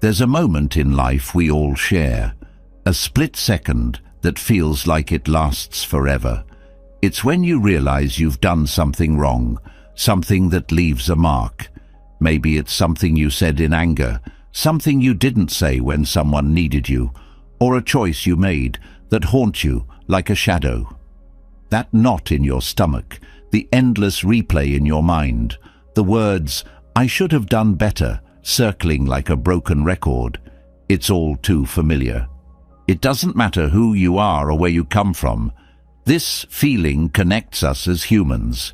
There's a moment in life we all share, a split second that feels like it lasts forever. It's when you realize you've done something wrong, something that leaves a mark. Maybe it's something you said in anger, something you didn't say when someone needed you, or a choice you made that haunts you like a shadow. That knot in your stomach, the endless replay in your mind, the words, "I should have done better," circling like a broken record. It's all too familiar. It doesn't matter who you are or where you come from. This feeling connects us as humans.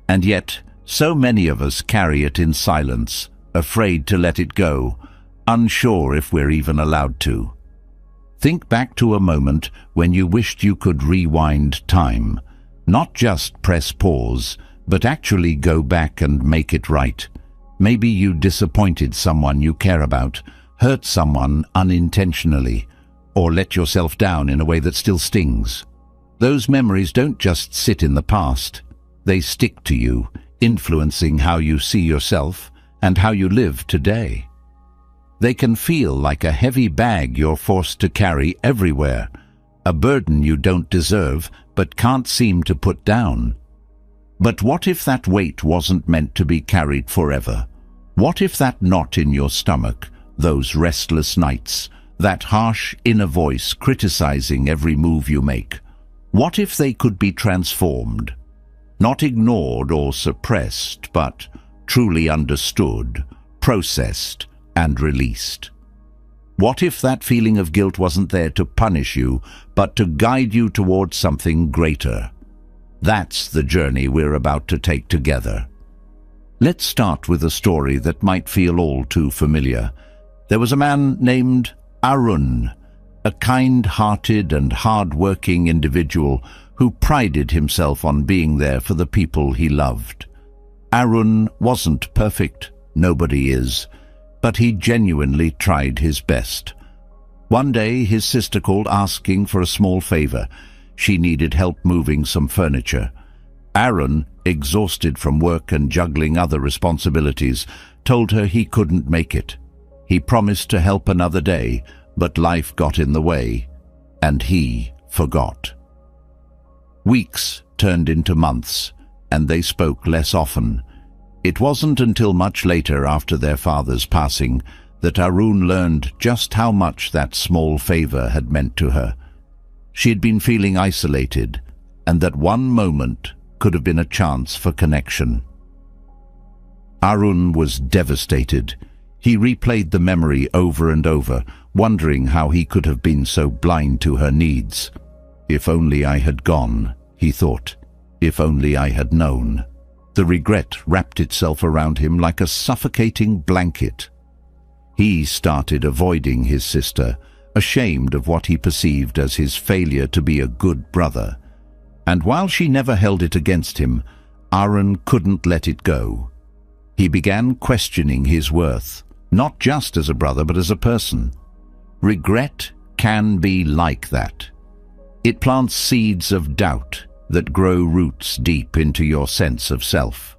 And yet, so many of us carry it in silence, afraid to let it go, unsure if we're even allowed to. Think back to a moment when you wished you could rewind time. Not just press pause, but actually go back and make it right. Maybe you disappointed someone you care about, hurt someone unintentionally, or let yourself down in a way that still stings. Those memories don't just sit in the past. They stick to you, influencing how you see yourself and how you live today. They can feel like a heavy bag you're forced to carry everywhere, a burden you don't deserve but can't seem to put down. But what if that weight wasn't meant to be carried forever? What if that knot in your stomach, those restless nights, that harsh inner voice criticizing every move you make, what if they could be transformed? Not ignored or suppressed, but truly understood, processed, and released. What if that feeling of guilt wasn't there to punish you, but to guide you towards something greater? That's the journey we're about to take together. Let's start with a story that might feel all too familiar. There was a man named Arun, a kind-hearted and hard-working individual who prided himself on being there for the people he loved. Arun wasn't perfect, nobody is, but he genuinely tried his best. One day his sister called asking for a small favor. She needed help moving some furniture. Arun, exhausted from work and juggling other responsibilities, told her he couldn't make it. He promised to help another day, but life got in the way, and he forgot. Weeks turned into months, and they spoke less often. It wasn't until much later, after their father's passing, that Arun learned just how much that small favor had meant to her. She had been feeling isolated, and that one moment could have been a chance for connection. Arun was devastated. He replayed the memory over and over, wondering how he could have been so blind to her needs. If only I had gone, he thought. If only I had known. The regret wrapped itself around him like a suffocating blanket. He started avoiding his sister, ashamed of what he perceived as his failure to be a good brother. And while she never held it against him, Arun couldn't let it go. He began questioning his worth, not just as a brother but as a person. Regret can be like that. It plants seeds of doubt that grow roots deep into your sense of self.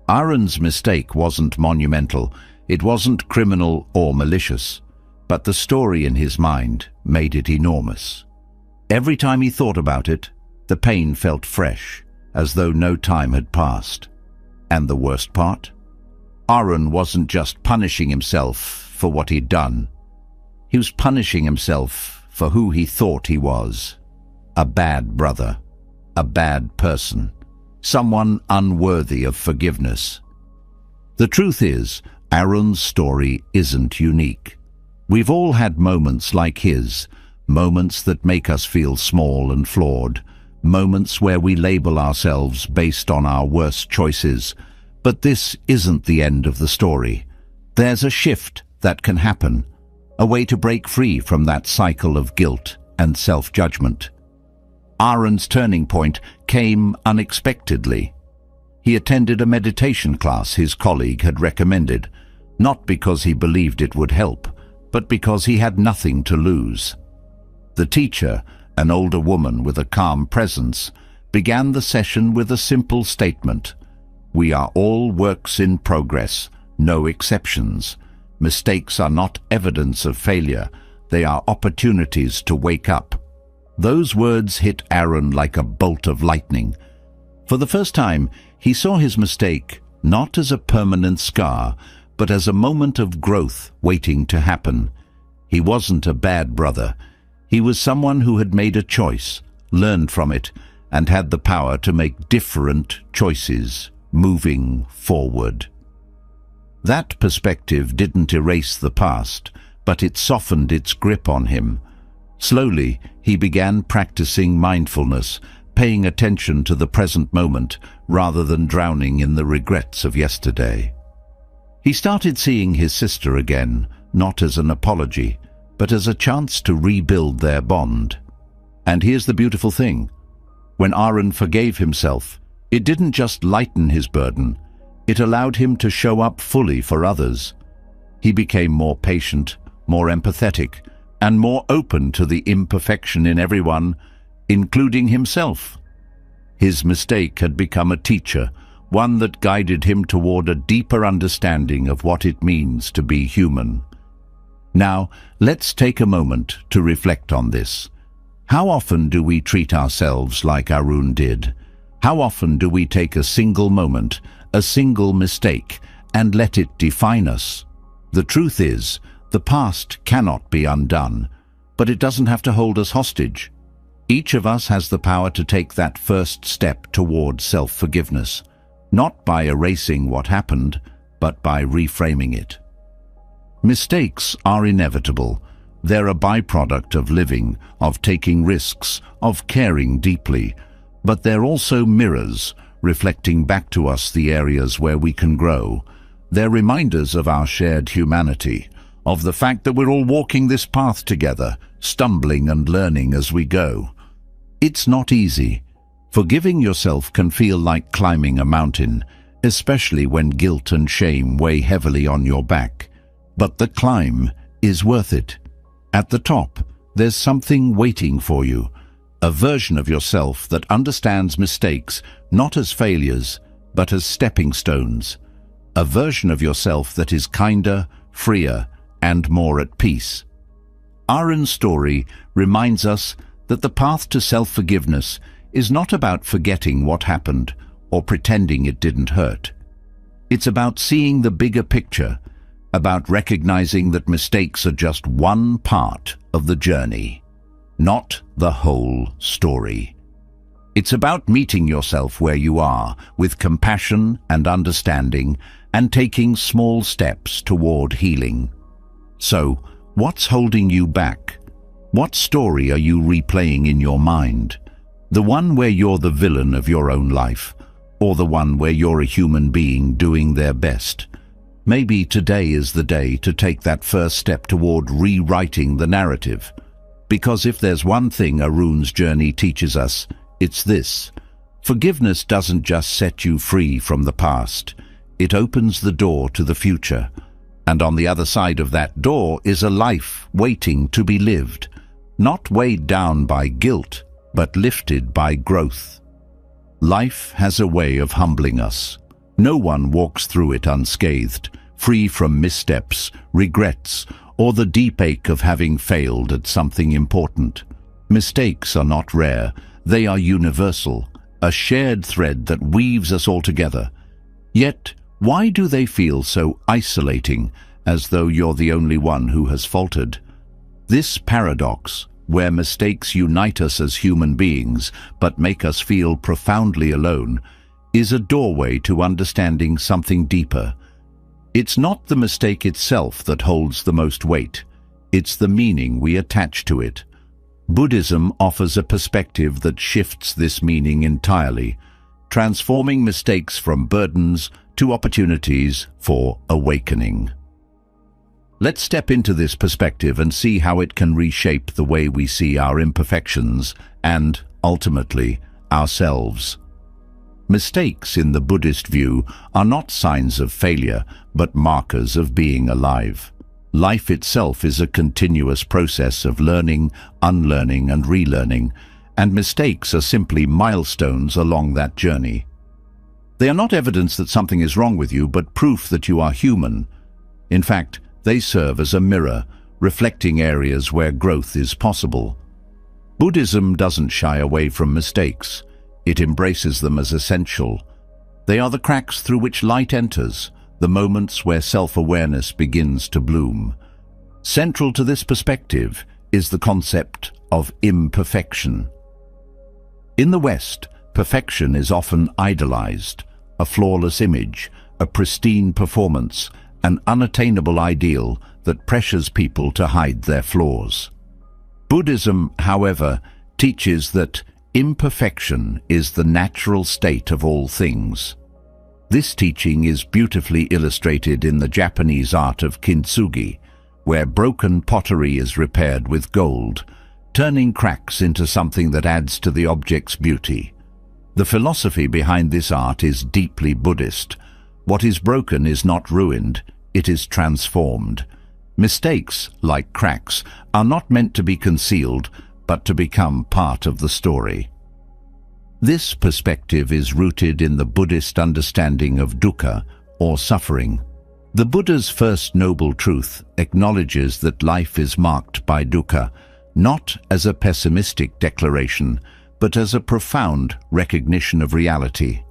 Arun's mistake wasn't monumental, it wasn't criminal or malicious, but the story in his mind made it enormous. Every time he thought about it, the pain felt fresh, as though no time had passed. And the worst part? Arun wasn't just punishing himself for what he'd done. He was punishing himself for who he thought he was. A bad brother. A bad person, someone unworthy of forgiveness. The truth is, Arun's story isn't unique. We've all had moments like his, moments that make us feel small and flawed, moments where we label ourselves based on our worst choices. But this isn't the end of the story. There's a shift that can happen, a way to break free from that cycle of guilt and self-judgment. Arun's turning point came unexpectedly. He attended a meditation class his colleague had recommended, not because he believed it would help, but because he had nothing to lose. The teacher, an older woman with a calm presence, began the session with a simple statement: "We are all works in progress, no exceptions. Mistakes are not evidence of failure. They are opportunities to wake up. Those words hit Aaron like a bolt of lightning. For the first time, he saw his mistake not as a permanent scar, but as a moment of growth waiting to happen. He wasn't a bad brother. He was someone who had made a choice, learned from it, and had the power to make different choices moving forward. That perspective didn't erase the past, but it softened its grip on him. Slowly, he began practicing mindfulness, paying attention to the present moment rather than drowning in the regrets of yesterday. He started seeing his sister again, not as an apology, but as a chance to rebuild their bond. And here's the beautiful thing. When Aaron forgave himself, it didn't just lighten his burden, it allowed him to show up fully for others. He became more patient, more empathetic, and more open to the imperfection in everyone, including himself. His mistake had become a teacher, one that guided him toward a deeper understanding of what it means to be human. Now, let's take a moment to reflect on this. How often do we treat ourselves like Arun did? How often do we take a single moment, a single mistake, and let it define us? The truth is, the past cannot be undone, but it doesn't have to hold us hostage. Each of us has the power to take that first step toward self-forgiveness, not by erasing what happened, but by reframing it. Mistakes are inevitable. They're a byproduct of living, of taking risks, of caring deeply, but they're also mirrors, reflecting back to us the areas where we can grow. They're reminders of our shared humanity, of the fact that we're all walking this path together, stumbling and learning as we go. It's not easy. Forgiving yourself can feel like climbing a mountain, especially when guilt and shame weigh heavily on your back. But the climb is worth it. At the top, there's something waiting for you, a version of yourself that understands mistakes not as failures, but as stepping stones. A version of yourself that is kinder, freer, and more at peace. Aaron's story reminds us that the path to self-forgiveness is not about forgetting what happened or pretending it didn't hurt. It's about seeing the bigger picture, about recognizing that mistakes are just one part of the journey, not the whole story. It's about meeting yourself where you are, with compassion and understanding, and taking small steps toward healing. So, what's holding you back? What story are you replaying in your mind? The one where you're the villain of your own life, or the one where you're a human being doing their best? Maybe today is the day to take that first step toward rewriting the narrative. Because if there's one thing Arun's journey teaches us, it's this. Forgiveness doesn't just set you free from the past. It opens the door to the future. And on the other side of that door is a life waiting to be lived, not weighed down by guilt, but lifted by growth. Life has a way of humbling us. No one walks through it unscathed, free from missteps, regrets, or the deep ache of having failed at something important. Mistakes are not rare, they are universal, a shared thread that weaves us all together. Yet, why do they feel so isolating, as though you're the only one who has faltered? This paradox, where mistakes unite us as human beings but make us feel profoundly alone, is a doorway to understanding something deeper. It's not the mistake itself that holds the most weight. It's the meaning we attach to it. Buddhism offers a perspective that shifts this meaning entirely, transforming mistakes from burdens to opportunities for awakening. Let's step into this perspective and see how it can reshape the way we see our imperfections and, ultimately, ourselves. Mistakes in the Buddhist view are not signs of failure, but markers of being alive. Life itself is a continuous process of learning, unlearning, and relearning, and mistakes are simply milestones along that journey. They are not evidence that something is wrong with you, but proof that you are human. In fact, They serve as a mirror, reflecting areas where growth is possible. Buddhism doesn't shy away from mistakes. It embraces them as essential. They are the cracks through which light enters, the moments where self-awareness begins to bloom. Central to this perspective is the concept of imperfection. In the West, perfection is often idolized, a flawless image, a pristine performance, an unattainable ideal that pressures people to hide their flaws. Buddhism, however, teaches that imperfection is the natural state of all things. This teaching is beautifully illustrated in the Japanese art of kintsugi, where broken pottery is repaired with gold, turning cracks into something that adds to the object's beauty. The philosophy behind this art is deeply Buddhist. What is broken is not ruined, it is transformed. Mistakes, like cracks, are not meant to be concealed, but to become part of the story. This perspective is rooted in the Buddhist understanding of dukkha, or suffering. The Buddha's first noble truth acknowledges that life is marked by dukkha, not as a pessimistic declaration, but as a profound recognition of reality.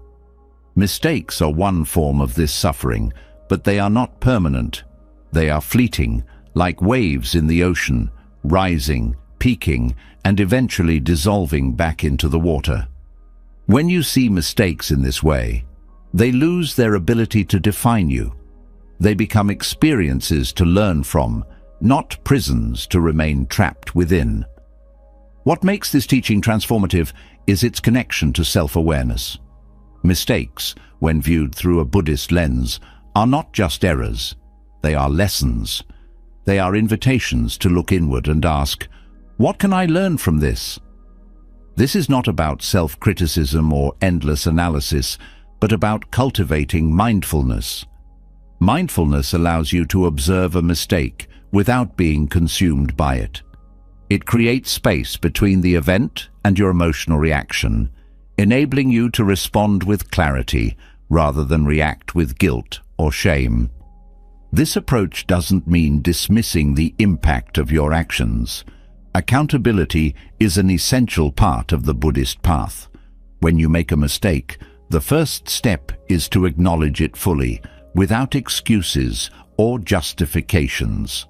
Mistakes are one form of this suffering, but they are not permanent. They are fleeting, like waves in the ocean, rising, peaking, and eventually dissolving back into the water. When you see mistakes in this way, they lose their ability to define you. They become experiences to learn from, not prisons to remain trapped within. What makes this teaching transformative is its connection to self-awareness. Mistakes, when viewed through a Buddhist lens, are not just errors. They are lessons. They are invitations to look inward and ask, what can I learn from this? This is not about self-criticism or endless analysis, but about cultivating mindfulness. Mindfulness allows you to observe a mistake without being consumed by it. It creates space between the event and your emotional reaction, enabling you to respond with clarity rather than react with guilt or shame. This approach doesn't mean dismissing the impact of your actions. Accountability is an essential part of the Buddhist path. When you make a mistake, the first step is to acknowledge it fully, without excuses or justifications.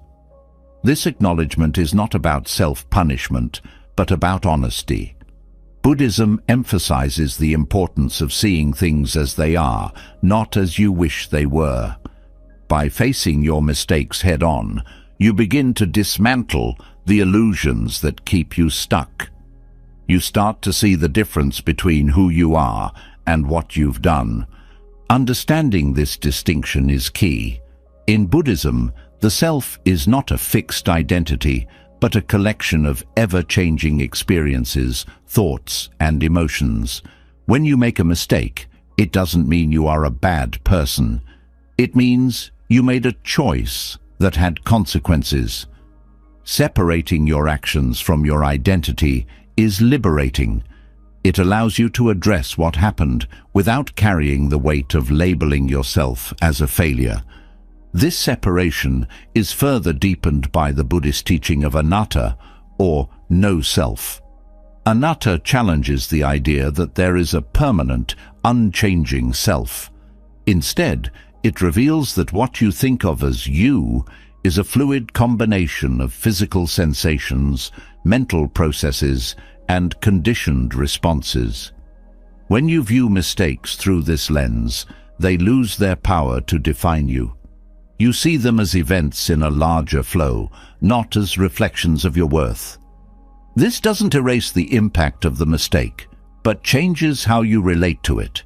This acknowledgement is not about self-punishment, but about honesty. Buddhism emphasizes the importance of seeing things as they are, not as you wish they were. By facing your mistakes head-on, you begin to dismantle the illusions that keep you stuck. You start to see the difference between who you are and what you've done. Understanding this distinction is key. In Buddhism, the self is not a fixed identity, but a collection of ever-changing experiences, thoughts, and emotions. When you make a mistake, it doesn't mean you are a bad person. It means you made a choice that had consequences. Separating your actions from your identity is liberating. It allows you to address what happened without carrying the weight of labeling yourself as a failure. This separation is further deepened by the Buddhist teaching of anatta, or no self. Anatta challenges the idea that there is a permanent, unchanging self. Instead, it reveals that what you think of as you is a fluid combination of physical sensations, mental processes, and conditioned responses. When you view mistakes through this lens, they lose their power to define you. You see them as events in a larger flow, not as reflections of your worth. This doesn't erase the impact of the mistake, but changes how you relate to it.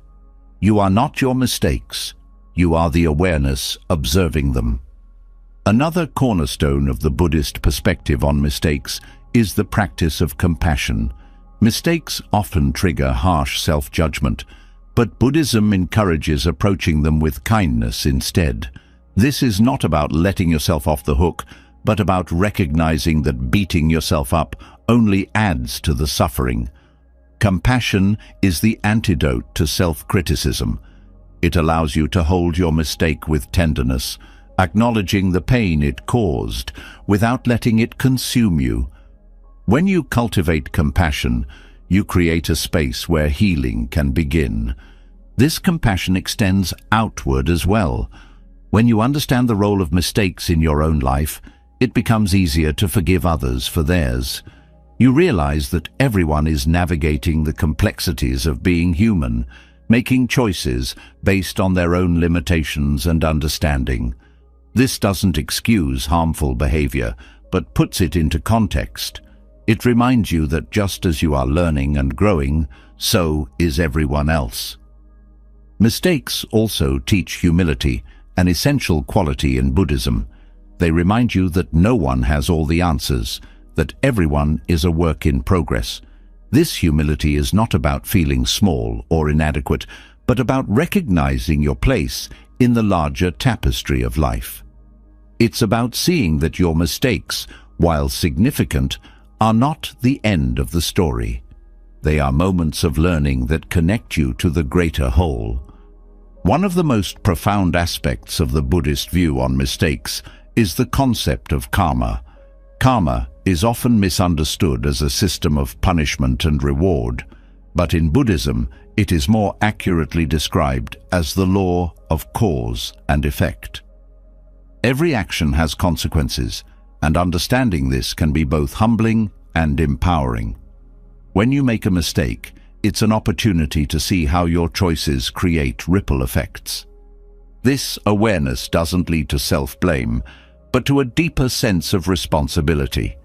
You are not your mistakes. You are the awareness observing them. Another cornerstone of the Buddhist perspective on mistakes is the practice of compassion. Mistakes often trigger harsh self-judgment, but Buddhism encourages approaching them with kindness instead. This is not about letting yourself off the hook, but about recognizing that beating yourself up only adds to the suffering. Compassion is the antidote to self-criticism. It allows you to hold your mistake with tenderness, acknowledging the pain it caused without letting it consume you. When you cultivate compassion, you create a space where healing can begin. This compassion extends outward as well. When you understand the role of mistakes in your own life, it becomes easier to forgive others for theirs. You realize that everyone is navigating the complexities of being human, making choices based on their own limitations and understanding. This doesn't excuse harmful behavior, but puts it into context. It reminds you that just as you are learning and growing, so is everyone else. Mistakes also teach humility, an essential quality in Buddhism. They remind you that no one has all the answers, that everyone is a work in progress. This humility is not about feeling small or inadequate, but about recognizing your place in the larger tapestry of life. It's about seeing that your mistakes, while significant, are not the end of the story. They are moments of learning that connect you to the greater whole. One of the most profound aspects of the Buddhist view on mistakes is the concept of karma. Karma is often misunderstood as a system of punishment and reward, but in Buddhism it is more accurately described as the law of cause and effect. Every action has consequences, and understanding this can be both humbling and empowering. When you make a mistake, it's an opportunity to see how your choices create ripple effects. This awareness doesn't lead to self-blame, but to a deeper sense of responsibility.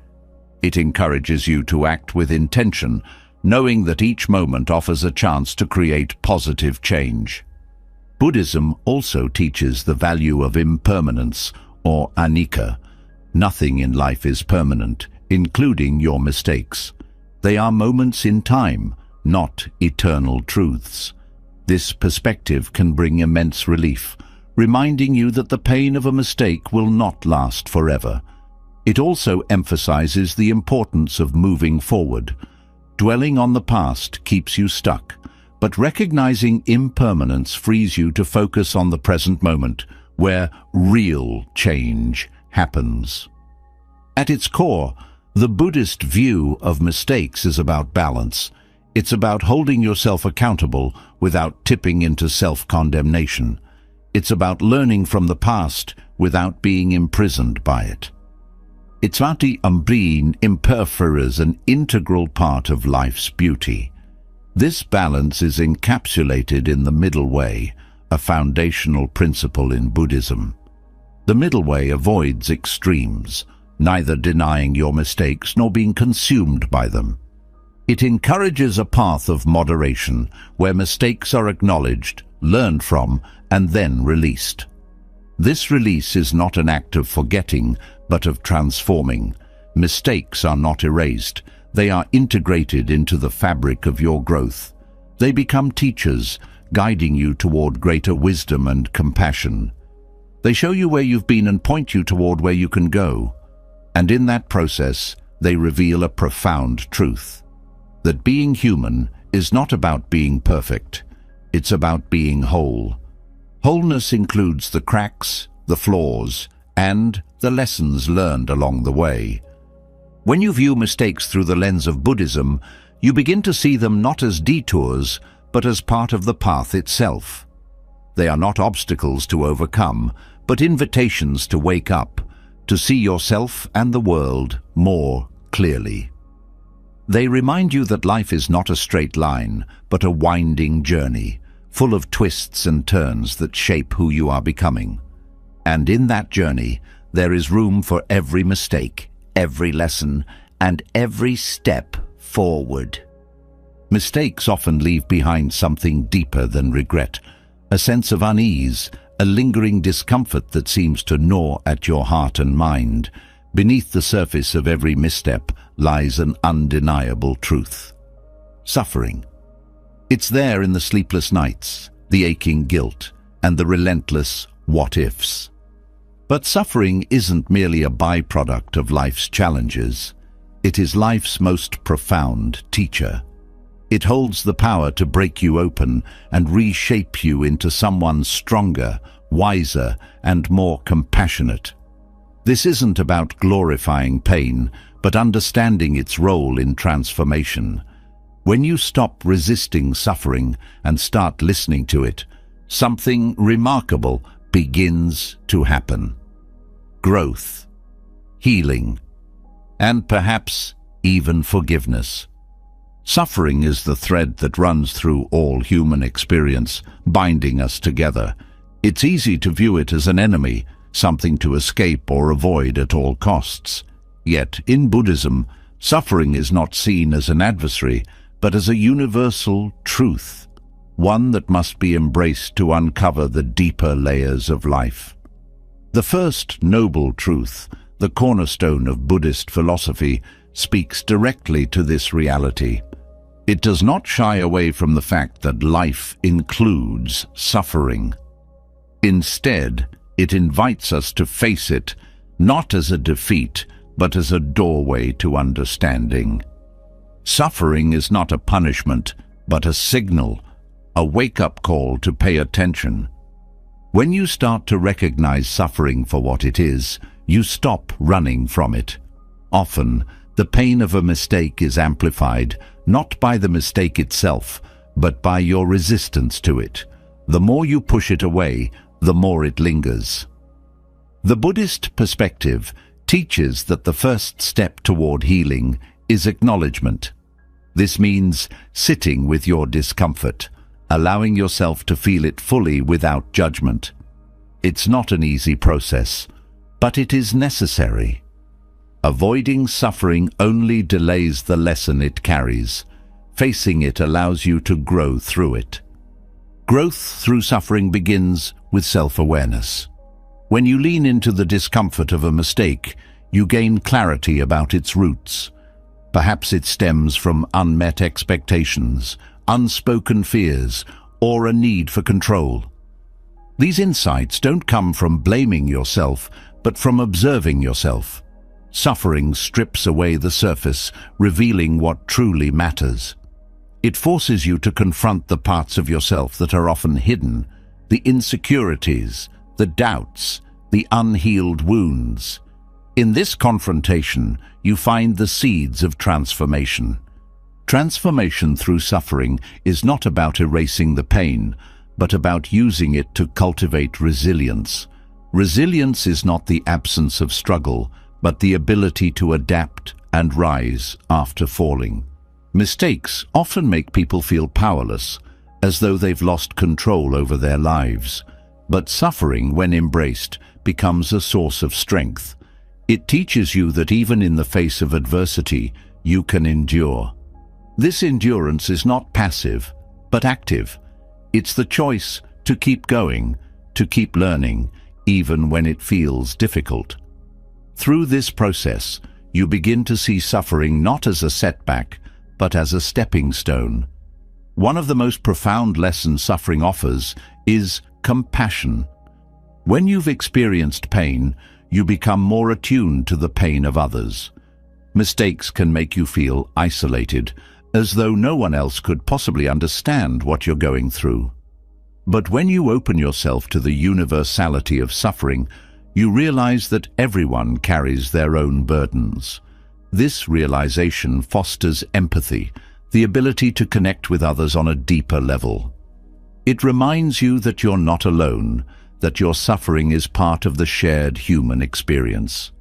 It encourages you to act with intention, knowing that each moment offers a chance to create positive change. Buddhism also teaches the value of impermanence, or anicca. Nothing in life is permanent, including your mistakes. They are moments in time, not eternal truths. This perspective can bring immense relief, reminding you that the pain of a mistake will not last forever. It also emphasizes the importance of moving forward. Dwelling on the past keeps you stuck, but recognizing impermanence frees you to focus on the present moment, where real change happens. At its core, the Buddhist view of mistakes is about balance. It's about holding yourself accountable without tipping into self-condemnation. It's about learning from the past without being imprisoned by it. It's about being imperfect as an integral part of life's beauty. This balance is encapsulated in the middle way, a foundational principle in Buddhism. The middle way avoids extremes, neither denying your mistakes nor being consumed by them. It encourages a path of moderation where mistakes are acknowledged, learned from, and then released. This release is not an act of forgetting, but of transforming. Mistakes are not erased. They are integrated into the fabric of your growth. They become teachers, guiding you toward greater wisdom and compassion. They show you where you've been and point you toward where you can go. And in that process, they reveal a profound truth: that being human is not about being perfect. It's about being whole. Wholeness includes the cracks, the flaws, and the lessons learned along the way. When you view mistakes through the lens of Buddhism, you begin to see them not as detours, but as part of the path itself. They are not obstacles to overcome, but invitations to wake up, to see yourself and the world more clearly. They remind you that life is not a straight line, but a winding journey, full of twists and turns that shape who you are becoming. And in that journey, there is room for every mistake, every lesson, and every step forward. Mistakes often leave behind something deeper than regret, a sense of unease, a lingering discomfort that seems to gnaw at your heart and mind. Beneath the surface of every misstep lies an undeniable truth: suffering. It's there in the sleepless nights, the aching guilt, and the relentless what-ifs. But suffering isn't merely a byproduct of life's challenges. It is life's most profound teacher. It holds the power to break you open and reshape you into someone stronger, wiser, and more compassionate. This isn't about glorifying pain, but understanding its role in transformation. When you stop resisting suffering and start listening to it, something remarkable begins to happen. Growth, healing, and perhaps even forgiveness. Suffering is the thread that runs through all human experience, binding us together. It's easy to view it as an enemy, something to escape or avoid at all costs. Yet, in Buddhism, suffering is not seen as an adversary, but as a universal truth, one that must be embraced to uncover the deeper layers of life. The first noble truth, the cornerstone of Buddhist philosophy, speaks directly to this reality. It does not shy away from the fact that life includes suffering. Instead, it invites us to face it, not as a defeat, but as a doorway to understanding. Suffering is not a punishment, but a signal, a wake-up call to pay attention. When you start to recognize suffering for what it is, you stop running from it. Often, the pain of a mistake is amplified, not by the mistake itself, but by your resistance to it. The more you push it away, the more it lingers. The Buddhist perspective teaches that the first step toward healing is acknowledgement. This means sitting with your discomfort, allowing yourself to feel it fully without judgment. It's not an easy process, but it is necessary. Avoiding suffering only delays the lesson it carries. Facing it allows you to grow through it. Growth through suffering begins with self-awareness. When you lean into the discomfort of a mistake, you gain clarity about its roots. Perhaps it stems from unmet expectations, unspoken fears, or a need for control. These insights don't come from blaming yourself, but from observing yourself. Suffering strips away the surface, revealing what truly matters. It forces you to confront the parts of yourself that are often hidden, the insecurities, the doubts, the unhealed wounds. In this confrontation, you find the seeds of transformation. Transformation through suffering is not about erasing the pain, but about using it to cultivate resilience. Resilience is not the absence of struggle, but the ability to adapt and rise after falling. Mistakes often make people feel powerless, as though they've lost control over their lives. But suffering, when embraced, becomes a source of strength. It teaches you that even in the face of adversity, you can endure. This endurance is not passive, but active. It's the choice to keep going, to keep learning, even when it feels difficult. Through this process, you begin to see suffering not as a setback, but as a stepping stone. One of the most profound lessons suffering offers is compassion. When you've experienced pain, you become more attuned to the pain of others. Mistakes can make you feel isolated, as though no one else could possibly understand what you're going through. But when you open yourself to the universality of suffering, you realize that everyone carries their own burdens. This realization fosters empathy, the ability to connect with others on a deeper level. It reminds you that you're not alone, that your suffering is part of the shared human experience.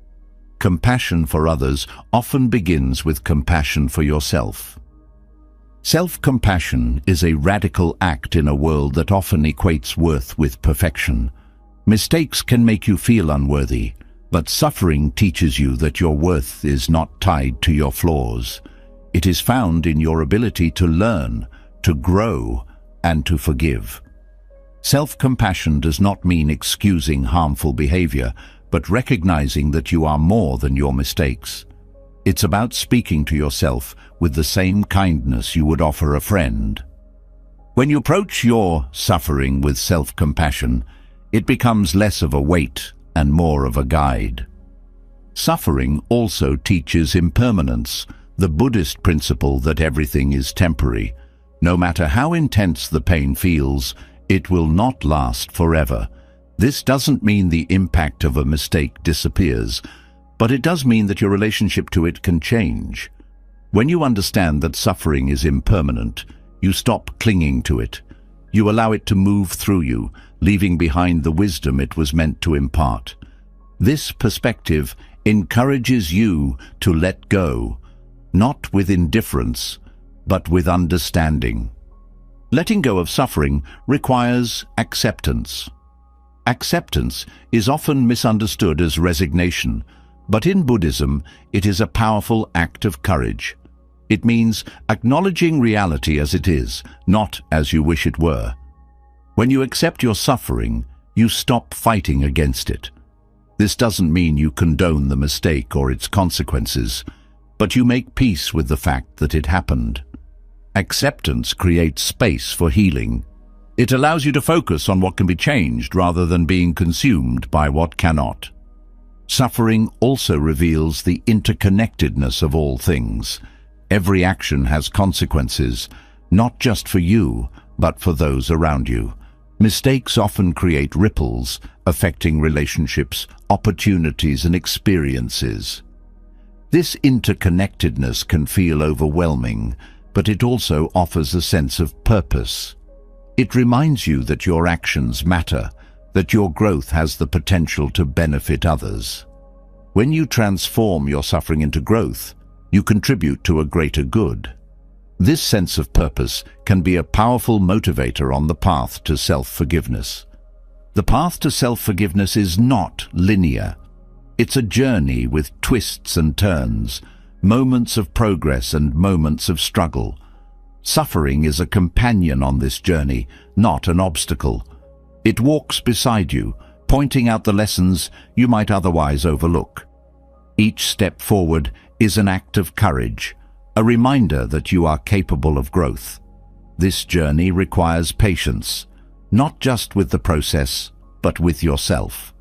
Compassion for others often begins with compassion for yourself. Self-compassion is a radical act in a world that often equates worth with perfection. Mistakes can make you feel unworthy, but suffering teaches you that your worth is not tied to your flaws. It is found in your ability to learn, to grow, and to forgive. Self-compassion does not mean excusing harmful behavior, but recognizing that you are more than your mistakes. It's about speaking to yourself with the same kindness you would offer a friend. When you approach your suffering with self-compassion, it becomes less of a weight and more of a guide. Suffering also teaches impermanence, the Buddhist principle that everything is temporary. No matter how intense the pain feels, it will not last forever. This doesn't mean the impact of a mistake disappears, but it does mean that your relationship to it can change. When you understand that suffering is impermanent, you stop clinging to it. You allow it to move through you, leaving behind the wisdom it was meant to impart. This perspective encourages you to let go, not with indifference, but with understanding. Letting go of suffering requires acceptance. Acceptance is often misunderstood as resignation, but in Buddhism, it is a powerful act of courage. It means acknowledging reality as it is, not as you wish it were. When you accept your suffering, you stop fighting against it. This doesn't mean you condone the mistake or its consequences, but you make peace with the fact that it happened. Acceptance creates space for healing. It allows you to focus on what can be changed rather than being consumed by what cannot. Suffering also reveals the interconnectedness of all things. Every action has consequences, not just for you, but for those around you. Mistakes often create ripples, affecting relationships, opportunities, and experiences. This interconnectedness can feel overwhelming, but it also offers a sense of purpose. It reminds you that your actions matter, that your growth has the potential to benefit others. When you transform your suffering into growth, you contribute to a greater good. This sense of purpose can be a powerful motivator on the path to self-forgiveness. The path to self-forgiveness is not linear. It's a journey with twists and turns, moments of progress and moments of struggle. Suffering is a companion on this journey, not an obstacle. It walks beside you, pointing out the lessons you might otherwise overlook. Each step forward is an act of courage, a reminder that you are capable of growth. This journey requires patience, not just with the process, but with yourself.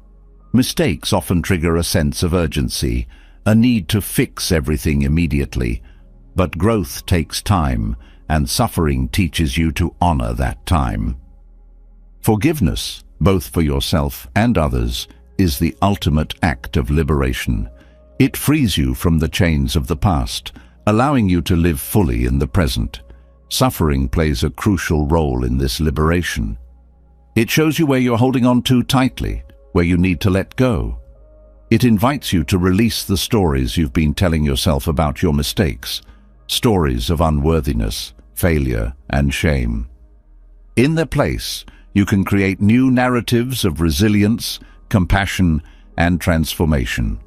Mistakes often trigger a sense of urgency, a need to fix everything immediately. But growth takes time, and suffering teaches you to honor that time. Forgiveness, both for yourself and others, is the ultimate act of liberation. It frees you from the chains of the past, allowing you to live fully in the present. Suffering plays a crucial role in this liberation. It shows you where you're holding on too tightly, where you need to let go. It invites you to release the stories you've been telling yourself about your mistakes, stories of unworthiness, failure, and shame. In their place, you can create new narratives of resilience, compassion, and transformation.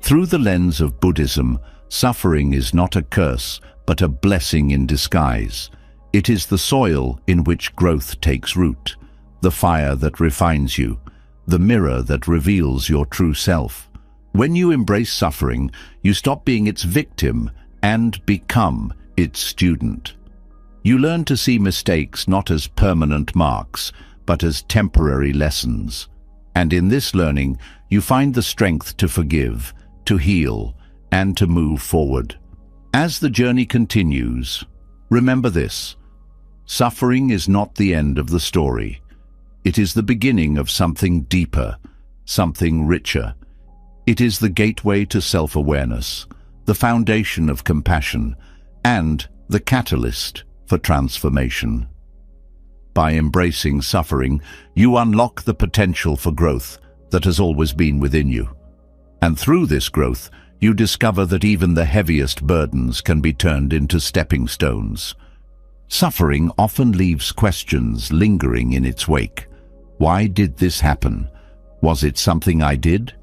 Through the lens of Buddhism, suffering is not a curse, but a blessing in disguise. It is the soil in which growth takes root, the fire that refines you, the mirror that reveals your true self. When you embrace suffering, you stop being its victim and become its student. You learn to see mistakes not as permanent marks, but as temporary lessons. And in this learning, you find the strength to forgive, to heal, and to move forward. As the journey continues, remember this: suffering is not the end of the story. It is the beginning of something deeper, something richer. It is the gateway to self-awareness, the foundation of compassion, and the catalyst for transformation. By embracing suffering, you unlock the potential for growth that has always been within you. And through this growth, you discover that even the heaviest burdens can be turned into stepping stones. Suffering often leaves questions lingering in its wake. Why did this happen? Was it something I did?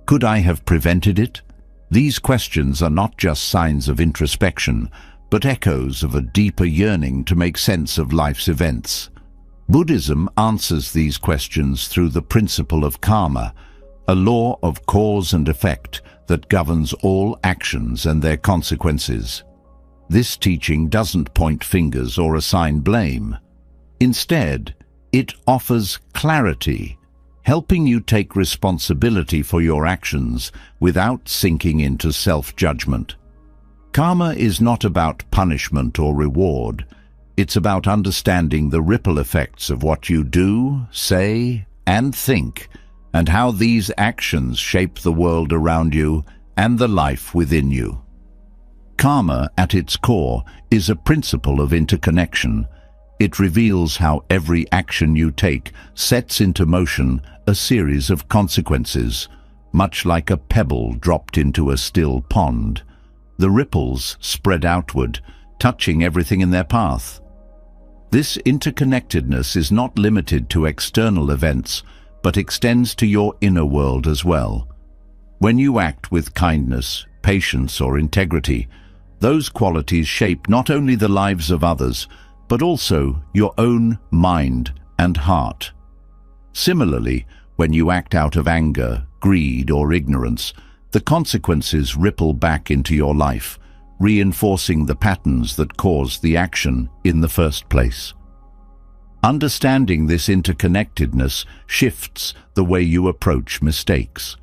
Could I have prevented it? These questions are not just signs of introspection, but echoes of a deeper yearning to make sense of life's events. Buddhism answers these questions through the principle of karma, a law of cause and effect that governs all actions and their consequences. This teaching doesn't point fingers or assign blame. Instead, it offers clarity, helping you take responsibility for your actions without sinking into self-judgment. Karma is not about punishment or reward. It's about understanding the ripple effects of what you do, say, and think, and how these actions shape the world around you and the life within you. Karma, at its core, is a principle of interconnection. It reveals how every action you take sets into motion a series of consequences, much like a pebble dropped into a still pond. The ripples spread outward, touching everything in their path. This interconnectedness is not limited to external events, but extends to your inner world as well. When you act with kindness, patience, or integrity, those qualities shape not only the lives of others, but also your own mind and heart. Similarly, when you act out of anger, greed, or ignorance, the consequences ripple back into your life, reinforcing the patterns that caused the action in the first place. Understanding this interconnectedness shifts the way you approach mistakes.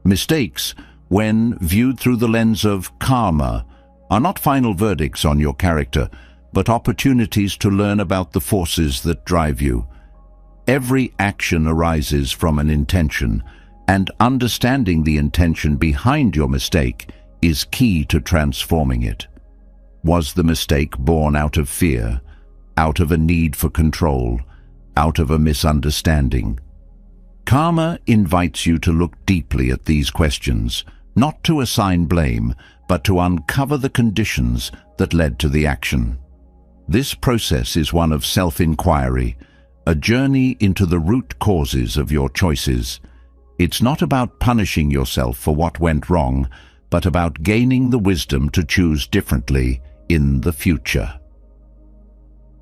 Mistakes, when viewed through the lens of karma, are not final verdicts on your character, but opportunities to learn about the forces that drive you. Every action arises from an intention, and understanding the intention behind your mistake is key to transforming it. Was the mistake born out of fear, out of a need for control, out of a misunderstanding? Karma invites you to look deeply at these questions, not to assign blame, but to uncover the conditions that led to the action. This process is one of self-inquiry, a journey into the root causes of your choices. It's not about punishing yourself for what went wrong, but about gaining the wisdom to choose differently in the future.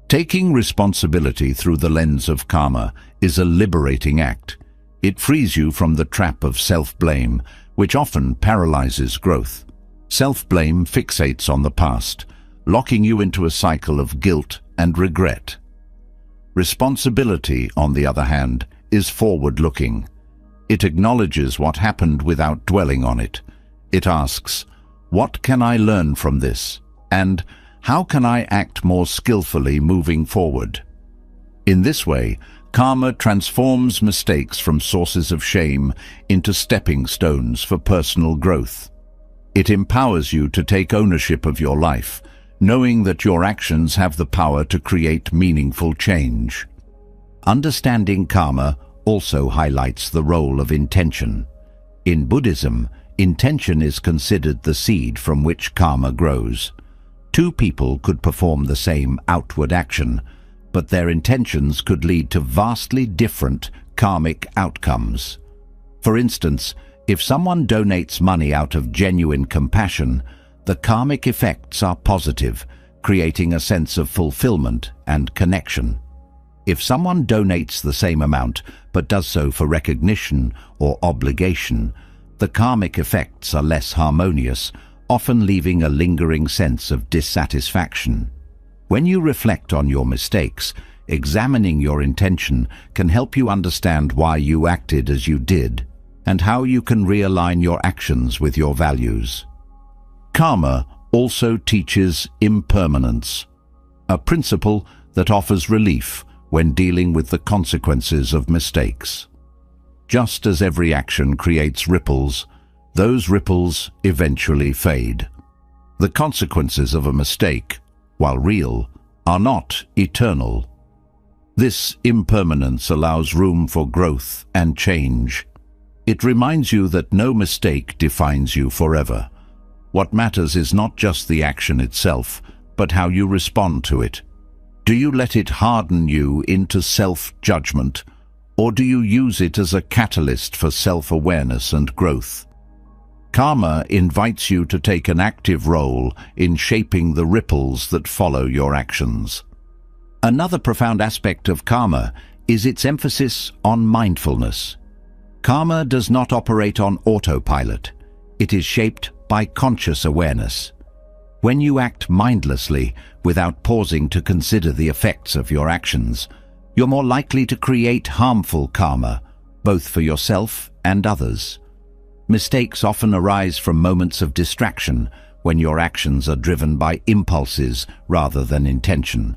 Taking responsibility through the lens of karma is a liberating act. It frees you from the trap of self-blame, which often paralyzes growth. Self-blame fixates on the past, locking you into a cycle of guilt and regret. Responsibility, on the other hand, is forward-looking. It acknowledges what happened without dwelling on it. It asks, what can I learn from this? And how can I act more skillfully moving forward? In this way, karma transforms mistakes from sources of shame into stepping stones for personal growth. It empowers you to take ownership of your life, knowing that your actions have the power to create meaningful change. Understanding karma also highlights the role of intention. In Buddhism, intention is considered the seed from which karma grows. Two people could perform the same outward action, but their intentions could lead to vastly different karmic outcomes. For instance, if someone donates money out of genuine compassion, the karmic effects are positive, creating a sense of fulfillment and connection. If someone donates the same amount but does so for recognition or obligation, the karmic effects are less harmonious, often leaving a lingering sense of dissatisfaction. When you reflect on your mistakes, examining your intention can help you understand why you acted as you did and how you can realign your actions with your values. Karma also teaches impermanence, a principle that offers relief when dealing with the consequences of mistakes. Just as every action creates ripples, those ripples eventually fade. The consequences of a mistake, while real, are not eternal. This impermanence allows room for growth and change. It reminds you that no mistake defines you forever. What matters is not just the action itself, but how you respond to it. Do you let it harden you into self-judgment, or do you use it as a catalyst for self-awareness and growth? Karma invites you to take an active role in shaping the ripples that follow your actions. Another profound aspect of karma is its emphasis on mindfulness. Karma does not operate on autopilot. It is shaped by conscious awareness. When you act mindlessly, without pausing to consider the effects of your actions, you're more likely to create harmful karma, both for yourself and others. Mistakes often arise from moments of distraction, when your actions are driven by impulses rather than intention.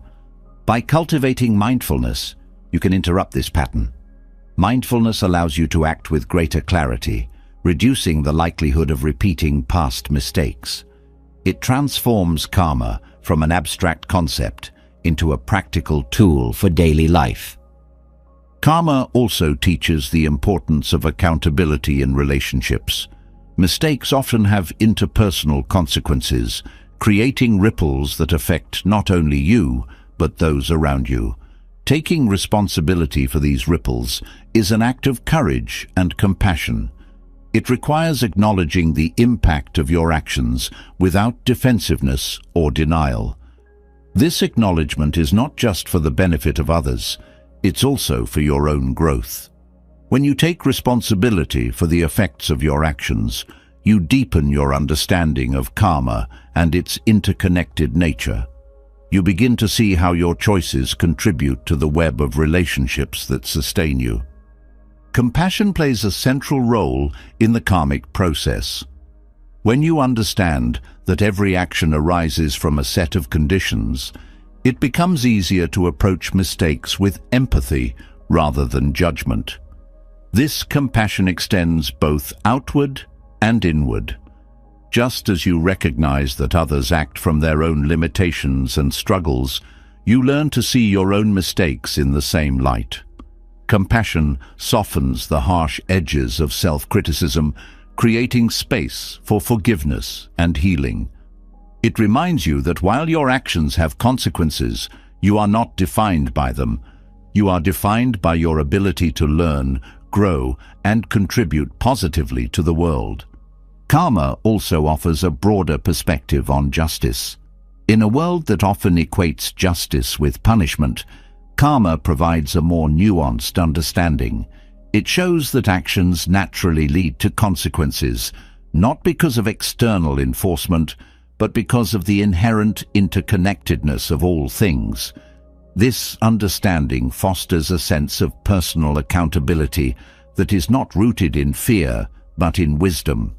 By cultivating mindfulness, you can interrupt this pattern. Mindfulness allows you to act with greater clarity, reducing the likelihood of repeating past mistakes. It transforms karma from an abstract concept into a practical tool for daily life. Karma also teaches the importance of accountability in relationships. Mistakes often have interpersonal consequences, creating ripples that affect not only you, but those around you. Taking responsibility for these ripples is an act of courage and compassion. It requires acknowledging the impact of your actions without defensiveness or denial. This acknowledgement is not just for the benefit of others, it's also for your own growth. When you take responsibility for the effects of your actions, you deepen your understanding of karma and its interconnected nature. You begin to see how your choices contribute to the web of relationships that sustain you. Compassion plays a central role in the karmic process. When you understand that every action arises from a set of conditions, it becomes easier to approach mistakes with empathy rather than judgment. This compassion extends both outward and inward. Just as you recognize that others act from their own limitations and struggles, you learn to see your own mistakes in the same light. Compassion softens the harsh edges of self-criticism, creating space for forgiveness and healing. It reminds you that while your actions have consequences, you are not defined by them. You are defined by your ability to learn, grow, and contribute positively to the world. Karma also offers a broader perspective on justice. In a world that often equates justice with punishment, karma provides a more nuanced understanding. It shows that actions naturally lead to consequences, not because of external enforcement, but because of the inherent interconnectedness of all things. This understanding fosters a sense of personal accountability that is not rooted in fear, but in wisdom.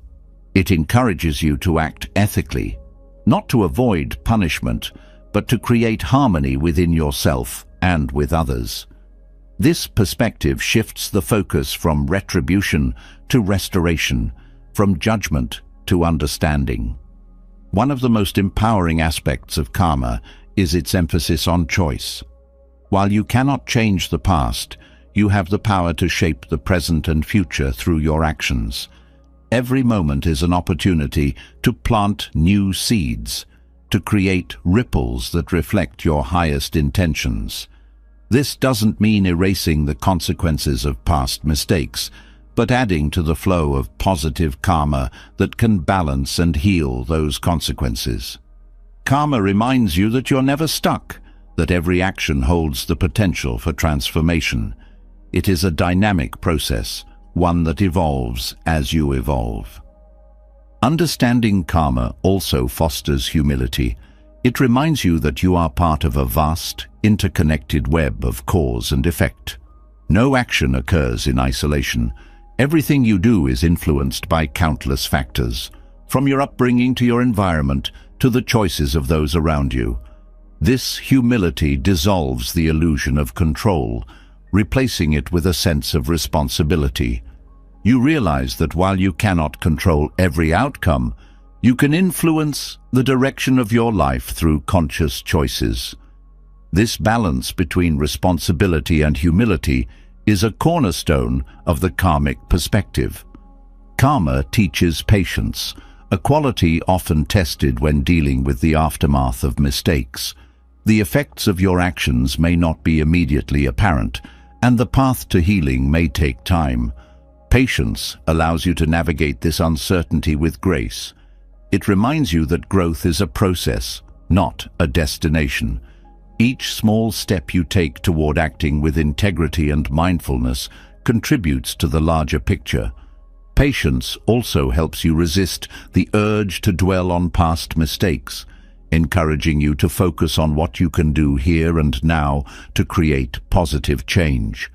It encourages you to act ethically, not to avoid punishment, but to create harmony within yourself and with others. This perspective shifts the focus from retribution to restoration, from judgment to understanding. One of the most empowering aspects of karma is its emphasis on choice. While you cannot change the past, you have the power to shape the present and future through your actions. Every moment is an opportunity to plant new seeds, to create ripples that reflect your highest intentions. This doesn't mean erasing the consequences of past mistakes, but adding to the flow of positive karma that can balance and heal those consequences. Karma reminds you that you're never stuck, that every action holds the potential for transformation. It is a dynamic process, one that evolves as you evolve. Understanding karma also fosters humility. It reminds you that you are part of a vast, interconnected web of cause and effect. No action occurs in isolation. Everything you do is influenced by countless factors, from your upbringing to your environment to the choices of those around you. This humility dissolves the illusion of control, replacing it with a sense of responsibility. You realize that while you cannot control every outcome, you can influence the direction of your life through conscious choices. This balance between responsibility and humility is a cornerstone of the karmic perspective. Karma teaches patience, a quality often tested when dealing with the aftermath of mistakes. The effects of your actions may not be immediately apparent, and the path to healing may take time. Patience allows you to navigate this uncertainty with grace. It reminds you that growth is a process, not a destination. Each small step you take toward acting with integrity and mindfulness contributes to the larger picture. Patience also helps you resist the urge to dwell on past mistakes, encouraging you to focus on what you can do here and now to create positive change.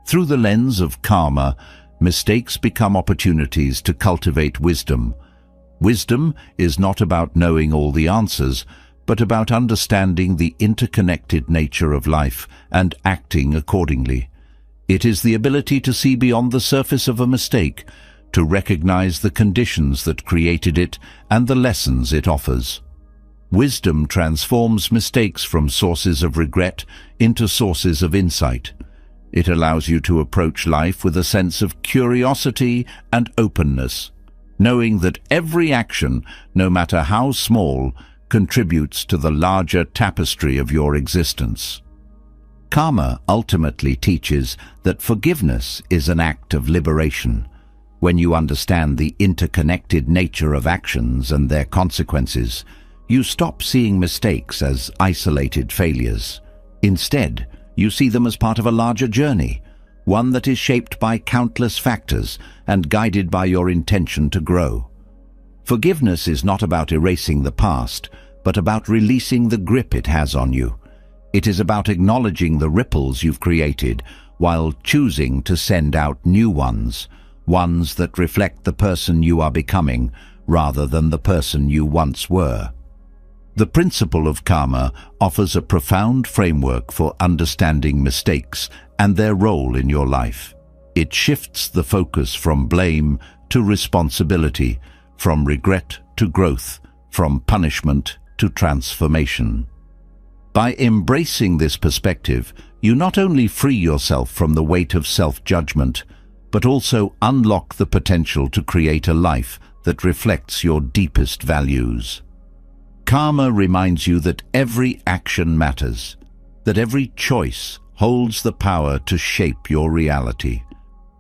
Through the lens of karma, mistakes become opportunities to cultivate wisdom. Wisdom is not about knowing all the answers, but about understanding the interconnected nature of life and acting accordingly. It is the ability to see beyond the surface of a mistake, to recognize the conditions that created it and the lessons it offers. Wisdom transforms mistakes from sources of regret into sources of insight. It allows you to approach life with a sense of curiosity and openness, knowing that every action, no matter how small, contributes to the larger tapestry of your existence. Karma ultimately teaches that forgiveness is an act of liberation. When you understand the interconnected nature of actions and their consequences, you stop seeing mistakes as isolated failures. Instead, you see them as part of a larger journey, one that is shaped by countless factors and guided by your intention to grow. Forgiveness is not about erasing the past, but about releasing the grip it has on you. It is about acknowledging the ripples you've created while choosing to send out new ones that reflect the person you are becoming rather than the person you once were. The principle of karma offers a profound framework for understanding mistakes and their role in your life. It shifts the focus from blame to responsibility, from regret to growth, from punishment to transformation. By embracing this perspective, you not only free yourself from the weight of self-judgment, but also unlock the potential to create a life that reflects your deepest values. Karma reminds you that every action matters, that every choice holds the power to shape your reality.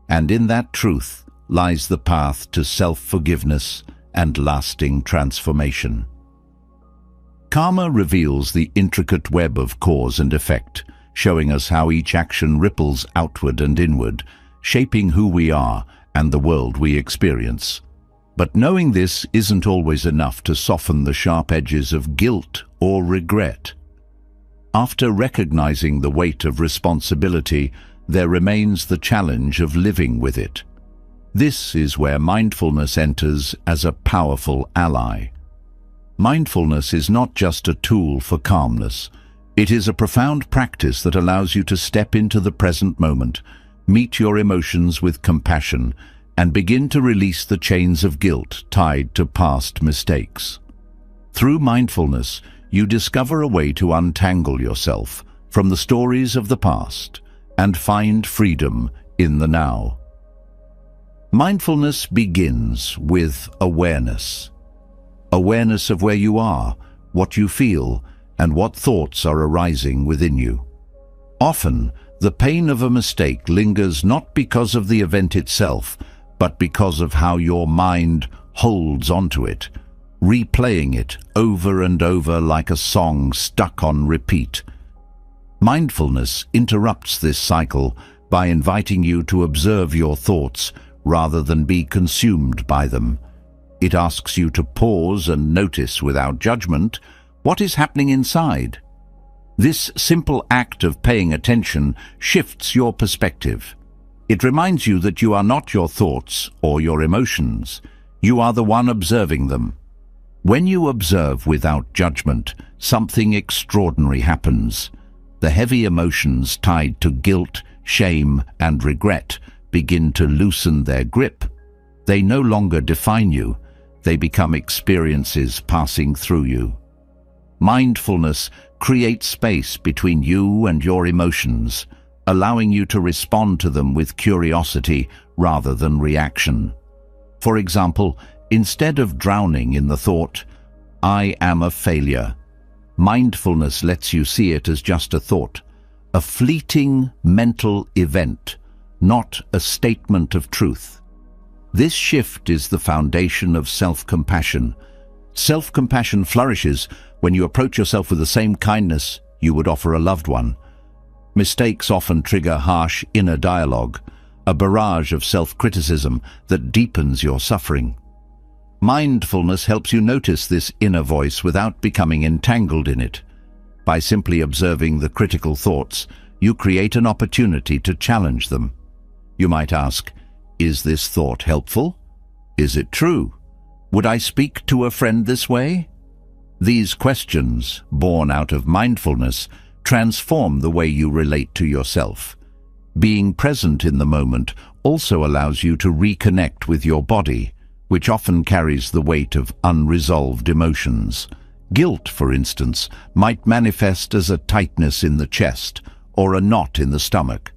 And in that truth lies the path to self-forgiveness and lasting transformation. Karma reveals the intricate web of cause and effect, showing us how each action ripples outward and inward, shaping who we are and the world we experience. But knowing this isn't always enough to soften the sharp edges of guilt or regret. After recognizing the weight of responsibility, there remains the challenge of living with it. This is where mindfulness enters as a powerful ally. Mindfulness is not just a tool for calmness. It is a profound practice that allows you to step into the present moment, meet your emotions with compassion, and begin to release the chains of guilt tied to past mistakes. Through mindfulness, you discover a way to untangle yourself from the stories of the past and find freedom in the now. Mindfulness begins with awareness. Awareness of where you are, what you feel, and what thoughts are arising within you. Often, the pain of a mistake lingers not because of the event itself, but because of how your mind holds onto it, replaying it over and over like a song stuck on repeat. Mindfulness interrupts this cycle by inviting you to observe your thoughts rather than be consumed by them. It asks you to pause and notice without judgment what is happening inside. This simple act of paying attention shifts your perspective. It reminds you that you are not your thoughts or your emotions. You are the one observing them. When you observe without judgment, something extraordinary happens. The heavy emotions tied to guilt, shame, and regret begin to loosen their grip. They no longer define you. They become experiences passing through you. Mindfulness creates space between you and your emotions, allowing you to respond to them with curiosity rather than reaction. For example, instead of drowning in the thought, "I am a failure," mindfulness lets you see it as just a thought, a fleeting mental event, not a statement of truth. This shift is the foundation of self-compassion. Self-compassion flourishes when you approach yourself with the same kindness you would offer a loved one. Mistakes often trigger harsh inner dialogue, a barrage of self-criticism that deepens your suffering. Mindfulness helps you notice this inner voice without becoming entangled in it. By simply observing the critical thoughts, you create an opportunity to challenge them. You might ask, is this thought helpful? Is it true? Would I speak to a friend this way? These questions, born out of mindfulness, transform the way you relate to yourself. Being present in the moment also allows you to reconnect with your body, which often carries the weight of unresolved emotions. Guilt, for instance, might manifest as a tightness in the chest or a knot in the stomach.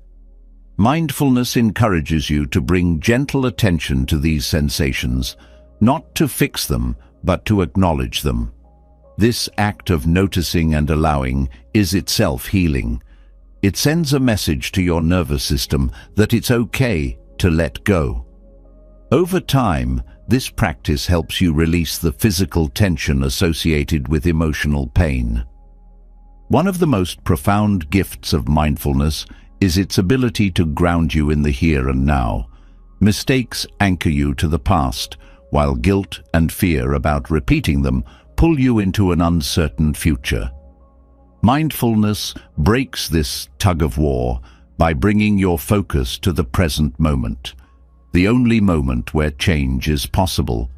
Mindfulness encourages you to bring gentle attention to these sensations, not to fix them, but to acknowledge them. This act of noticing and allowing is itself healing. It sends a message to your nervous system that it's okay to let go. Over time, this practice helps you release the physical tension associated with emotional pain. One of the most profound gifts of mindfulness is its ability to ground you in the here and now. Mistakes anchor you to the past, while guilt and fear about repeating them pull you into an uncertain future. Mindfulness breaks this tug-of-war by bringing your focus to the present moment, the only moment where change is possible.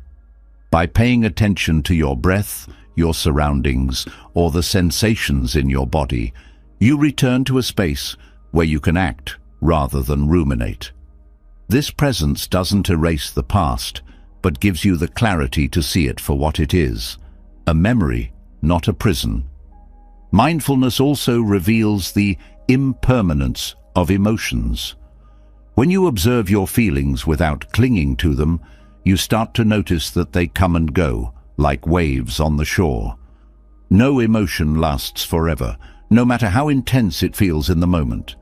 By paying attention to your breath, your surroundings, or the sensations in your body, you return to a space where you can act rather than ruminate. This presence doesn't erase the past, but gives you the clarity to see it for what it is, a memory, not a prison. Mindfulness also reveals the impermanence of emotions. When you observe your feelings without clinging to them, you start to notice that they come and go, like waves on the shore. No emotion lasts forever, no matter how intense it feels in the moment.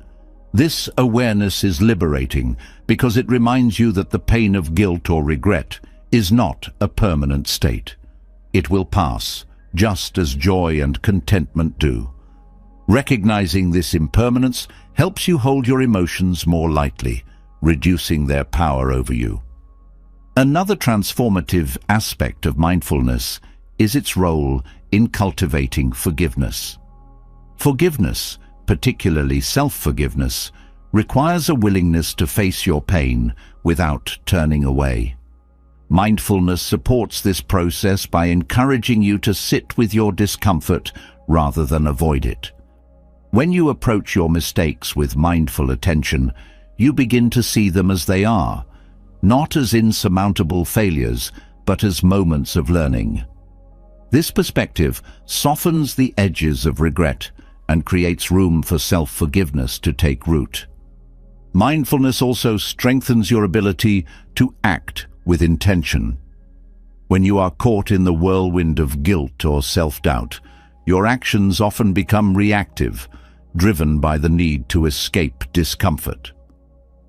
This awareness is liberating because it reminds you that the pain of guilt or regret is not a permanent state. It will pass, just as joy and contentment do. Recognizing this impermanence helps you hold your emotions more lightly, reducing their power over you. Another transformative aspect of mindfulness is its role in cultivating forgiveness. Forgiveness, particularly self-forgiveness, requires a willingness to face your pain without turning away. Mindfulness supports this process by encouraging you to sit with your discomfort rather than avoid it. When you approach your mistakes with mindful attention, you begin to see them as they are, not as insurmountable failures, but as moments of learning. This perspective softens the edges of regret and creates room for self-forgiveness to take root. Mindfulness also strengthens your ability to act with intention. When you are caught in the whirlwind of guilt or self-doubt, your actions often become reactive, driven by the need to escape discomfort.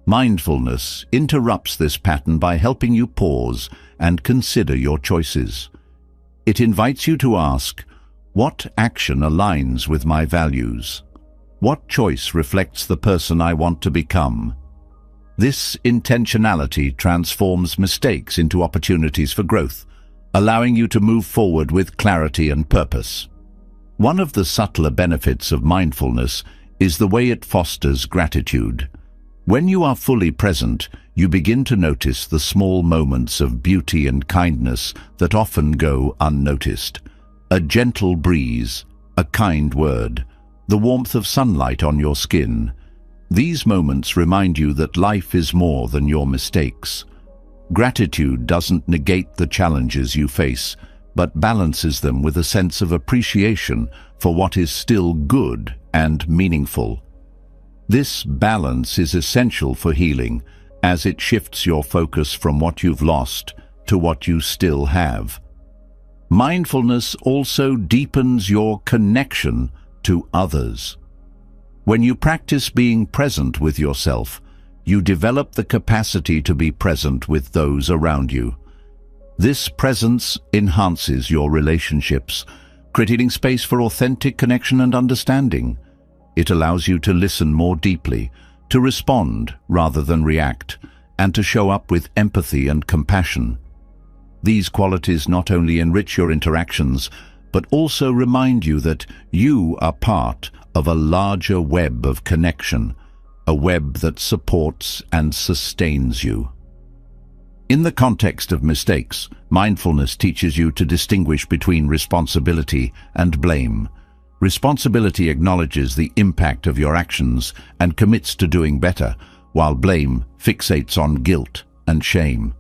Mindfulness interrupts this pattern by helping you pause and consider your choices. It invites you to ask, what action aligns with my values? What choice reflects the person I want to become? This intentionality transforms mistakes into opportunities for growth, allowing you to move forward with clarity and purpose. One of the subtler benefits of mindfulness is the way it fosters gratitude. When you are fully present, you begin to notice the small moments of beauty and kindness that often go unnoticed. A gentle breeze, a kind word, the warmth of sunlight on your skin. These moments remind you that life is more than your mistakes. Gratitude doesn't negate the challenges you face, but balances them with a sense of appreciation for what is still good and meaningful. This balance is essential for healing, as it shifts your focus from what you've lost to what you still have. Mindfulness also deepens your connection to others. When you practice being present with yourself, you develop the capacity to be present with those around you. This presence enhances your relationships, creating space for authentic connection and understanding. It allows you to listen more deeply, to respond rather than react, and to show up with empathy and compassion. These qualities not only enrich your interactions, but also remind you that you are part of a larger web of connection, a web that supports and sustains you. In the context of mistakes, mindfulness teaches you to distinguish between responsibility and blame. Responsibility acknowledges the impact of your actions and commits to doing better, while blame fixates on guilt and shame.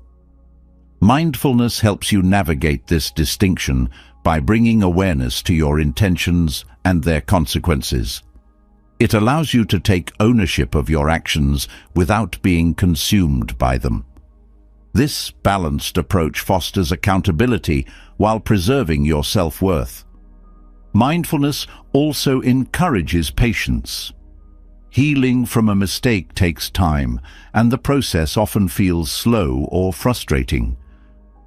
Mindfulness helps you navigate this distinction by bringing awareness to your intentions and their consequences. It allows you to take ownership of your actions without being consumed by them. This balanced approach fosters accountability while preserving your self-worth. Mindfulness also encourages patience. Healing from a mistake takes time, and the process often feels slow or frustrating.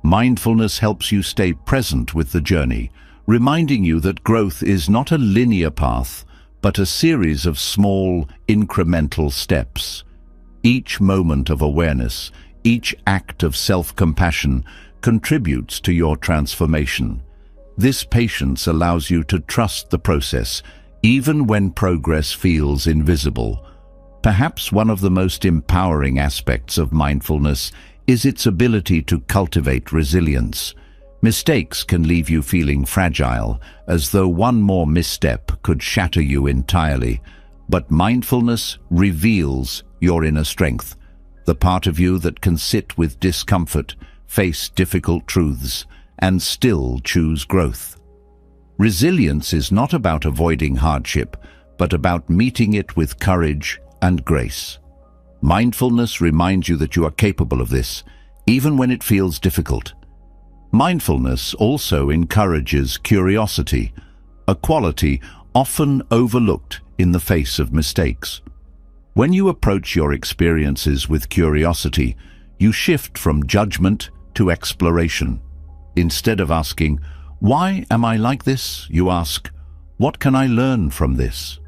Mindfulness helps you stay present with the journey, reminding you that growth is not a linear path, but a series of small, incremental steps. Each moment of awareness, each act of self-compassion contributes to your transformation. This patience allows you to trust the process, even when progress feels invisible. Perhaps one of the most empowering aspects of mindfulness is its ability to cultivate resilience. Mistakes can leave you feeling fragile, as though one more misstep could shatter you entirely. But mindfulness reveals your inner strength, the part of you that can sit with discomfort, face difficult truths, and still choose growth. Resilience is not about avoiding hardship, but about meeting it with courage and grace. Mindfulness reminds you that you are capable of this, even when it feels difficult. Mindfulness also encourages curiosity, a quality often overlooked in the face of mistakes. When you approach your experiences with curiosity, you shift from judgment to exploration. Instead of asking, "Why am I like this?" you ask, "What can I learn from this?"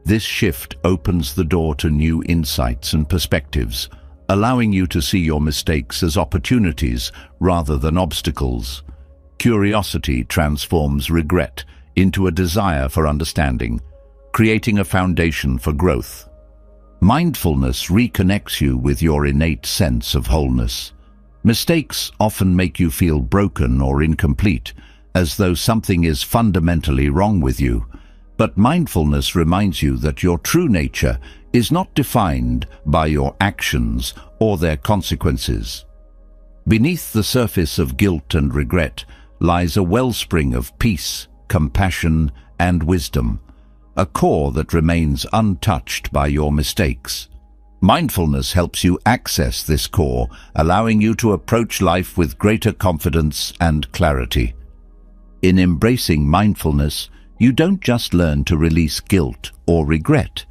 This shift opens the door to new insights and perspectives, allowing you to see your mistakes as opportunities rather than obstacles. Curiosity transforms regret into a desire for understanding, creating a foundation for growth. Mindfulness reconnects you with your innate sense of wholeness. Mistakes often make you feel broken or incomplete, as though something is fundamentally wrong with you. But mindfulness reminds you that your true nature is not defined by your actions or their consequences. Beneath the surface of guilt and regret lies a wellspring of peace, compassion, and wisdom, a core that remains untouched by your mistakes. Mindfulness helps you access this core, allowing you to approach life with greater confidence and clarity. In embracing mindfulness, you don't just learn to release guilt or regret.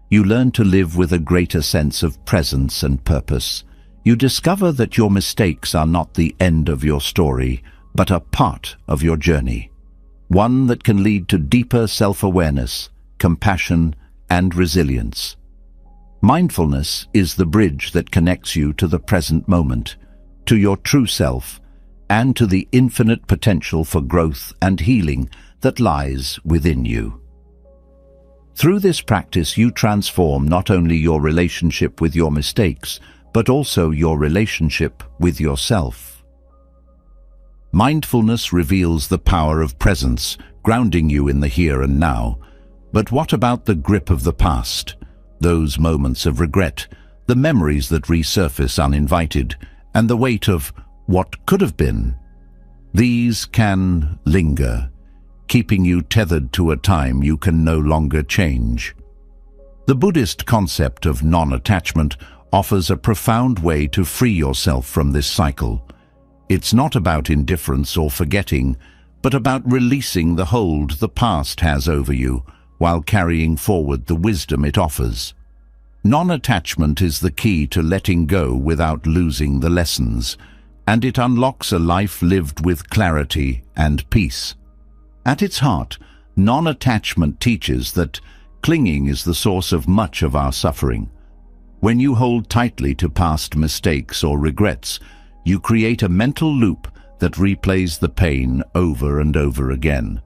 You learn to live with a greater sense of presence and purpose. You discover that your mistakes are not the end of your story, but a part of your journey. One that can lead to deeper self-awareness, compassion, and resilience. Mindfulness is the bridge that connects you to the present moment, to your true self, and to the infinite potential for growth and healing that lies within you. Through this practice, you transform not only your relationship with your mistakes, but also your relationship with yourself. Mindfulness reveals the power of presence, grounding you in the here and now. But what about the grip of the past? Those moments of regret, the memories that resurface uninvited, and the weight of what could have been. These can linger, keeping you tethered to a time you can no longer change. The Buddhist concept of non-attachment offers a profound way to free yourself from this cycle. It's not about indifference or forgetting, but about releasing the hold the past has over you, while carrying forward the wisdom it offers. Non-attachment is the key to letting go without losing the lessons, and it unlocks a life lived with clarity and peace. At its heart, non-attachment teaches that clinging is the source of much of our suffering. When you hold tightly to past mistakes or regrets, you create a mental loop that replays the pain over and over again.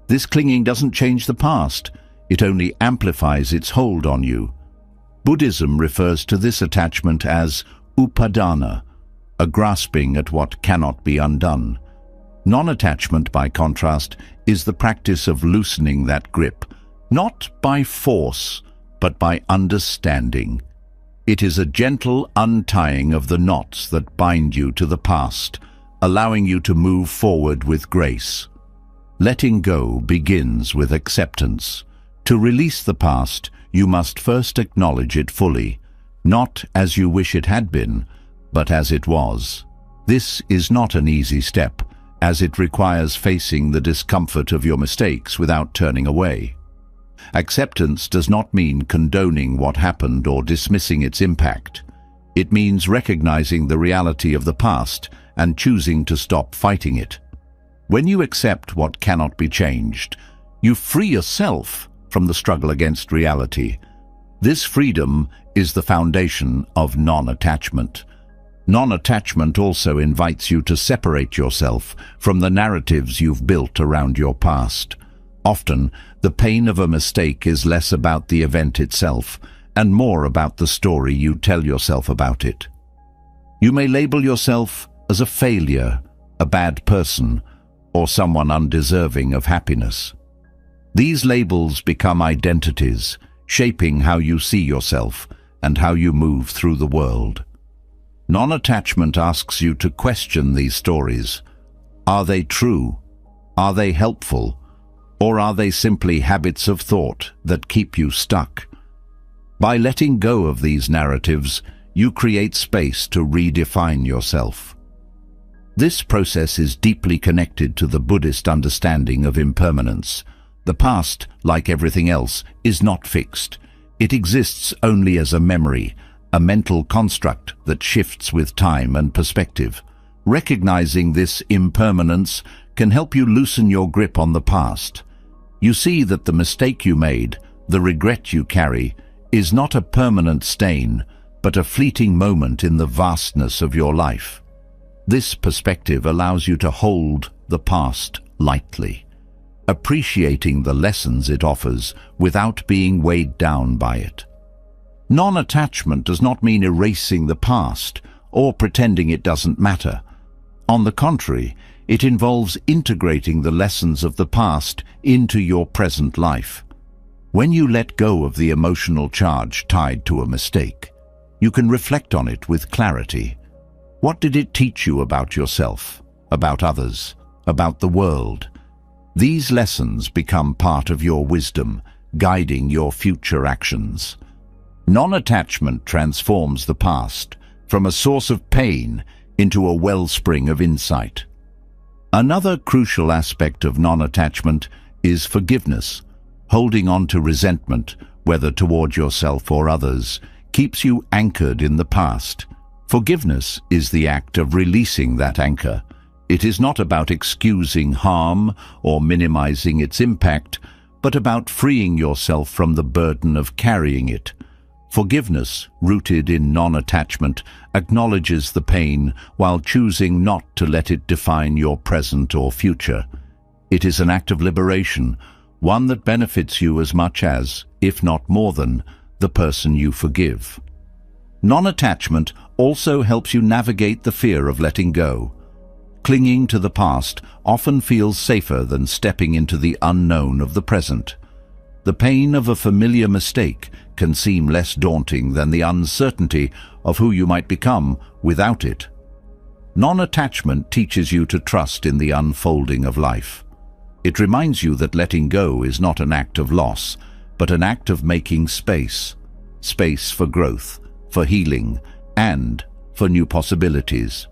This clinging doesn't change the past, it only amplifies its hold on you. Buddhism refers to this attachment as upadana, a grasping at what cannot be undone. Non-attachment, by contrast, is the practice of loosening that grip, not by force, but by understanding. It is a gentle untying of the knots that bind you to the past, allowing you to move forward with grace. Letting go begins with acceptance. To release the past, you must first acknowledge it fully, not as you wish it had been, but as it was. This is not an easy step, as it requires facing the discomfort of your mistakes without turning away. Acceptance does not mean condoning what happened or dismissing its impact. It means recognizing the reality of the past and choosing to stop fighting it. When you accept what cannot be changed, you free yourself from the struggle against reality. This freedom is the foundation of non-attachment. Non-attachment also invites you to separate yourself from the narratives you've built around your past. Often, the pain of a mistake is less about the event itself and more about the story you tell yourself about it. You may label yourself as a failure, a bad person, or someone undeserving of happiness. These labels become identities, shaping how you see yourself and how you move through the world. Non-attachment asks you to question these stories. Are they true? Are they helpful? Or are they simply habits of thought that keep you stuck? By letting go of these narratives, you create space to redefine yourself. This process is deeply connected to the Buddhist understanding of impermanence. The past, like everything else, is not fixed. It exists only as a memory, a mental construct that shifts with time and perspective. Recognizing this impermanence can help you loosen your grip on the past. You see that the mistake you made, the regret you carry, is not a permanent stain, but a fleeting moment in the vastness of your life. This perspective allows you to hold the past lightly, appreciating the lessons it offers without being weighed down by it. Non-attachment does not mean erasing the past or pretending it doesn't matter. On the contrary, it involves integrating the lessons of the past into your present life. When you let go of the emotional charge tied to a mistake, you can reflect on it with clarity. What did it teach you about yourself, about others, about the world? These lessons become part of your wisdom, guiding your future actions. Non-attachment transforms the past from a source of pain into a wellspring of insight. Another crucial aspect of non-attachment is forgiveness. Holding on to resentment, whether toward yourself or others, keeps you anchored in the past. Forgiveness is the act of releasing that anchor. It is not about excusing harm or minimizing its impact, but about freeing yourself from the burden of carrying it. Forgiveness, rooted in non-attachment, acknowledges the pain while choosing not to let it define your present or future. It is an act of liberation, one that benefits you as much as, if not more than, the person you forgive. Non-attachment also helps you navigate the fear of letting go. Clinging to the past often feels safer than stepping into the unknown of the present. The pain of a familiar mistake can seem less daunting than the uncertainty of who you might become without it. Non-attachment teaches you to trust in the unfolding of life. It reminds you that letting go is not an act of loss, but an act of making space. Space for growth, for healing, and for new possibilities.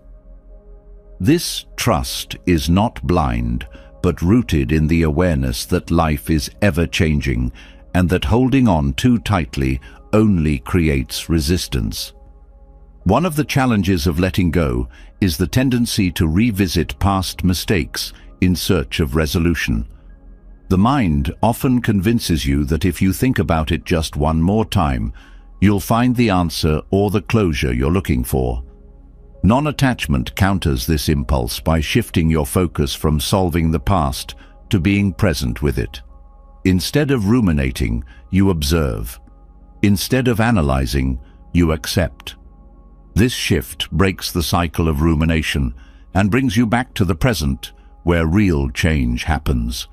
This trust is not blind, but rooted in the awareness that life is ever-changing and that holding on too tightly only creates resistance. One of the challenges of letting go is the tendency to revisit past mistakes in search of resolution. The mind often convinces you that if you think about it just one more time, you'll find the answer or the closure you're looking for. Non-attachment counters this impulse by shifting your focus from solving the past to being present with it. Instead of ruminating, you observe. Instead of analyzing, you accept. This shift breaks the cycle of rumination and brings you back to the present, where real change happens.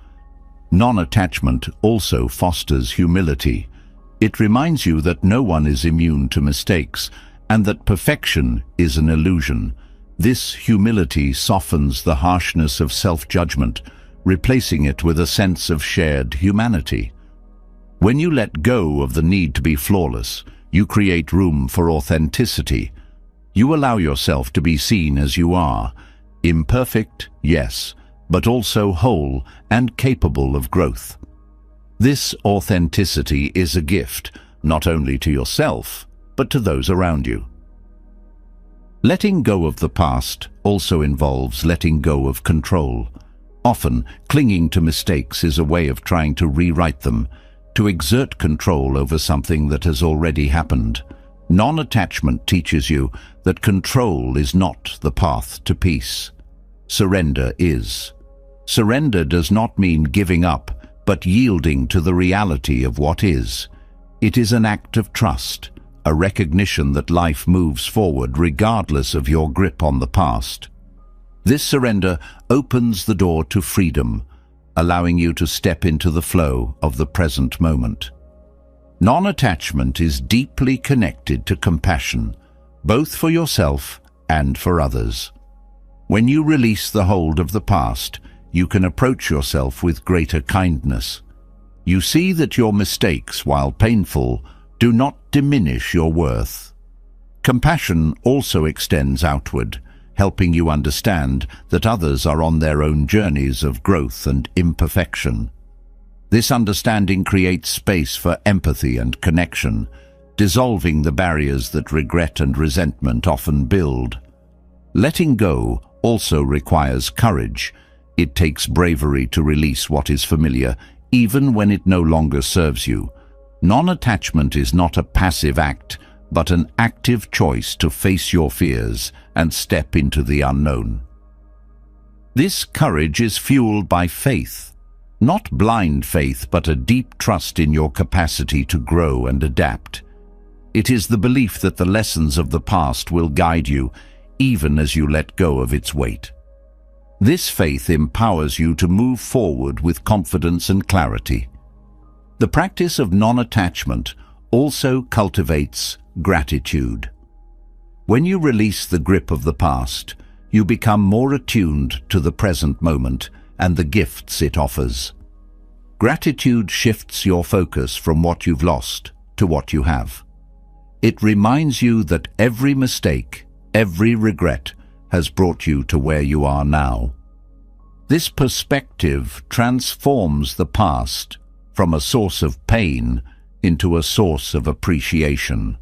Non-attachment also fosters humility. It reminds you that no one is immune to mistakes and that perfection is an illusion. This humility softens the harshness of self-judgment, replacing it with a sense of shared humanity. When you let go of the need to be flawless, you create room for authenticity. You allow yourself to be seen as you are, imperfect, yes, but also whole and capable of growth. This authenticity is a gift, not only to yourself, but to those around you. Letting go of the past also involves letting go of control. Often, clinging to mistakes is a way of trying to rewrite them, to exert control over something that has already happened. Non-attachment teaches you that control is not the path to peace. Surrender is. Surrender does not mean giving up, but yielding to the reality of what is. It is an act of trust, a recognition that life moves forward regardless of your grip on the past. This surrender opens the door to freedom, allowing you to step into the flow of the present moment. Non-attachment is deeply connected to compassion, both for yourself and for others. When you release the hold of the past, you can approach yourself with greater kindness. You see that your mistakes, while painful, do not diminish your worth. Compassion also extends outward, helping you understand that others are on their own journeys of growth and imperfection. This understanding creates space for empathy and connection, dissolving the barriers that regret and resentment often build. Letting go also requires courage. It takes bravery to release what is familiar, even when it no longer serves you. Non-attachment is not a passive act, but an active choice to face your fears and step into the unknown. This courage is fueled by faith, not blind faith, but a deep trust in your capacity to grow and adapt. It is the belief that the lessons of the past will guide you, even as you let go of its weight. This faith empowers you to move forward with confidence and clarity. The practice of non-attachment also cultivates gratitude. When you release the grip of the past, you become more attuned to the present moment and the gifts it offers. Gratitude shifts your focus from what you've lost to what you have. It reminds you that every mistake, every regret has brought you to where you are now. This perspective transforms the past from a source of pain into a source of appreciation.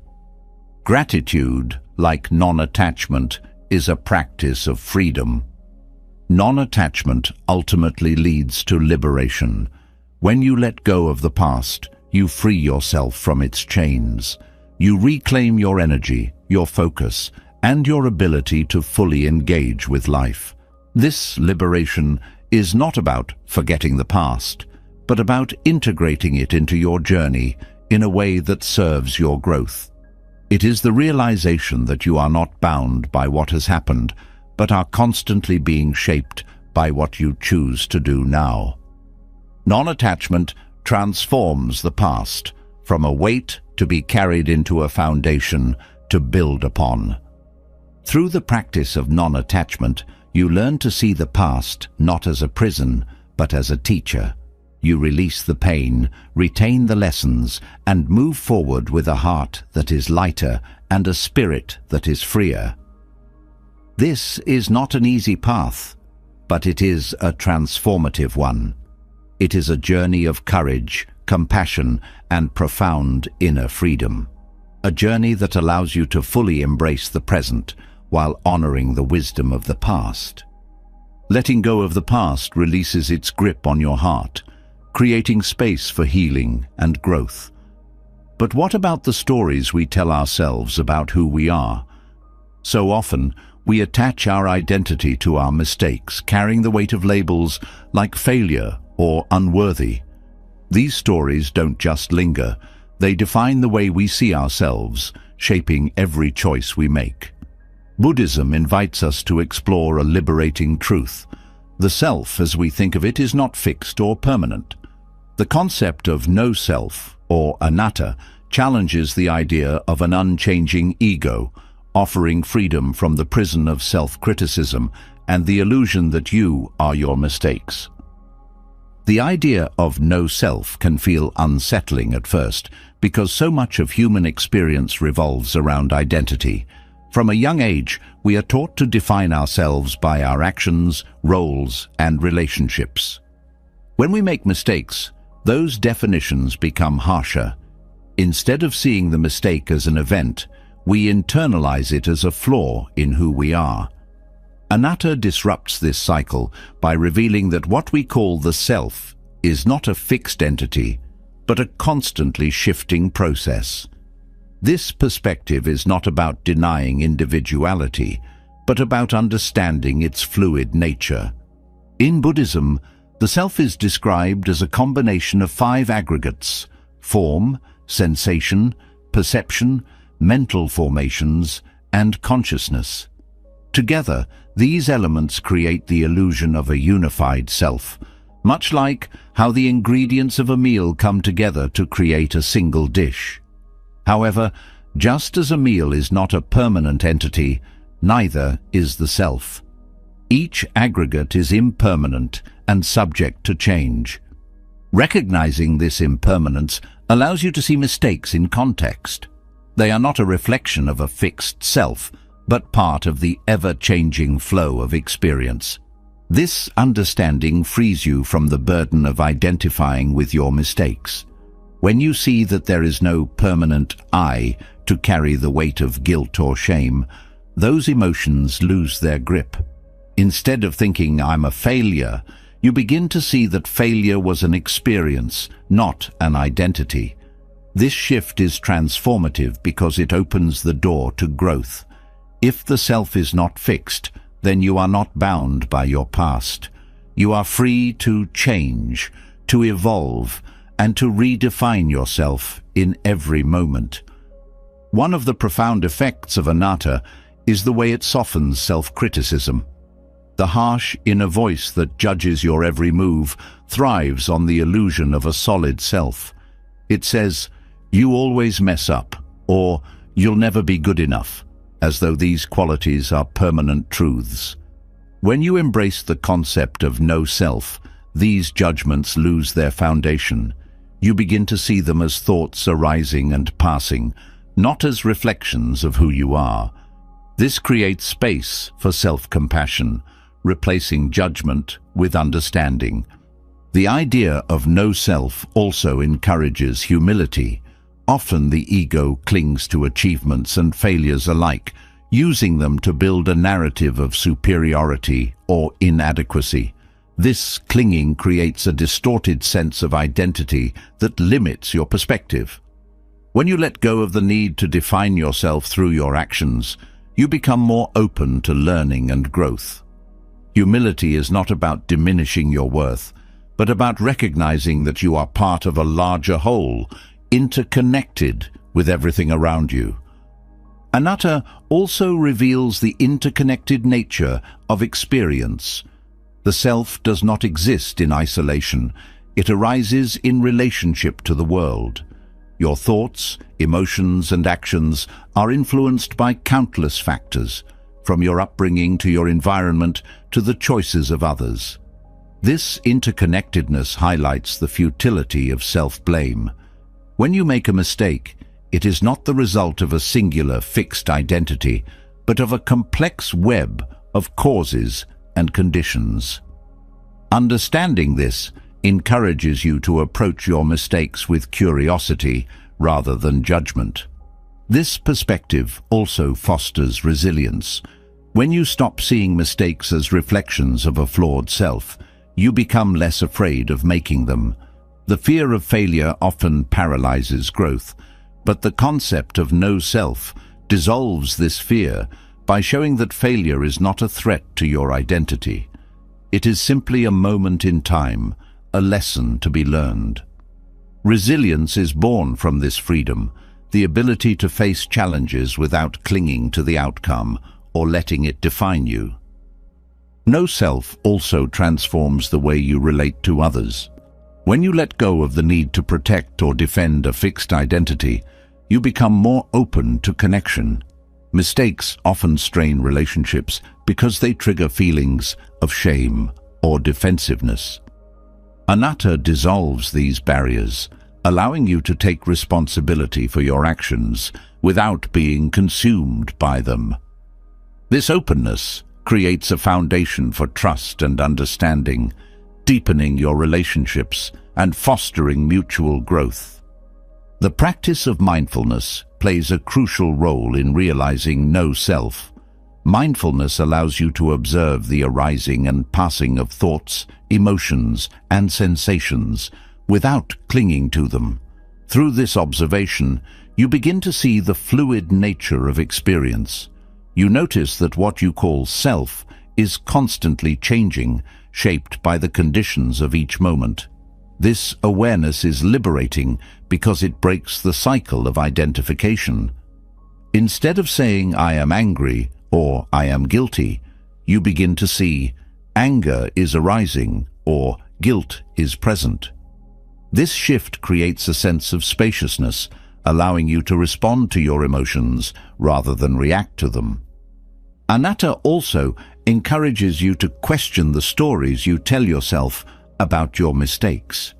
Gratitude, like non-attachment, is a practice of freedom. Non-attachment ultimately leads to liberation. When you let go of the past, you free yourself from its chains. You reclaim your energy, your focus, and your ability to fully engage with life. This liberation is not about forgetting the past, but about integrating it into your journey in a way that serves your growth. It is the realization that you are not bound by what has happened, but are constantly being shaped by what you choose to do now. Non-attachment transforms the past from a weight to be carried into a foundation to build upon. Through the practice of non-attachment, you learn to see the past not as a prison, but as a teacher. You release the pain, retain the lessons, and move forward with a heart that is lighter and a spirit that is freer. This is not an easy path, but it is a transformative one. It is a journey of courage, compassion, and profound inner freedom. A journey that allows you to fully embrace the present while honoring the wisdom of the past. Letting go of the past releases its grip on your heart, creating space for healing and growth. But what about the stories we tell ourselves about who we are? So often, we attach our identity to our mistakes, carrying the weight of labels like failure or unworthy. These stories don't just linger, they define the way we see ourselves, shaping every choice we make. Buddhism invites us to explore a liberating truth. The self, as we think of it, is not fixed or permanent. The concept of no self, or anatta, challenges the idea of an unchanging ego, offering freedom from the prison of self-criticism and the illusion that you are your mistakes. The idea of no self can feel unsettling at first because so much of human experience revolves around identity. From a young age, we are taught to define ourselves by our actions, roles, and relationships. When we make mistakes, those definitions become harsher. Instead of seeing the mistake as an event, we internalize it as a flaw in who we are. Anatta disrupts this cycle by revealing that what we call the self is not a fixed entity, but a constantly shifting process. This perspective is not about denying individuality, but about understanding its fluid nature. In Buddhism, the self is described as a combination of 5 aggregates: form, sensation, perception, mental formations, and consciousness. Together, these elements create the illusion of a unified self, much like how the ingredients of a meal come together to create a single dish. However, just as a meal is not a permanent entity, neither is the self. Each aggregate is impermanent and subject to change. Recognizing this impermanence allows you to see mistakes in context. They are not a reflection of a fixed self, but part of the ever-changing flow of experience. This understanding frees you from the burden of identifying with your mistakes. When you see that there is no permanent I to carry the weight of guilt or shame, those emotions lose their grip. Instead of thinking, "I'm a failure," you begin to see that failure was an experience, not an identity. This shift is transformative because it opens the door to growth. If the self is not fixed, then you are not bound by your past. You are free to change, to evolve, and to redefine yourself in every moment. One of the profound effects of anatta is the way it softens self-criticism. The harsh inner voice that judges your every move thrives on the illusion of a solid self. It says, "You always mess up," or "You'll never be good enough," as though these qualities are permanent truths. When you embrace the concept of no self, these judgments lose their foundation. You begin to see them as thoughts arising and passing, not as reflections of who you are. This creates space for self-compassion, replacing judgment with understanding. The idea of no self also encourages humility. Often the ego clings to achievements and failures alike, using them to build a narrative of superiority or inadequacy. This clinging creates a distorted sense of identity that limits your perspective. When you let go of the need to define yourself through your actions, you become more open to learning and growth. Humility is not about diminishing your worth, but about recognizing that you are part of a larger whole, interconnected with everything around you. Anatta also reveals the interconnected nature of experience. The self does not exist in isolation. It arises in relationship to the world. Your thoughts, emotions, and actions are influenced by countless factors, from your upbringing to your environment to the choices of others. This interconnectedness highlights the futility of self-blame. When you make a mistake, it is not the result of a singular fixed identity, but of a complex web of causes and conditions. Understanding this encourages you to approach your mistakes with curiosity rather than judgment. This perspective also fosters resilience. When you stop seeing mistakes as reflections of a flawed self, you become less afraid of making them. The fear of failure often paralyzes growth, but the concept of no self dissolves this fear by showing that failure is not a threat to your identity. It is simply a moment in time, a lesson to be learned. Resilience is born from this freedom, the ability to face challenges without clinging to the outcome or letting it define you. No self also transforms the way you relate to others. When you let go of the need to protect or defend a fixed identity, you become more open to connection. Mistakes often strain relationships because they trigger feelings of shame or defensiveness. Anatta dissolves these barriers, allowing you to take responsibility for your actions without being consumed by them. This openness creates a foundation for trust and understanding, deepening your relationships and fostering mutual growth. The practice of mindfulness plays a crucial role in realizing no self. Mindfulness allows you to observe the arising and passing of thoughts, emotions, and sensations without clinging to them. Through this observation, you begin to see the fluid nature of experience. You notice that what you call self is constantly changing, shaped by the conditions of each moment. This awareness is liberating because it breaks the cycle of identification. Instead of saying, "I am angry," or "I am guilty," you begin to see, anger is arising, or guilt is present. This shift creates a sense of spaciousness, allowing you to respond to your emotions rather than react to them. Anatta also encourages you to question the stories you tell yourself about your mistakes.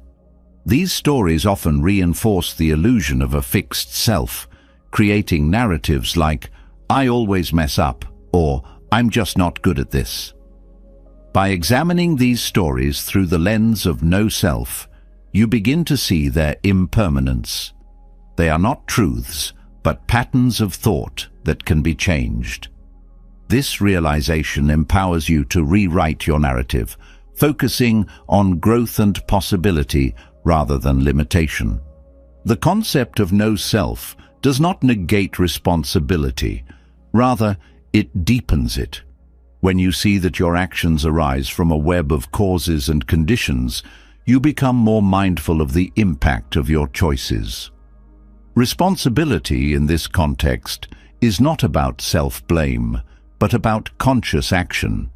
These stories often reinforce the illusion of a fixed self, creating narratives like, "I always mess up," or "I'm just not good at this." By examining these stories through the lens of no self, you begin to see their impermanence. They are not truths, but patterns of thought that can be changed. This realization empowers you to rewrite your narrative, focusing on growth and possibility rather than limitation. The concept of no self does not negate responsibility. Rather, it deepens it. When you see that your actions arise from a web of causes and conditions, you become more mindful of the impact of your choices. Responsibility in this context is not about self-blame, but about conscious action.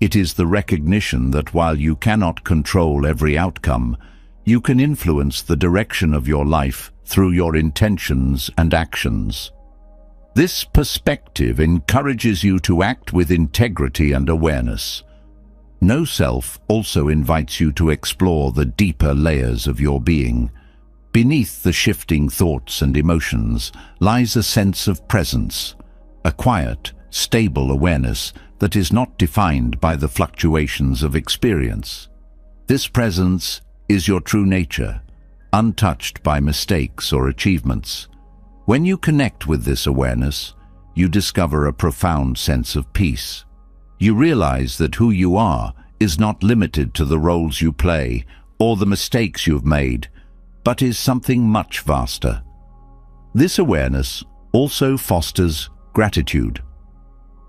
It is the recognition that while you cannot control every outcome, you can influence the direction of your life through your intentions and actions. This perspective encourages you to act with integrity and awareness. No self also invites you to explore the deeper layers of your being. Beneath the shifting thoughts and emotions lies a sense of presence, a quiet, stable awareness that is not defined by the fluctuations of experience. This presence is your true nature, untouched by mistakes or achievements. When you connect with this awareness, you discover a profound sense of peace. You realize that who you are is not limited to the roles you play or the mistakes you've made, but is something much vaster. This awareness also fosters gratitude.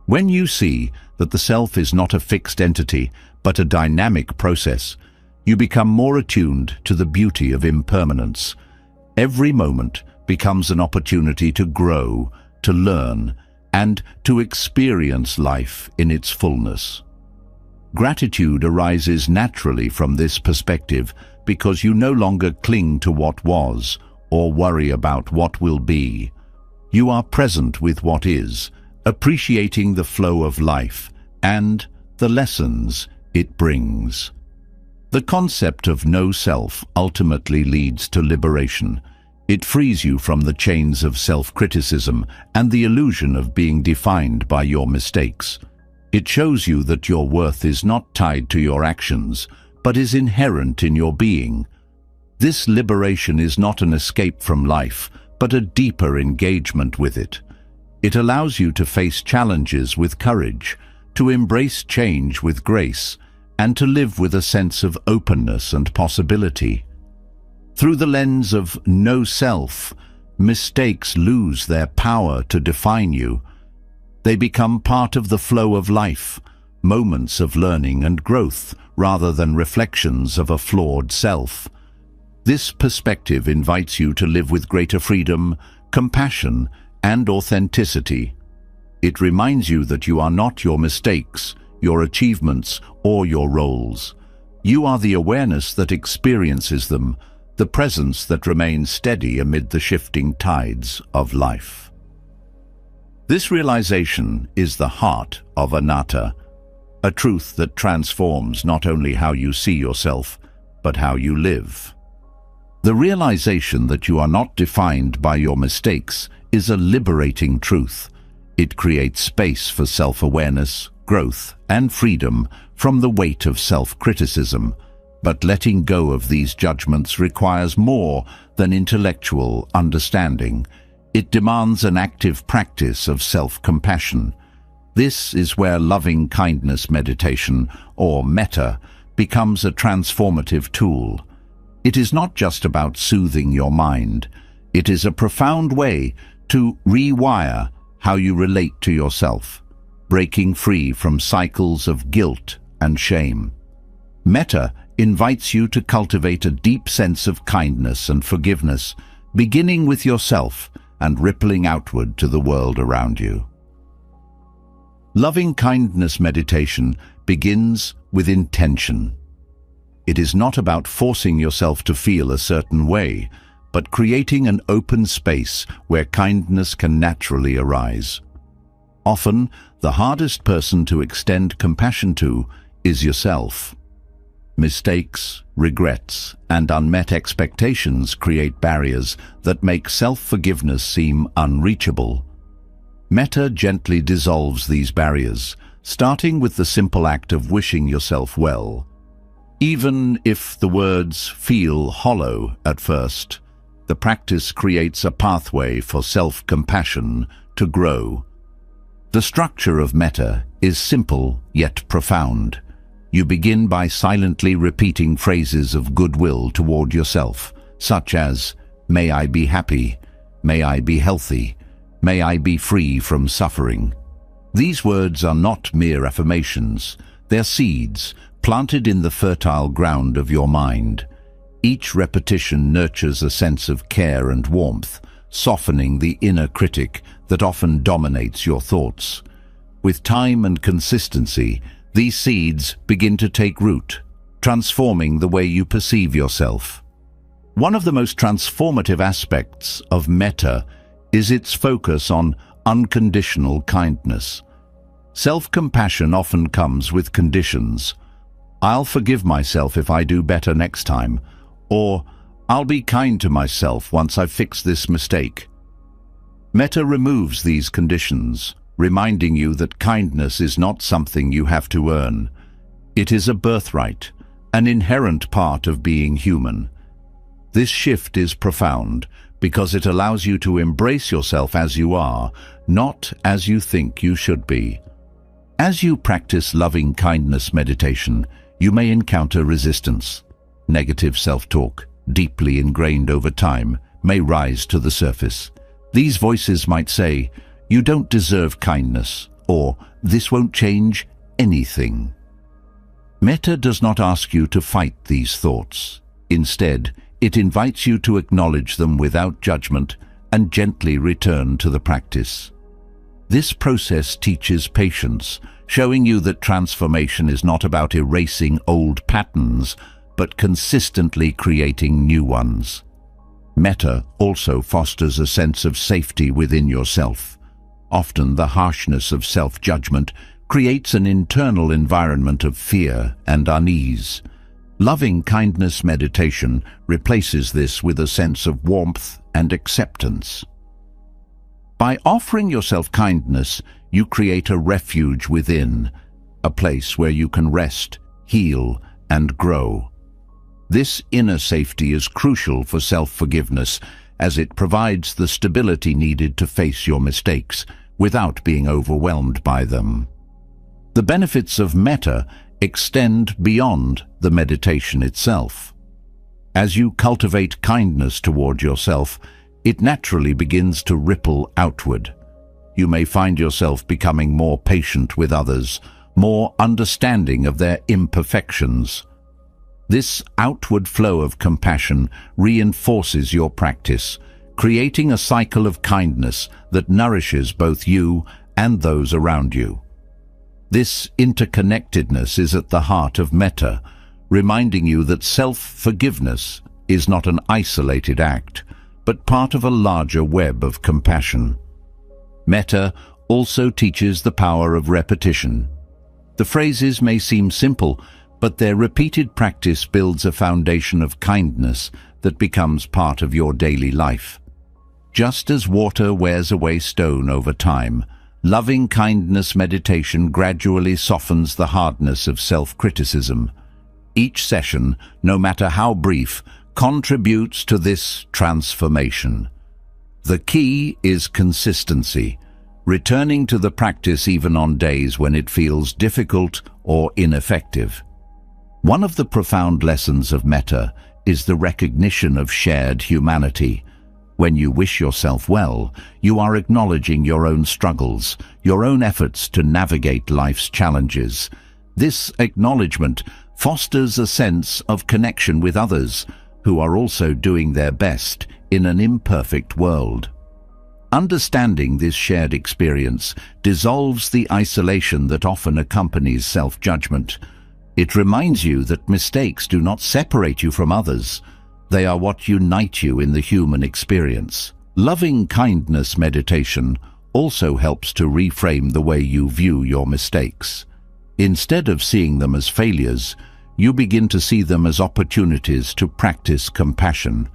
When you see that the self is not a fixed entity, but a dynamic process, you become more attuned to the beauty of impermanence. Every moment becomes an opportunity to grow, to learn, and to experience life in its fullness. Gratitude arises naturally from this perspective because you no longer cling to what was or worry about what will be. You are present with what is, appreciating the flow of life and the lessons it brings. The concept of no self ultimately leads to liberation. It frees you from the chains of self-criticism and the illusion of being defined by your mistakes. It shows you that your worth is not tied to your actions, but is inherent in your being. This liberation is not an escape from life, but a deeper engagement with it. It allows you to face challenges with courage, to embrace change with grace, and to live with a sense of openness and possibility. Through the lens of no self, mistakes lose their power to define you. They become part of the flow of life, moments of learning and growth, rather than reflections of a flawed self. This perspective invites you to live with greater freedom, compassion, and authenticity. It reminds you that you are not your mistakes, your achievements, or your roles. You are the awareness that experiences them, the presence that remains steady amid the shifting tides of life. This realization is the heart of anatta, a truth that transforms not only how you see yourself, but how you live. The realization that you are not defined by your mistakes is a liberating truth. It creates space for self-awareness, growth, and freedom from the weight of self-criticism. But letting go of these judgments requires more than intellectual understanding. It demands an active practice of self-compassion. This is where loving kindness meditation, or metta, becomes a transformative tool. It is not just about soothing your mind. It is a profound way to rewire how you relate to yourself, breaking free from cycles of guilt and shame. Metta invites you to cultivate a deep sense of kindness and forgiveness, beginning with yourself and rippling outward to the world around you. Loving kindness meditation begins with intention. It is not about forcing yourself to feel a certain way, but creating an open space where kindness can naturally arise. Often, the hardest person to extend compassion to is yourself. Mistakes, regrets, and unmet expectations create barriers that make self-forgiveness seem unreachable. Metta gently dissolves these barriers, starting with the simple act of wishing yourself well. Even if the words feel hollow at first, the practice creates a pathway for self-compassion to grow. The structure of metta is simple yet profound. You begin by silently repeating phrases of goodwill toward yourself, such as, "May I be happy," "May I be healthy," "May I be free from suffering." These words are not mere affirmations. They're seeds planted in the fertile ground of your mind. Each repetition nurtures a sense of care and warmth, softening the inner critic that often dominates your thoughts. With time and consistency, these seeds begin to take root, transforming the way you perceive yourself. One of the most transformative aspects of metta is its focus on unconditional kindness. Self-compassion often comes with conditions. "I'll forgive myself if I do better next time," or "I'll be kind to myself once I've fixed this mistake." Metta removes these conditions, reminding you that kindness is not something you have to earn. It is a birthright, an inherent part of being human. This shift is profound because it allows you to embrace yourself as you are, not as you think you should be. As you practice loving kindness meditation, you may encounter resistance. Negative self-talk, deeply ingrained over time, may rise to the surface. These voices might say, "You don't deserve kindness," or "This won't change anything." Metta does not ask you to fight these thoughts. Instead, it invites you to acknowledge them without judgment and gently return to the practice. This process teaches patience, showing you that transformation is not about erasing old patterns, but consistently creating new ones. Metta also fosters a sense of safety within yourself. Often the harshness of self-judgment creates an internal environment of fear and unease. Loving kindness meditation replaces this with a sense of warmth and acceptance. By offering yourself kindness, you create a refuge within, a place where you can rest, heal, and grow. This inner safety is crucial for self-forgiveness, as it provides the stability needed to face your mistakes without being overwhelmed by them. The benefits of metta extend beyond the meditation itself. As you cultivate kindness toward yourself, it naturally begins to ripple outward. You may find yourself becoming more patient with others, more understanding of their imperfections. This outward flow of compassion reinforces your practice, creating a cycle of kindness that nourishes both you and those around you. This interconnectedness is at the heart of metta, reminding you that self-forgiveness is not an isolated act, but part of a larger web of compassion. Metta also teaches the power of repetition. The phrases may seem simple, but their repeated practice builds a foundation of kindness that becomes part of your daily life. Just as water wears away stone over time, loving kindness meditation gradually softens the hardness of self-criticism. Each session, no matter how brief, contributes to this transformation. The key is consistency, returning to the practice even on days when it feels difficult or ineffective. One of the profound lessons of metta is the recognition of shared humanity. When you wish yourself well, you are acknowledging your own struggles, your own efforts to navigate life's challenges. This acknowledgement fosters a sense of connection with others who are also doing their best in an imperfect world. Understanding this shared experience dissolves the isolation that often accompanies self-judgment. It reminds you that mistakes do not separate you from others. They are what unite you in the human experience. Loving kindness meditation also helps to reframe the way you view your mistakes. Instead of seeing them as failures, you begin to see them as opportunities to practice compassion.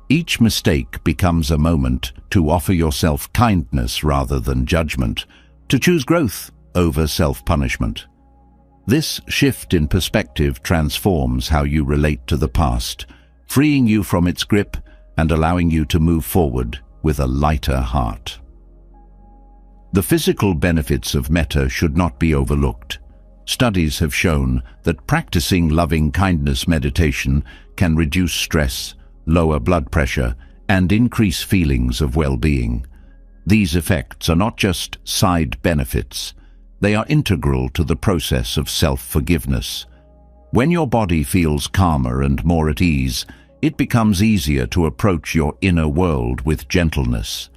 Each mistake becomes a moment to offer yourself kindness rather than judgment, to choose growth over self-punishment. This shift in perspective transforms how you relate to the past, freeing you from its grip and allowing you to move forward with a lighter heart. The physical benefits of metta should not be overlooked. Studies have shown that practicing loving kindness meditation can reduce stress, lower blood pressure, and increase feelings of well-being. These effects are not just side benefits. They are integral to the process of self-forgiveness. When your body feels calmer and more at ease, it becomes easier to approach your inner world with gentleness.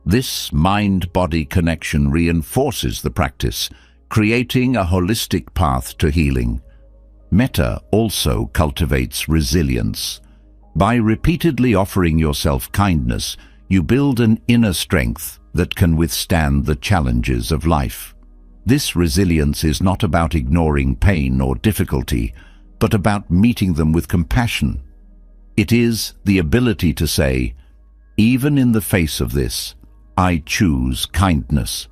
This mind-body connection reinforces the practice, creating a holistic path to healing. Metta also cultivates resilience. By repeatedly offering yourself kindness, you build an inner strength that can withstand the challenges of life. This resilience is not about ignoring pain or difficulty, but about meeting them with compassion. It is the ability to say, even in the face of this, I choose kindness.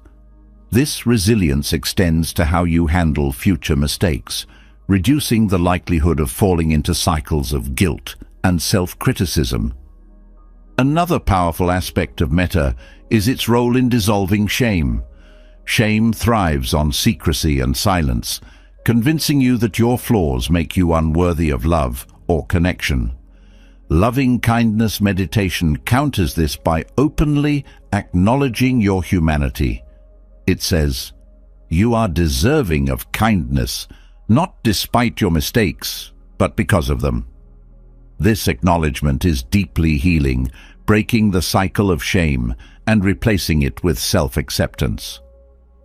This resilience extends to how you handle future mistakes, reducing the likelihood of falling into cycles of guilt and self-criticism. Another powerful aspect of metta is its role in dissolving shame. Shame thrives on secrecy and silence, convincing you that your flaws make you unworthy of love or connection. Loving kindness meditation counters this by openly acknowledging your humanity. It says, you are deserving of kindness, not despite your mistakes, but because of them. This acknowledgement is deeply healing, breaking the cycle of shame and replacing it with self-acceptance.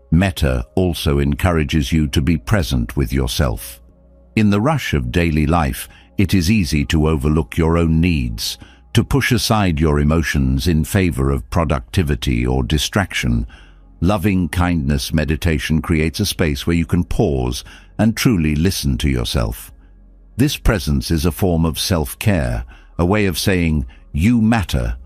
Metta also encourages you to be present with yourself. In the rush of daily life, it is easy to overlook your own needs, to push aside your emotions in favor of productivity or distraction. Loving kindness meditation creates a space where you can pause and truly listen to yourself. This presence is a form of self-care, a way of saying, you matter.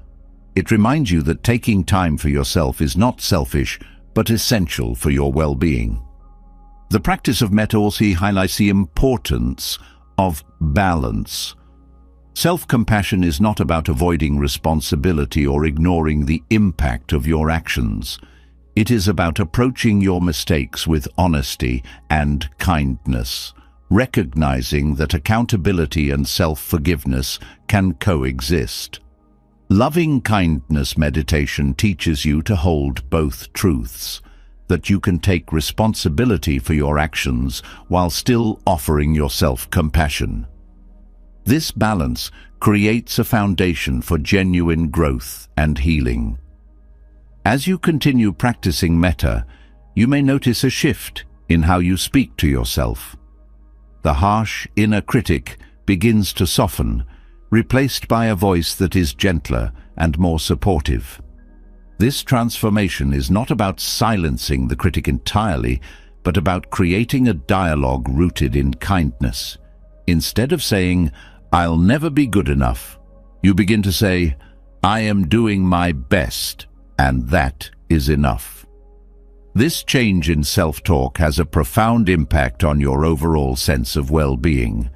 It reminds you that taking time for yourself is not selfish, but essential for your well-being. The practice of metta also highlights the importance of balance. Self-compassion is not about avoiding responsibility or ignoring the impact of your actions. It is about approaching your mistakes with honesty and kindness, recognizing that accountability and self-forgiveness can coexist. Loving kindness meditation teaches you to hold both truths, that you can take responsibility for your actions while still offering yourself compassion. This balance creates a foundation for genuine growth and healing. As you continue practicing metta, you may notice a shift in how you speak to yourself. The harsh inner critic begins to soften, replaced by a voice that is gentler and more supportive. This transformation is not about silencing the critic entirely, but about creating a dialogue rooted in kindness. Instead of saying, "I'll never be good enough," you begin to say, "I am doing my best, and that is enough." This change in self-talk has a profound impact on your overall sense of well-being.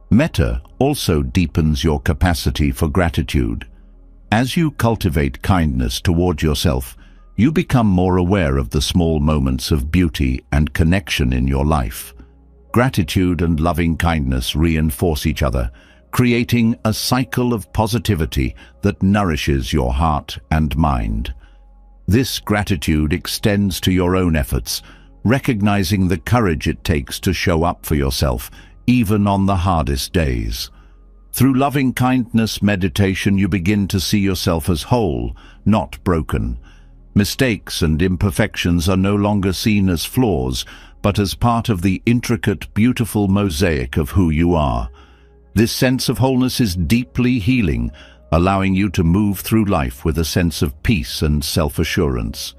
Metta also deepens your capacity for gratitude. As you cultivate kindness toward yourself, you become more aware of the small moments of beauty and connection in your life. Gratitude and loving kindness reinforce each other, creating a cycle of positivity that nourishes your heart and mind. This gratitude extends to your own efforts, recognizing the courage it takes to show up for yourself, even on the hardest days. Through loving kindness meditation, you begin to see yourself as whole, not broken. Mistakes and imperfections are no longer seen as flaws, but as part of the intricate, beautiful mosaic of who you are. This sense of wholeness is deeply healing, allowing you to move through life with a sense of peace and self-assurance.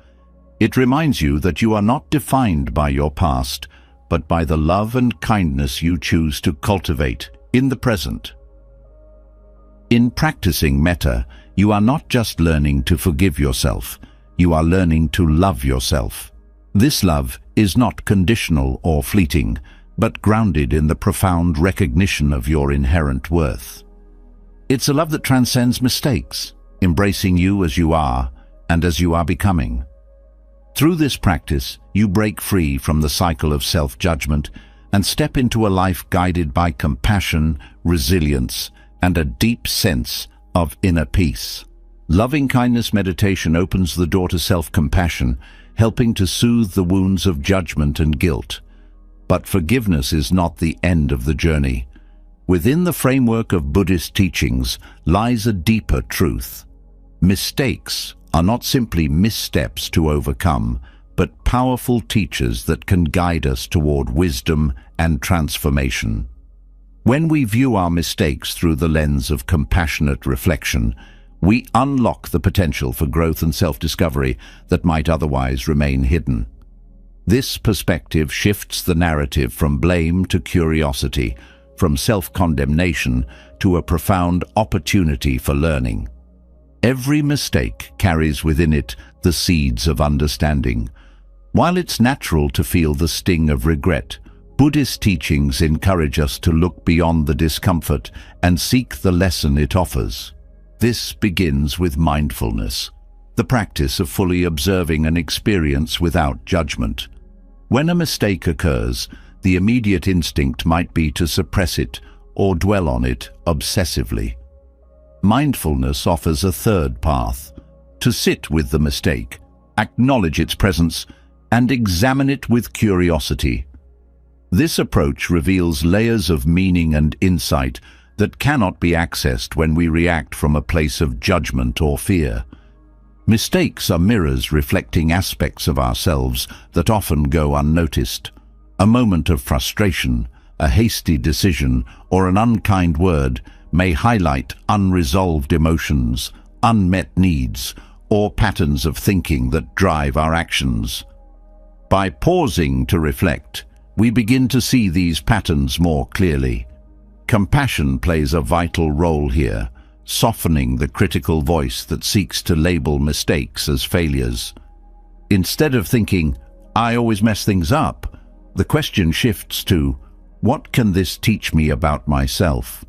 It reminds you that you are not defined by your past, but by the love and kindness you choose to cultivate in the present. In practicing metta, you are not just learning to forgive yourself, you are learning to love yourself. This love is not conditional or fleeting, but grounded in the profound recognition of your inherent worth. It's a love that transcends mistakes, embracing you as you are and as you are becoming. Through this practice, you break free from the cycle of self-judgment and step into a life guided by compassion, resilience, and a deep sense of inner peace. Loving-kindness meditation opens the door to self-compassion, helping to soothe the wounds of judgment and guilt. But forgiveness is not the end of the journey. Within the framework of Buddhist teachings lies a deeper truth. Mistakes are not simply missteps to overcome, but powerful teachers that can guide us toward wisdom and transformation. When we view our mistakes through the lens of compassionate reflection, we unlock the potential for growth and self-discovery that might otherwise remain hidden. This perspective shifts the narrative from blame to curiosity, from self-condemnation to a profound opportunity for learning. Every mistake carries within it the seeds of understanding. While it's natural to feel the sting of regret, Buddhist teachings encourage us to look beyond the discomfort and seek the lesson it offers. This begins with mindfulness, the practice of fully observing an experience without judgment. When a mistake occurs, the immediate instinct might be to suppress it or dwell on it obsessively. Mindfulness offers a third path: to sit with the mistake, acknowledge its presence, and examine it with curiosity. This approach reveals layers of meaning and insight that cannot be accessed when we react from a place of judgment or fear. Mistakes are mirrors reflecting aspects of ourselves that often go unnoticed. A moment of frustration, a hasty decision, or an unkind word may highlight unresolved emotions, unmet needs, or patterns of thinking that drive our actions. By pausing to reflect, we begin to see these patterns more clearly. Compassion plays a vital role here, softening the critical voice that seeks to label mistakes as failures. Instead of thinking, "I always mess things up," the question shifts to, "What can this teach me about myself?"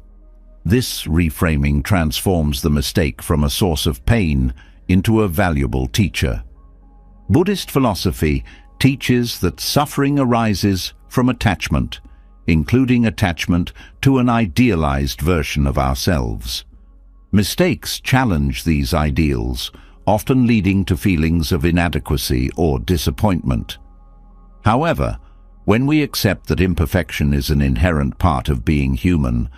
This reframing transforms the mistake from a source of pain into a valuable teacher. Buddhist philosophy teaches that suffering arises from attachment, including attachment to an idealized version of ourselves. Mistakes challenge these ideals, often leading to feelings of inadequacy or disappointment. However, when we accept that imperfection is an inherent part of being human,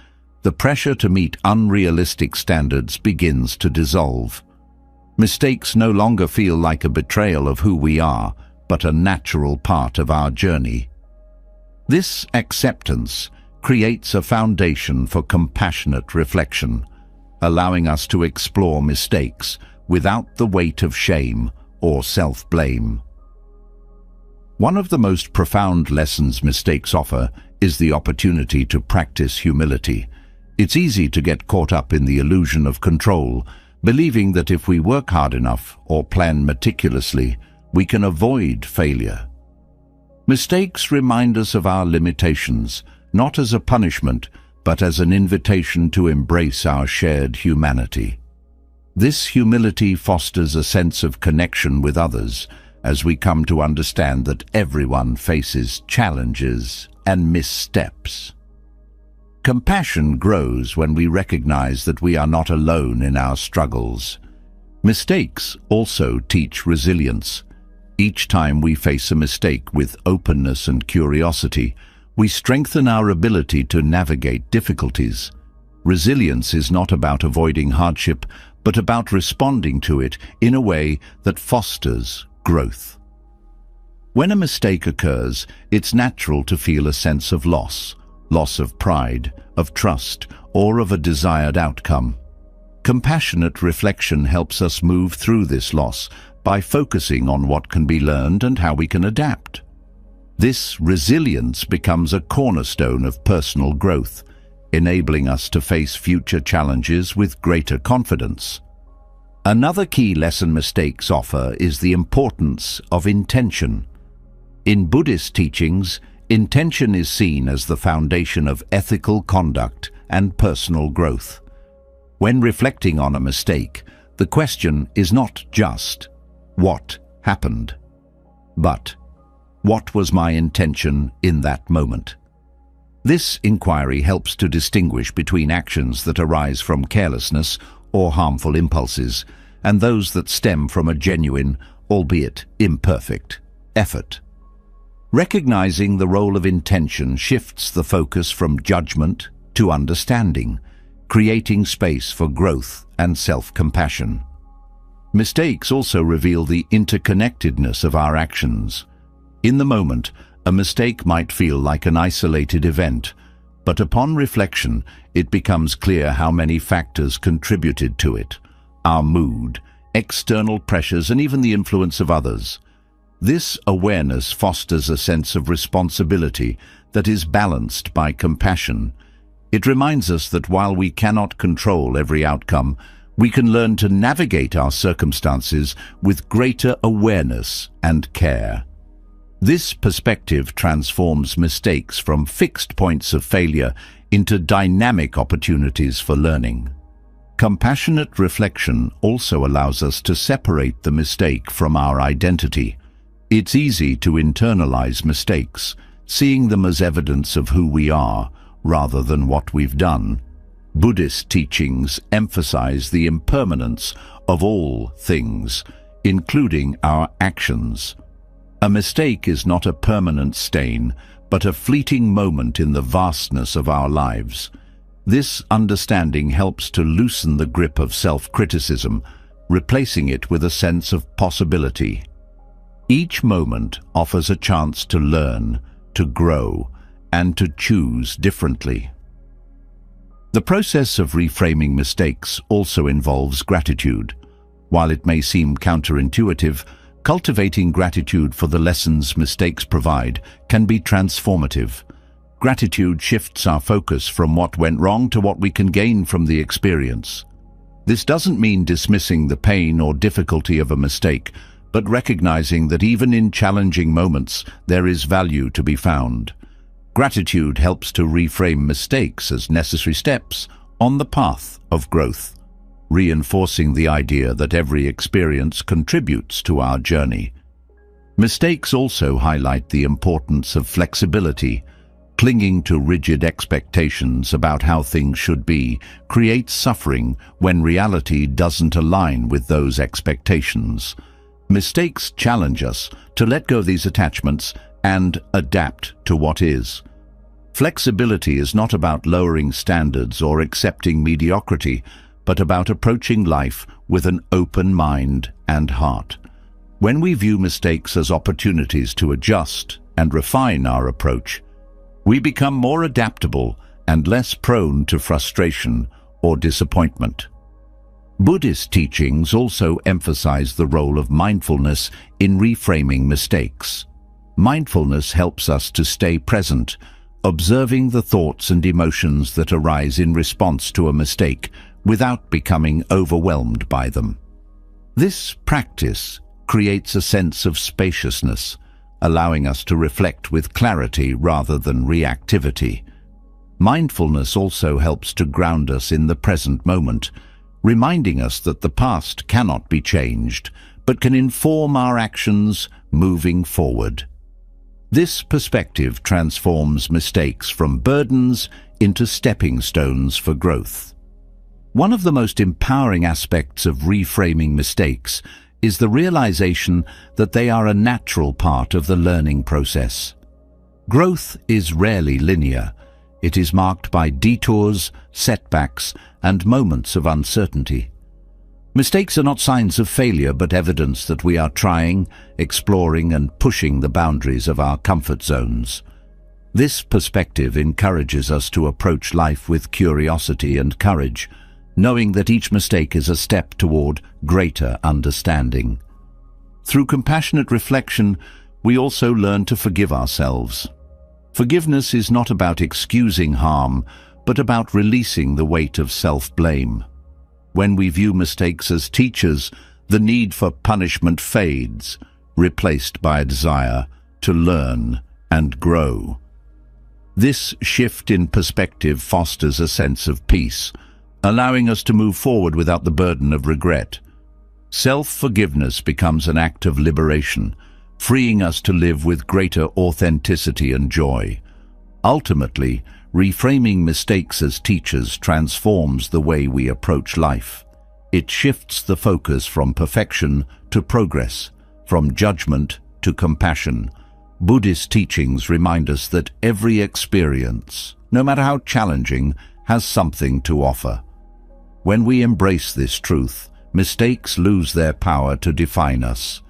the pressure to meet unrealistic standards begins to dissolve. Mistakes no longer feel like a betrayal of who we are, but a natural part of our journey. This acceptance creates a foundation for compassionate reflection, allowing us to explore mistakes without the weight of shame or self-blame. One of the most profound lessons mistakes offer is the opportunity to practice humility. It's easy to get caught up in the illusion of control, believing that if we work hard enough or plan meticulously, we can avoid failure. Mistakes remind us of our limitations, not as a punishment, but as an invitation to embrace our shared humanity. This humility fosters a sense of connection with others as we come to understand that everyone faces challenges and missteps. Compassion grows when we recognize that we are not alone in our struggles. Mistakes also teach resilience. Each time we face a mistake with openness and curiosity, we strengthen our ability to navigate difficulties. Resilience is not about avoiding hardship, but about responding to it in a way that fosters growth. When a mistake occurs, it's natural to feel a sense of loss of pride, of trust, or of a desired outcome. Compassionate reflection helps us move through this loss by focusing on what can be learned and how we can adapt. This resilience becomes a cornerstone of personal growth, enabling us to face future challenges with greater confidence. Another key lesson mistakes offer is the importance of intention. In Buddhist teachings, intention is seen as the foundation of ethical conduct and personal growth. When reflecting on a mistake, the question is not just, "What happened?" but, "What was my intention in that moment?" This inquiry helps to distinguish between actions that arise from carelessness or harmful impulses, and those that stem from a genuine, albeit imperfect, effort. Recognizing the role of intention shifts the focus from judgment to understanding, creating space for growth and self-compassion. Mistakes also reveal the interconnectedness of our actions. In the moment, a mistake might feel like an isolated event, but upon reflection, it becomes clear how many factors contributed to it: our mood, external pressures, and even the influence of others. This awareness fosters a sense of responsibility that is balanced by compassion. It reminds us that while we cannot control every outcome, we can learn to navigate our circumstances with greater awareness and care. This perspective transforms mistakes from fixed points of failure into dynamic opportunities for learning. Compassionate reflection also allows us to separate the mistake from our identity. It's easy to internalize mistakes, seeing them as evidence of who we are rather than what we've done. Buddhist teachings emphasize the impermanence of all things, including our actions. A mistake is not a permanent stain, but a fleeting moment in the vastness of our lives. This understanding helps to loosen the grip of self-criticism, replacing it with a sense of possibility. Each moment offers a chance to learn, to grow, and to choose differently. The process of reframing mistakes also involves gratitude. While it may seem counterintuitive, cultivating gratitude for the lessons mistakes provide can be transformative. Gratitude shifts our focus from what went wrong to what we can gain from the experience. This doesn't mean dismissing the pain or difficulty of a mistake, but recognizing that even in challenging moments, there is value to be found. Gratitude helps to reframe mistakes as necessary steps on the path of growth, reinforcing the idea that every experience contributes to our journey. Mistakes also highlight the importance of flexibility. Clinging to rigid expectations about how things should be creates suffering when reality doesn't align with those expectations. Mistakes challenge us to let go of these attachments and adapt to what is. Flexibility is not about lowering standards or accepting mediocrity, but about approaching life with an open mind and heart. When we view mistakes as opportunities to adjust and refine our approach, we become more adaptable and less prone to frustration or disappointment. Buddhist teachings also emphasize the role of mindfulness in reframing mistakes. Mindfulness helps us to stay present, observing the thoughts and emotions that arise in response to a mistake without becoming overwhelmed by them. This practice creates a sense of spaciousness, allowing us to reflect with clarity rather than reactivity. Mindfulness also helps to ground us in the present moment, reminding us that the past cannot be changed, but can inform our actions moving forward. This perspective transforms mistakes from burdens into stepping stones for growth. One of the most empowering aspects of reframing mistakes is the realization that they are a natural part of the learning process. Growth is rarely linear. It is marked by detours, setbacks, and moments of uncertainty. Mistakes are not signs of failure, but evidence that we are trying, exploring, and pushing the boundaries of our comfort zones. This perspective encourages us to approach life with curiosity and courage, knowing that each mistake is a step toward greater understanding. Through compassionate reflection, we also learn to forgive ourselves. Forgiveness is not about excusing harm, but about releasing the weight of self-blame. When we view mistakes as teachers, the need for punishment fades, replaced by a desire to learn and grow. This shift in perspective fosters a sense of peace, allowing us to move forward without the burden of regret. Self-forgiveness becomes an act of liberation, freeing us to live with greater authenticity and joy. Ultimately, reframing mistakes as teachers transforms the way we approach life. It shifts the focus from perfection to progress, from judgment to compassion. Buddhist teachings remind us that every experience, no matter how challenging, has something to offer. When we embrace this truth, mistakes lose their power to define us.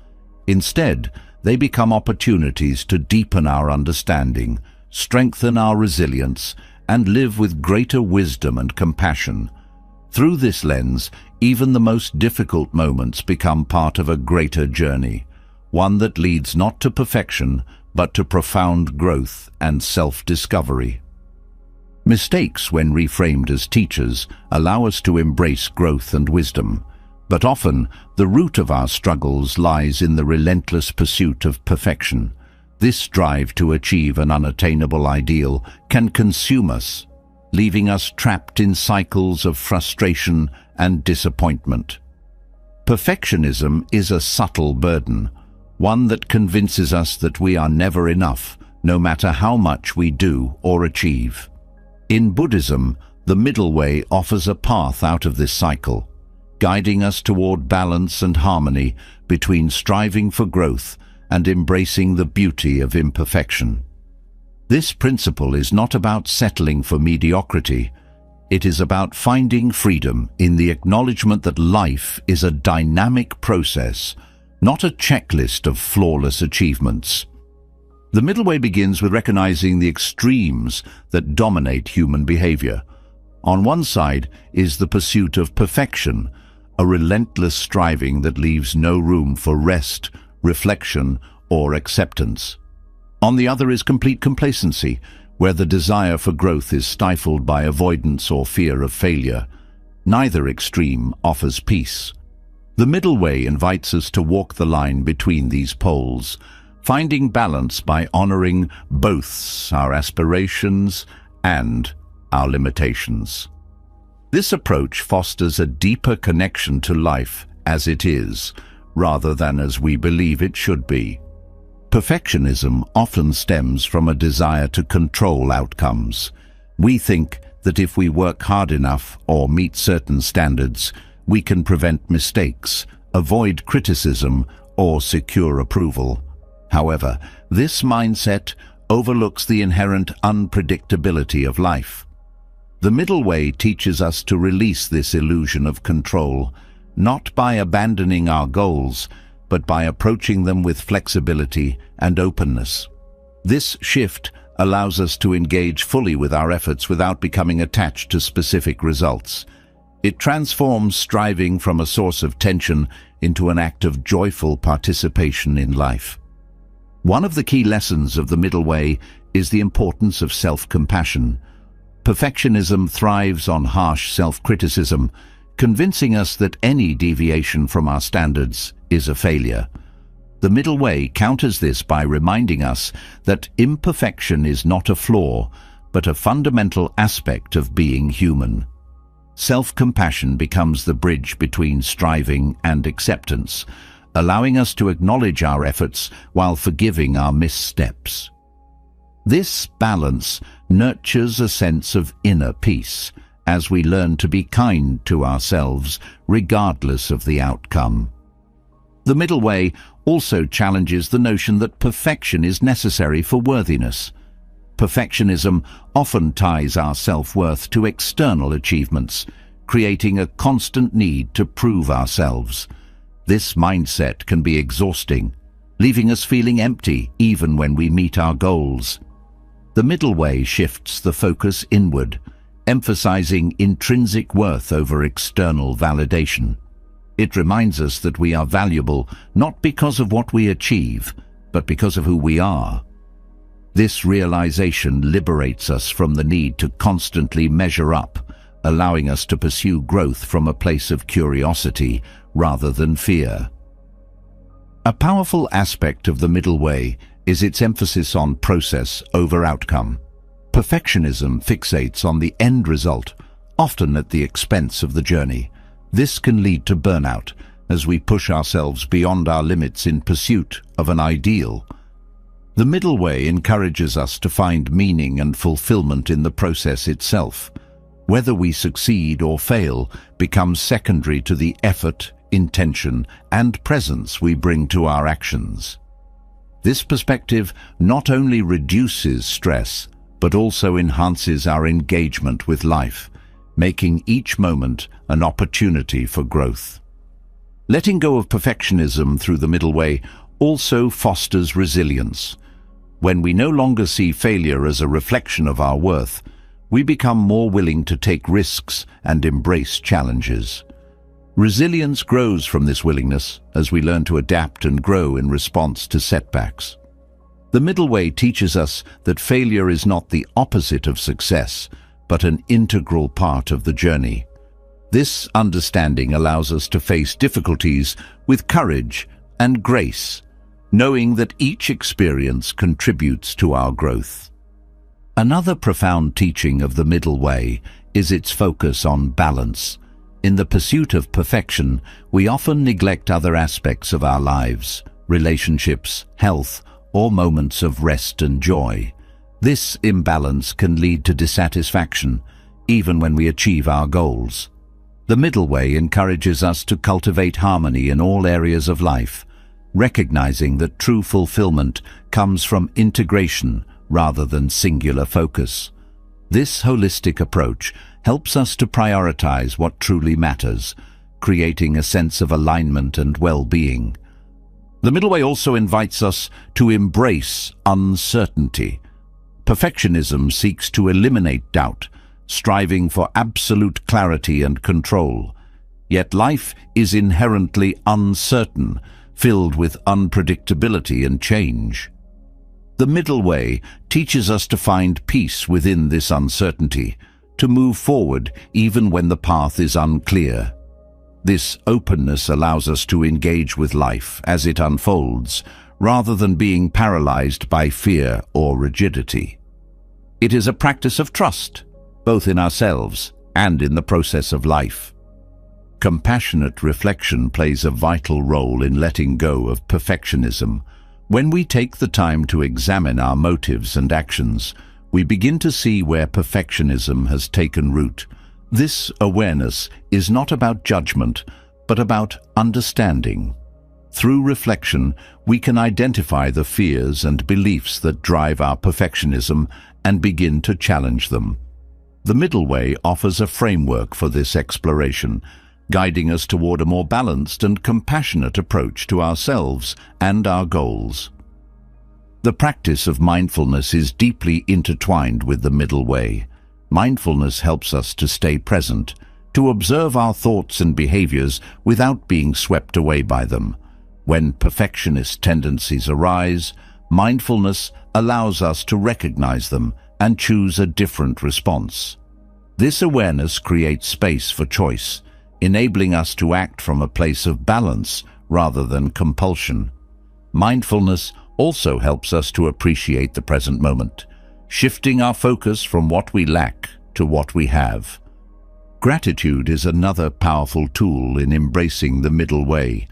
Instead, they become opportunities to deepen our understanding, strengthen our resilience, and live with greater wisdom and compassion. Through this lens, even the most difficult moments become part of a greater journey, one that leads not to perfection, but to profound growth and self-discovery. Mistakes, when reframed as teachers, allow us to embrace growth and wisdom, but often the root of our struggles lies in the relentless pursuit of perfection. This drive to achieve an unattainable ideal can consume us, leaving us trapped in cycles of frustration and disappointment. Perfectionism is a subtle burden, one that convinces us that we are never enough, no matter how much we do or achieve. In Buddhism, the middle way offers a path out of this cycle, guiding us toward balance and harmony between striving for growth and embracing the beauty of imperfection. This principle is not about settling for mediocrity. It is about finding freedom in the acknowledgement that life is a dynamic process, not a checklist of flawless achievements. The middle way begins with recognizing the extremes that dominate human behavior. On one side is the pursuit of perfection, a relentless striving that leaves no room for rest, reflection, or acceptance. On the other is complete complacency, where the desire for growth is stifled by avoidance or fear of failure. Neither extreme offers peace. The middle way invites us to walk the line between these poles, finding balance by honoring both our aspirations and our limitations. This approach fosters a deeper connection to life as it is, rather than as we believe it should be. Perfectionism often stems from a desire to control outcomes. We think that if we work hard enough or meet certain standards, we can prevent mistakes, avoid criticism, or secure approval. However, this mindset overlooks the inherent unpredictability of life. The middle way teaches us to release this illusion of control, not by abandoning our goals, but by approaching them with flexibility and openness. This shift allows us to engage fully with our efforts without becoming attached to specific results. It transforms striving from a source of tension into an act of joyful participation in life. One of the key lessons of the middle way is the importance of self-compassion. Perfectionism thrives on harsh self-criticism, convincing us that any deviation from our standards is a failure. The middle way counters this by reminding us that imperfection is not a flaw, but a fundamental aspect of being human. Self-compassion becomes the bridge between striving and acceptance, allowing us to acknowledge our efforts while forgiving our missteps. This balance nurtures a sense of inner peace as we learn to be kind to ourselves regardless of the outcome. The middle way also challenges the notion that perfection is necessary for worthiness. Perfectionism often ties our self-worth to external achievements, creating a constant need to prove ourselves. This mindset can be exhausting, leaving us feeling empty even when we meet our goals. The middle way shifts the focus inward, emphasizing intrinsic worth over external validation. It reminds us that we are valuable not because of what we achieve, but because of who we are. This realization liberates us from the need to constantly measure up, allowing us to pursue growth from a place of curiosity rather than fear. A powerful aspect of the middle way is its emphasis on process over outcome. Perfectionism fixates on the end result, often at the expense of the journey. This can lead to burnout as we push ourselves beyond our limits in pursuit of an ideal. The middle way encourages us to find meaning and fulfillment in the process itself. Whether we succeed or fail becomes secondary to the effort, intention, and presence we bring to our actions. This perspective not only reduces stress, but also enhances our engagement with life, making each moment an opportunity for growth. Letting go of perfectionism through the middle way also fosters resilience. When we no longer see failure as a reflection of our worth, we become more willing to take risks and embrace challenges. Resilience grows from this willingness as we learn to adapt and grow in response to setbacks. The middle way teaches us that failure is not the opposite of success, but an integral part of the journey. This understanding allows us to face difficulties with courage and grace, knowing that each experience contributes to our growth. Another profound teaching of the middle way is its focus on balance. In the pursuit of perfection, we often neglect other aspects of our lives, relationships, health, or moments of rest and joy. This imbalance can lead to dissatisfaction, even when we achieve our goals. The middle way encourages us to cultivate harmony in all areas of life, recognizing that true fulfillment comes from integration rather than singular focus. This holistic approach helps us to prioritize what truly matters, creating a sense of alignment and well-being. The middle way also invites us to embrace uncertainty. Perfectionism seeks to eliminate doubt, striving for absolute clarity and control. Yet life is inherently uncertain, filled with unpredictability and change. The middle way teaches us to find peace within this uncertainty, to move forward even when the path is unclear. This openness allows us to engage with life as it unfolds, rather than being paralyzed by fear or rigidity. It is a practice of trust, both in ourselves and in the process of life. Compassionate reflection plays a vital role in letting go of perfectionism. When we take the time to examine our motives and actions, we begin to see where perfectionism has taken root. This awareness is not about judgment, but about understanding. Through reflection, we can identify the fears and beliefs that drive our perfectionism and begin to challenge them. The middle way offers a framework for this exploration, guiding us toward a more balanced and compassionate approach to ourselves and our goals. The practice of mindfulness is deeply intertwined with the middle way. Mindfulness helps us to stay present, to observe our thoughts and behaviors without being swept away by them. When perfectionist tendencies arise, mindfulness allows us to recognize them and choose a different response. This awareness creates space for choice, enabling us to act from a place of balance rather than compulsion. Mindfulness also helps us to appreciate the present moment, shifting our focus from what we lack to what we have. Gratitude is another powerful tool in embracing the middle way.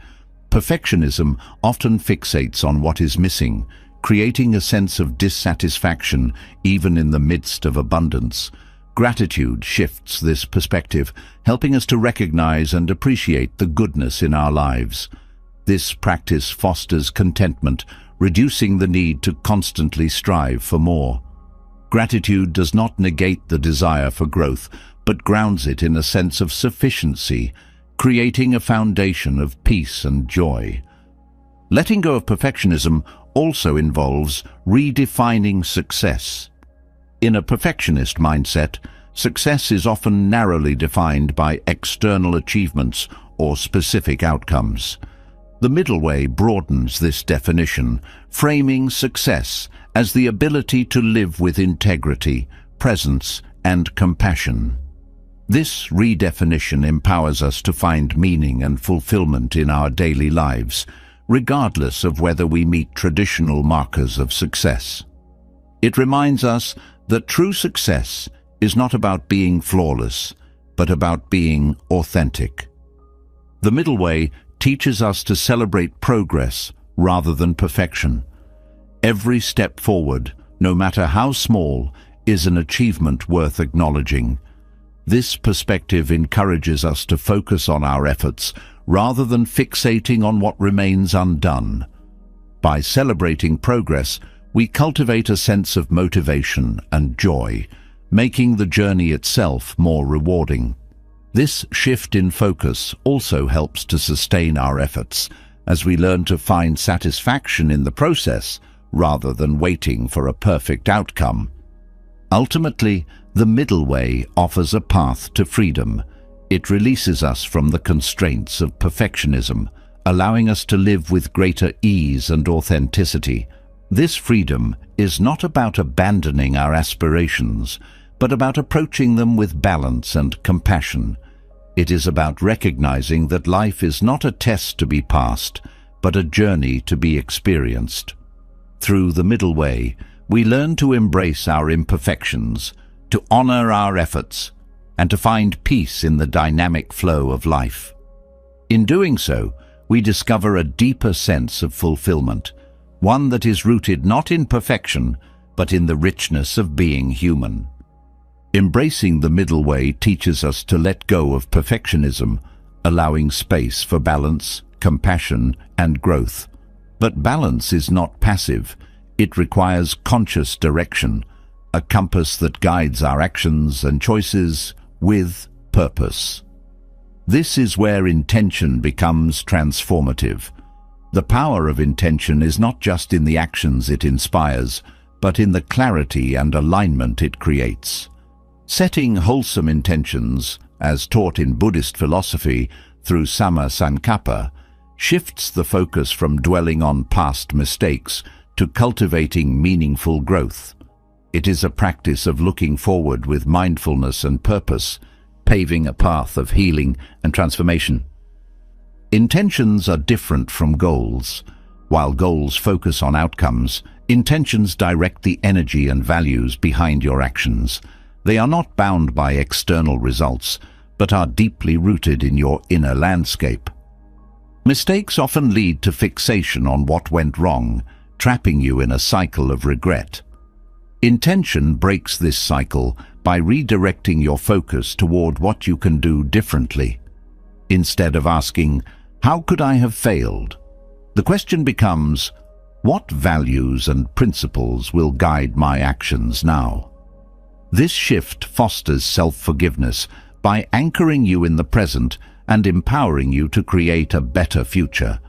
Perfectionism often fixates on what is missing, creating a sense of dissatisfaction even in the midst of abundance. Gratitude shifts this perspective, helping us to recognize and appreciate the goodness in our lives. This practice fosters contentment, reducing the need to constantly strive for more. Gratitude does not negate the desire for growth, but grounds it in a sense of sufficiency, creating a foundation of peace and joy. Letting go of perfectionism also involves redefining success. In a perfectionist mindset, success is often narrowly defined by external achievements or specific outcomes. The middle way broadens this definition, framing success as the ability to live with integrity, presence, and compassion. This redefinition empowers us to find meaning and fulfillment in our daily lives, regardless of whether we meet traditional markers of success. It reminds us that true success is not about being flawless, but about being authentic. The middle way teaches us to celebrate progress rather than perfection. Every step forward, no matter how small, is an achievement worth acknowledging. This perspective encourages us to focus on our efforts rather than fixating on what remains undone. By celebrating progress, we cultivate a sense of motivation and joy, making the journey itself more rewarding. This shift in focus also helps to sustain our efforts, as we learn to find satisfaction in the process rather than waiting for a perfect outcome. Ultimately, the middle way offers a path to freedom. It releases us from the constraints of perfectionism, allowing us to live with greater ease and authenticity. This freedom is not about abandoning our aspirations, but about approaching them with balance and compassion. It is about recognizing that life is not a test to be passed, but a journey to be experienced. Through the middle way, we learn to embrace our imperfections, to honor our efforts, and to find peace in the dynamic flow of life. In doing so, we discover a deeper sense of fulfillment, one that is rooted not in perfection, but in the richness of being human. Embracing the middle way teaches us to let go of perfectionism, allowing space for balance, compassion, and growth. But balance is not passive. It requires conscious direction, a compass that guides our actions and choices with purpose. This is where intention becomes transformative. The power of intention is not just in the actions it inspires, but in the clarity and alignment it creates. Setting wholesome intentions, as taught in Buddhist philosophy through samma-sankappa, shifts the focus from dwelling on past mistakes to cultivating meaningful growth. It is a practice of looking forward with mindfulness and purpose, paving a path of healing and transformation. Intentions are different from goals. While goals focus on outcomes, intentions direct the energy and values behind your actions. They are not bound by external results, but are deeply rooted in your inner landscape. Mistakes often lead to fixation on what went wrong, trapping you in a cycle of regret. Intention breaks this cycle by redirecting your focus toward what you can do differently. Instead of asking, "How could I have failed?" the question becomes, "What values and principles will guide my actions now?" This shift fosters self-forgiveness by anchoring you in the present and empowering you to create a better future.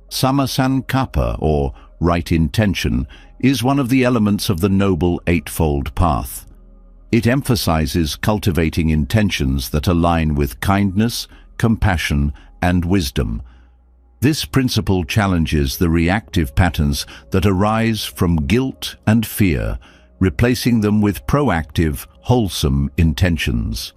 Samasankappa, or right intention, is one of the elements of the Noble Eightfold Path. It emphasizes cultivating intentions that align with kindness, compassion, and wisdom. This principle challenges the reactive patterns that arise from guilt and fear, replacing them with proactive, wholesome intentions.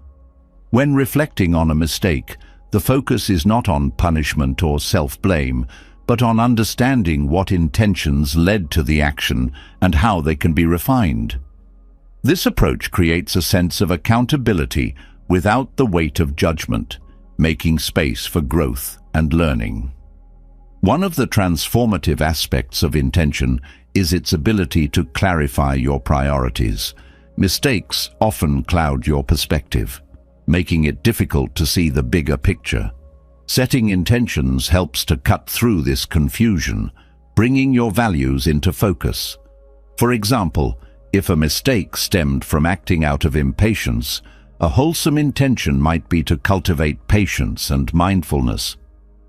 When reflecting on a mistake, the focus is not on punishment or self-blame, but on understanding what intentions led to the action and how they can be refined. This approach creates a sense of accountability without the weight of judgment, making space for growth and learning. One of the transformative aspects of intention is its ability to clarify your priorities. Mistakes often cloud your perspective, making it difficult to see the bigger picture. Setting intentions helps to cut through this confusion, bringing your values into focus. For example, if a mistake stemmed from acting out of impatience, a wholesome intention might be to cultivate patience and mindfulness.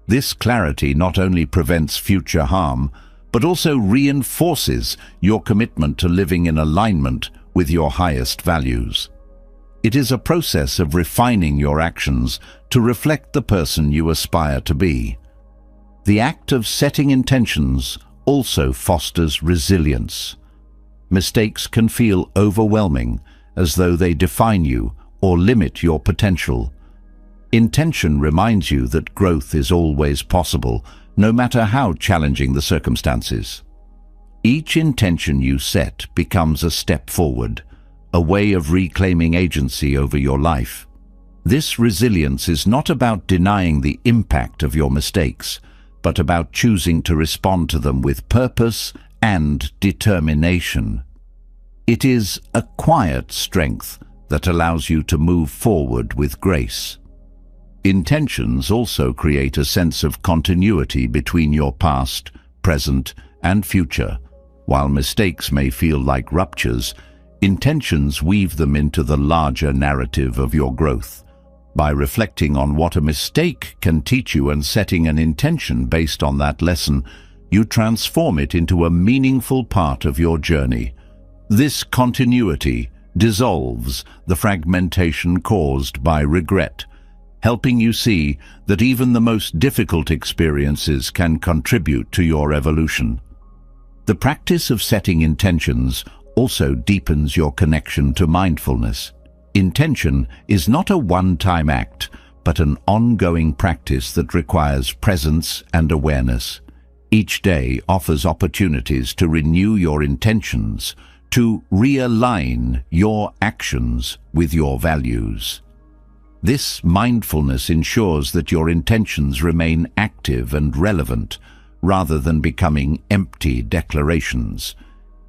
This clarity not only prevents future harm, but also reinforces your commitment to living in alignment with your highest values. It is a process of refining your actions to reflect the person you aspire to be. The act of setting intentions also fosters resilience. Mistakes can feel overwhelming, as though they define you or limit your potential. Intention reminds you that growth is always possible, no matter how challenging the circumstances. Each intention you set becomes a step forward, a way of reclaiming agency over your life. This resilience is not about denying the impact of your mistakes, but about choosing to respond to them with purpose and determination. It is a quiet strength that allows you to move forward with grace. Intentions also create a sense of continuity between your past, present, and future. While mistakes may feel like ruptures, intentions weave them into the larger narrative of your growth. By reflecting on what a mistake can teach you and setting an intention based on that lesson, you transform it into a meaningful part of your journey. This continuity dissolves the fragmentation caused by regret, helping you see that even the most difficult experiences can contribute to your evolution. The practice of setting intentions also deepens your connection to mindfulness. Intention is not a one-time act, but an ongoing practice that requires presence and awareness. Each day offers opportunities to renew your intentions, to realign your actions with your values. This mindfulness ensures that your intentions remain active and relevant, rather than becoming empty declarations.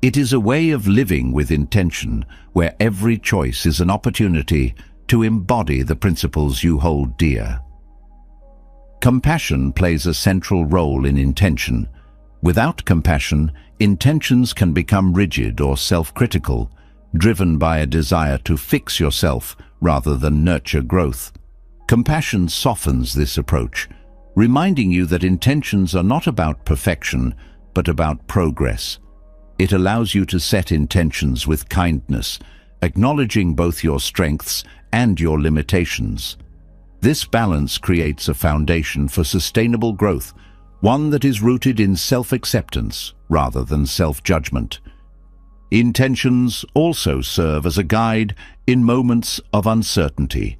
It is a way of living with intention, where every choice is an opportunity to embody the principles you hold dear. Compassion plays a central role in intention. Without compassion, intentions can become rigid or self-critical, driven by a desire to fix yourself rather than nurture growth. Compassion softens this approach, reminding you that intentions are not about perfection, but about progress. It allows you to set intentions with kindness, acknowledging both your strengths and your limitations. This balance creates a foundation for sustainable growth, one that is rooted in self-acceptance rather than self-judgment. Intentions also serve as a guide in moments of uncertainty.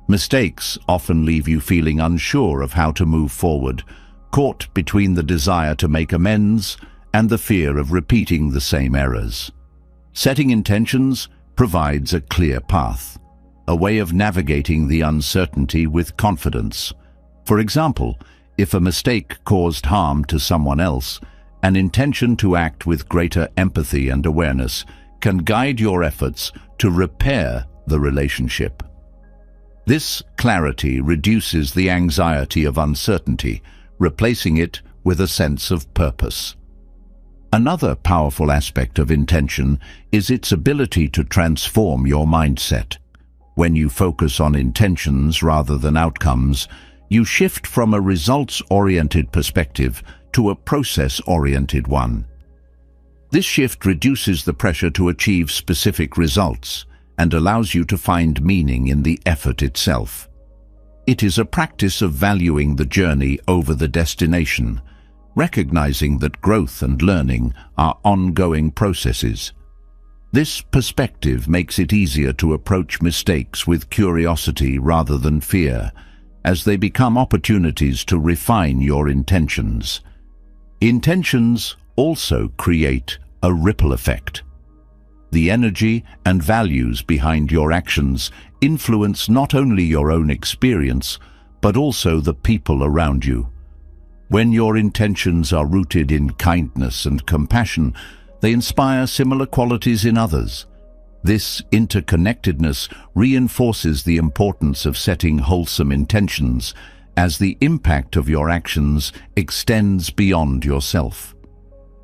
Mistakes often leave you feeling unsure of how to move forward, caught between the desire to make amends and the fear of repeating the same errors. Setting intentions provides a clear path, a way of navigating the uncertainty with confidence. For example, if a mistake caused harm to someone else, an intention to act with greater empathy and awareness can guide your efforts to repair the relationship. This clarity reduces the anxiety of uncertainty, replacing it with a sense of purpose. Another powerful aspect of intention is its ability to transform your mindset. When you focus on intentions rather than outcomes, you shift from a results-oriented perspective to a process-oriented one. This shift reduces the pressure to achieve specific results and allows you to find meaning in the effort itself. It is a practice of valuing the journey over the destination, recognizing that growth and learning are ongoing processes. This perspective makes it easier to approach mistakes with curiosity rather than fear, as they become opportunities to refine your intentions. Intentions also create a ripple effect. The energy and values behind your actions influence not only your own experience, but also the people around you. When your intentions are rooted in kindness and compassion, they inspire similar qualities in others. This interconnectedness reinforces the importance of setting wholesome intentions, as the impact of your actions extends beyond yourself.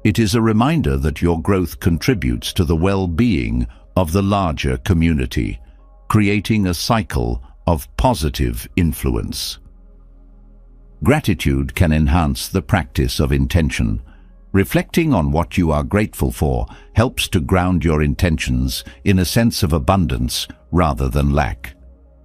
It is a reminder that your growth contributes to the well-being of the larger community, creating a cycle of positive influence. Gratitude can enhance the practice of intention. Reflecting on what you are grateful for helps to ground your intentions in a sense of abundance rather than lack.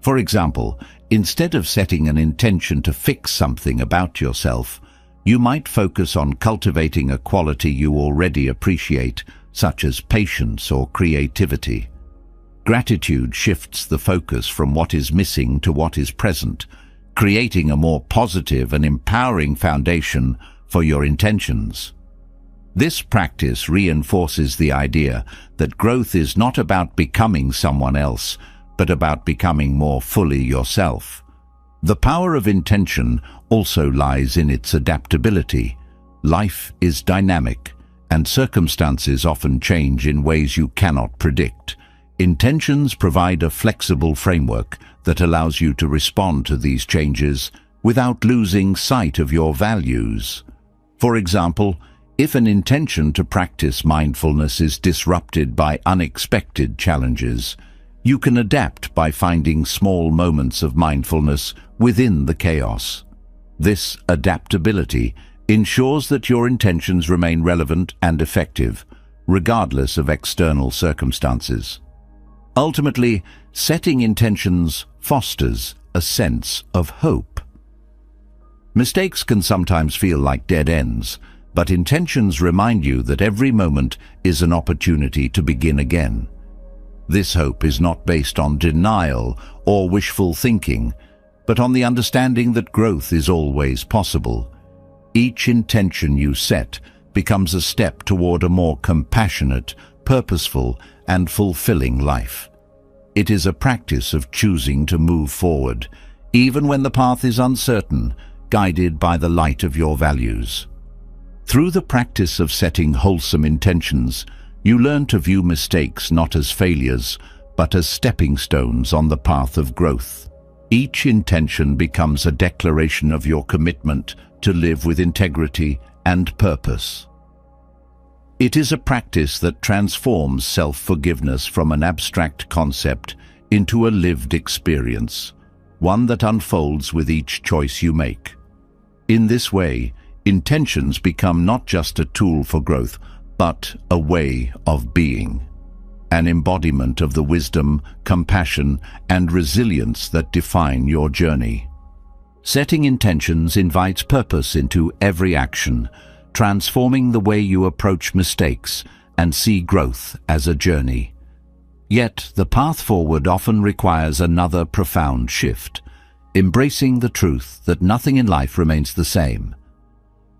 For example, instead of setting an intention to fix something about yourself, you might focus on cultivating a quality you already appreciate, such as patience or creativity. Gratitude shifts the focus from what is missing to what is present, creating a more positive and empowering foundation for your intentions. This practice reinforces the idea that growth is not about becoming someone else, but about becoming more fully yourself. The power of intention also lies in its adaptability. Life is dynamic, and circumstances often change in ways you cannot predict. Intentions provide a flexible framework that allows you to respond to these changes without losing sight of your values. For example, if an intention to practice mindfulness is disrupted by unexpected challenges, you can adapt by finding small moments of mindfulness within the chaos. This adaptability ensures that your intentions remain relevant and effective, regardless of external circumstances. Ultimately, setting intentions fosters a sense of hope. Mistakes can sometimes feel like dead ends, but intentions remind you that every moment is an opportunity to begin again. This hope is not based on denial or wishful thinking, but on the understanding that growth is always possible. Each intention you set becomes a step toward a more compassionate, purposeful, and fulfilling life. It is a practice of choosing to move forward, even when the path is uncertain, guided by the light of your values. Through the practice of setting wholesome intentions, you learn to view mistakes not as failures, but as stepping stones on the path of growth. Each intention becomes a declaration of your commitment to live with integrity and purpose. It is a practice that transforms self-forgiveness from an abstract concept into a lived experience, one that unfolds with each choice you make. In this way, intentions become not just a tool for growth, but a way of being, an embodiment of the wisdom, compassion, and resilience that define your journey. Setting intentions invites purpose into every action, transforming the way you approach mistakes and see growth as a journey. Yet, the path forward often requires another profound shift, embracing the truth that nothing in life remains the same.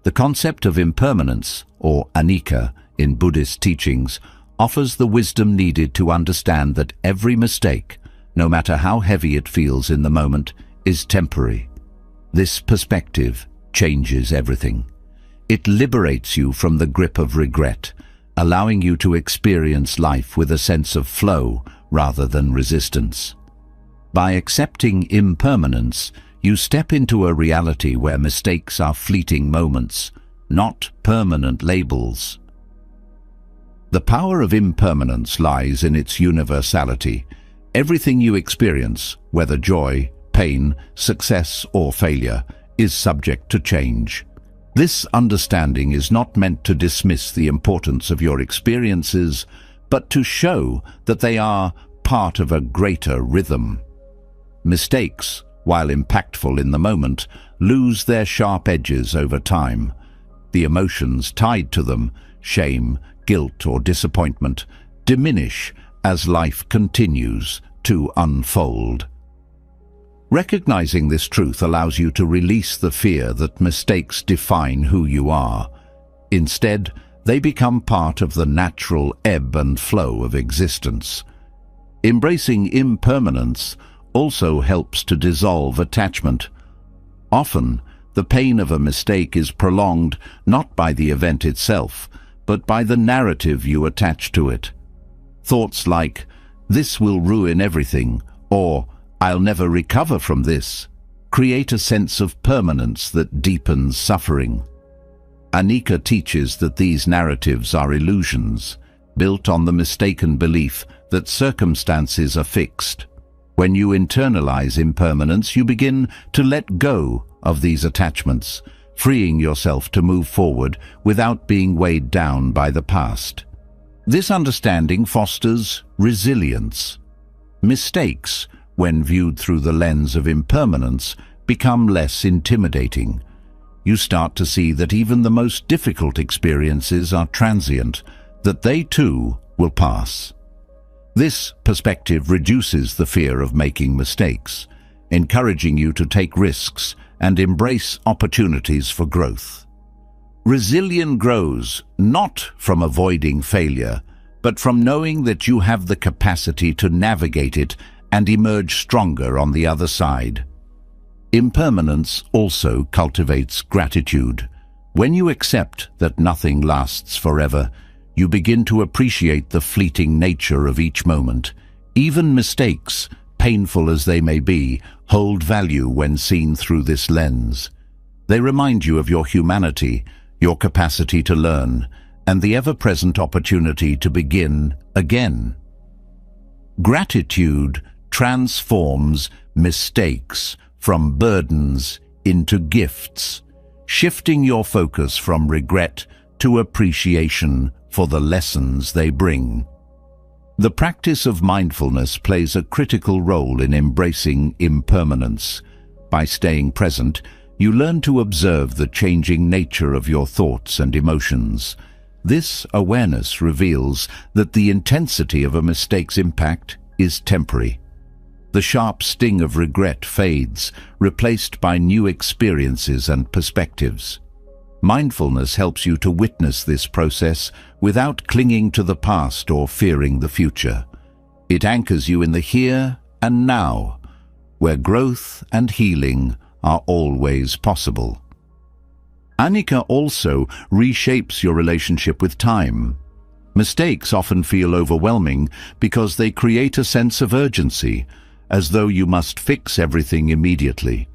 The concept of impermanence, or anicca, in Buddhist teachings, offers the wisdom needed to understand that every mistake, no matter how heavy it feels in the moment, is temporary. This perspective changes everything. It liberates you from the grip of regret, allowing you to experience life with a sense of flow rather than resistance. By accepting impermanence, you step into a reality where mistakes are fleeting moments, not permanent labels. The power of impermanence lies in its universality. Everything you experience, whether joy, pain, success, or failure, is subject to change. This understanding is not meant to dismiss the importance of your experiences, but to show that they are part of a greater rhythm. Mistakes, while impactful in the moment, lose their sharp edges over time. The emotions tied to them, shame, guilt, or disappointment, diminish as life continues to unfold. Recognizing this truth allows you to release the fear that mistakes define who you are. Instead, they become part of the natural ebb and flow of existence. Embracing impermanence also helps to dissolve attachment. Often, the pain of a mistake is prolonged not by the event itself, but by the narrative you attach to it. Thoughts like, "This will ruin everything," or "I'll never recover from this," create a sense of permanence that deepens suffering. Anika teaches that these narratives are illusions, built on the mistaken belief that circumstances are fixed. When you internalize impermanence, you begin to let go of these attachments, freeing yourself to move forward without being weighed down by the past. This understanding fosters resilience. Mistakes, when viewed through the lens of impermanence, become less intimidating. You start to see that even the most difficult experiences are transient, that they too will pass. This perspective reduces the fear of making mistakes, encouraging you to take risks and embrace opportunities for growth. Resilience grows not from avoiding failure, but from knowing that you have the capacity to navigate it and emerge stronger on the other side. Impermanence also cultivates gratitude. When you accept that nothing lasts forever, you begin to appreciate the fleeting nature of each moment. Even mistakes, painful as they may be, hold value when seen through this lens. They remind you of your humanity, your capacity to learn, and the ever-present opportunity to begin again. Gratitude transforms mistakes from burdens into gifts, shifting your focus from regret to appreciation for the lessons they bring. The practice of mindfulness plays a critical role in embracing impermanence. By staying present, you learn to observe the changing nature of your thoughts and emotions. This awareness reveals that the intensity of a mistake's impact is temporary. The sharp sting of regret fades, replaced by new experiences and perspectives. Mindfulness helps you to witness this process without clinging to the past or fearing the future. It anchors you in the here and now, where growth and healing are always possible. Anika also reshapes your relationship with time. Mistakes often feel overwhelming because they create a sense of urgency, as though you must fix everything immediately.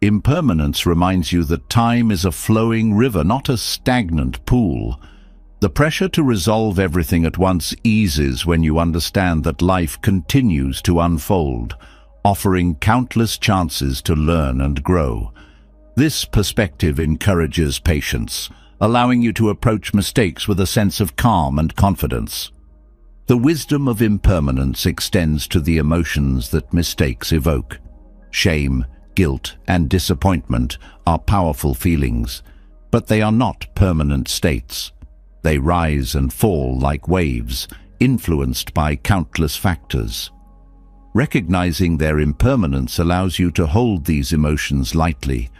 Impermanence reminds you that time is a flowing river, not a stagnant pool. The pressure to resolve everything at once eases when you understand that life continues to unfold, offering countless chances to learn and grow. This perspective encourages patience, allowing you to approach mistakes with a sense of calm and confidence. The wisdom of impermanence extends to the emotions that mistakes evoke. Shame, guilt, and disappointment are powerful feelings, but they are not permanent states. They rise and fall like waves, influenced by countless factors. Recognizing their impermanence allows you to hold these emotions lightly,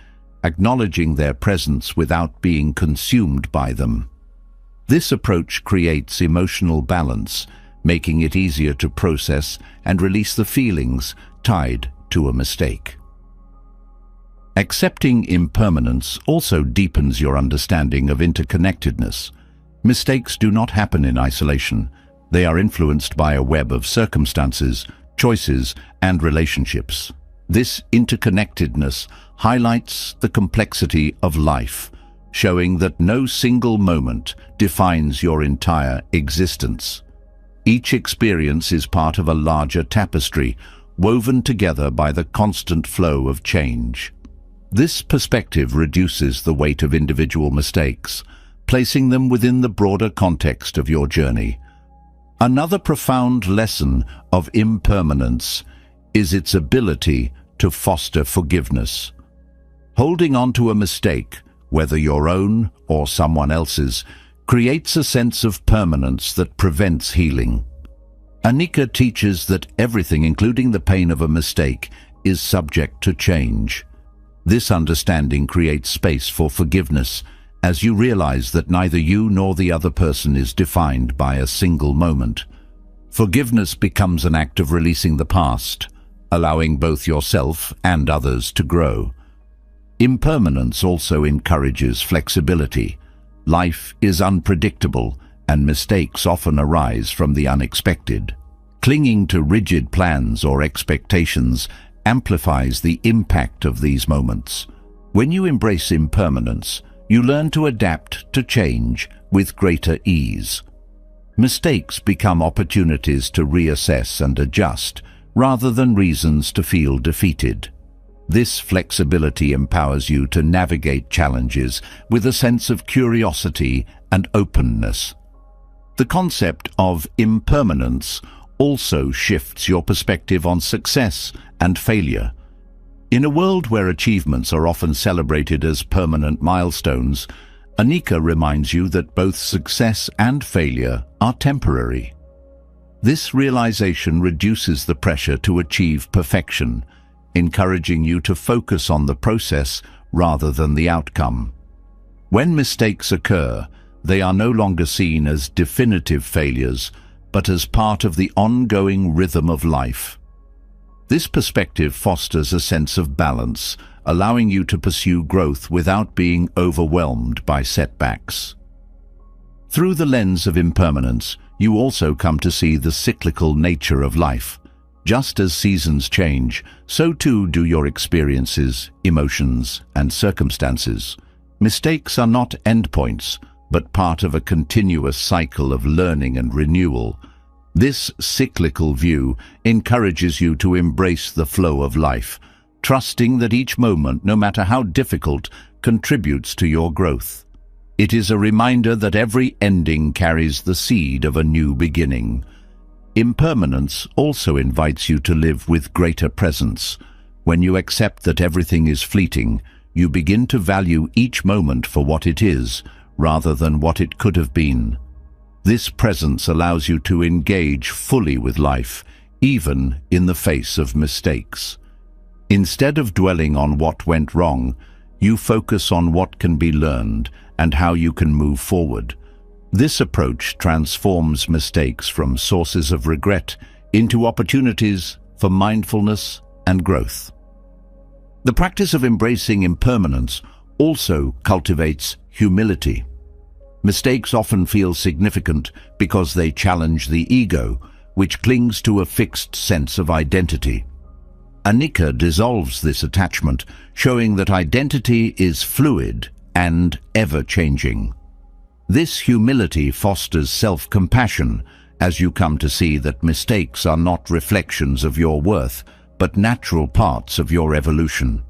acknowledging their presence without being consumed by them. This approach creates emotional balance, making it easier to process and release the feelings tied to a mistake. Accepting impermanence also deepens your understanding of interconnectedness. Mistakes do not happen in isolation. They are influenced by a web of circumstances, choices, and relationships. This interconnectedness highlights the complexity of life, showing that no single moment defines your entire existence. Each experience is part of a larger tapestry, woven together by the constant flow of change. This perspective reduces the weight of individual mistakes, placing them within the broader context of your journey. Another profound lesson of impermanence is its ability to foster forgiveness. Holding on to a mistake, whether your own or someone else's, creates a sense of permanence that prevents healing. Anika teaches that everything, including the pain of a mistake, is subject to change. This understanding creates space for forgiveness, as you realize that neither you nor the other person is defined by a single moment. Forgiveness becomes an act of releasing the past, allowing both yourself and others to grow. Impermanence also encourages flexibility. Life is unpredictable, and mistakes often arise from the unexpected. Clinging to rigid plans or expectations amplifies the impact of these moments. When you embrace impermanence, you learn to adapt to change with greater ease. Mistakes become opportunities to reassess and adjust, rather than reasons to feel defeated. This flexibility empowers you to navigate challenges with a sense of curiosity and openness. The concept of impermanence also shifts your perspective on success and failure. In a world where achievements are often celebrated as permanent milestones, Anika reminds you that both success and failure are temporary. This realization reduces the pressure to achieve perfection, encouraging you to focus on the process rather than the outcome. When mistakes occur, they are no longer seen as definitive failures, but as part of the ongoing rhythm of life. This perspective fosters a sense of balance, allowing you to pursue growth without being overwhelmed by setbacks. Through the lens of impermanence, you also come to see the cyclical nature of life. Just as seasons change, so too do your experiences, emotions, and circumstances. Mistakes are not endpoints, but part of a continuous cycle of learning and renewal. This cyclical view encourages you to embrace the flow of life, trusting that each moment, no matter how difficult, contributes to your growth. It is a reminder that every ending carries the seed of a new beginning. Impermanence also invites you to live with greater presence. When you accept that everything is fleeting, you begin to value each moment for what it is, rather than what it could have been. This presence allows you to engage fully with life, even in the face of mistakes. Instead of dwelling on what went wrong, you focus on what can be learned and how you can move forward. This approach transforms mistakes from sources of regret into opportunities for mindfulness and growth. The practice of embracing impermanence also cultivates humility. Mistakes often feel significant because they challenge the ego, which clings to a fixed sense of identity. Anika dissolves this attachment, showing that identity is fluid and ever-changing. This humility fosters self-compassion, as you come to see that mistakes are not reflections of your worth, but natural parts of your evolution.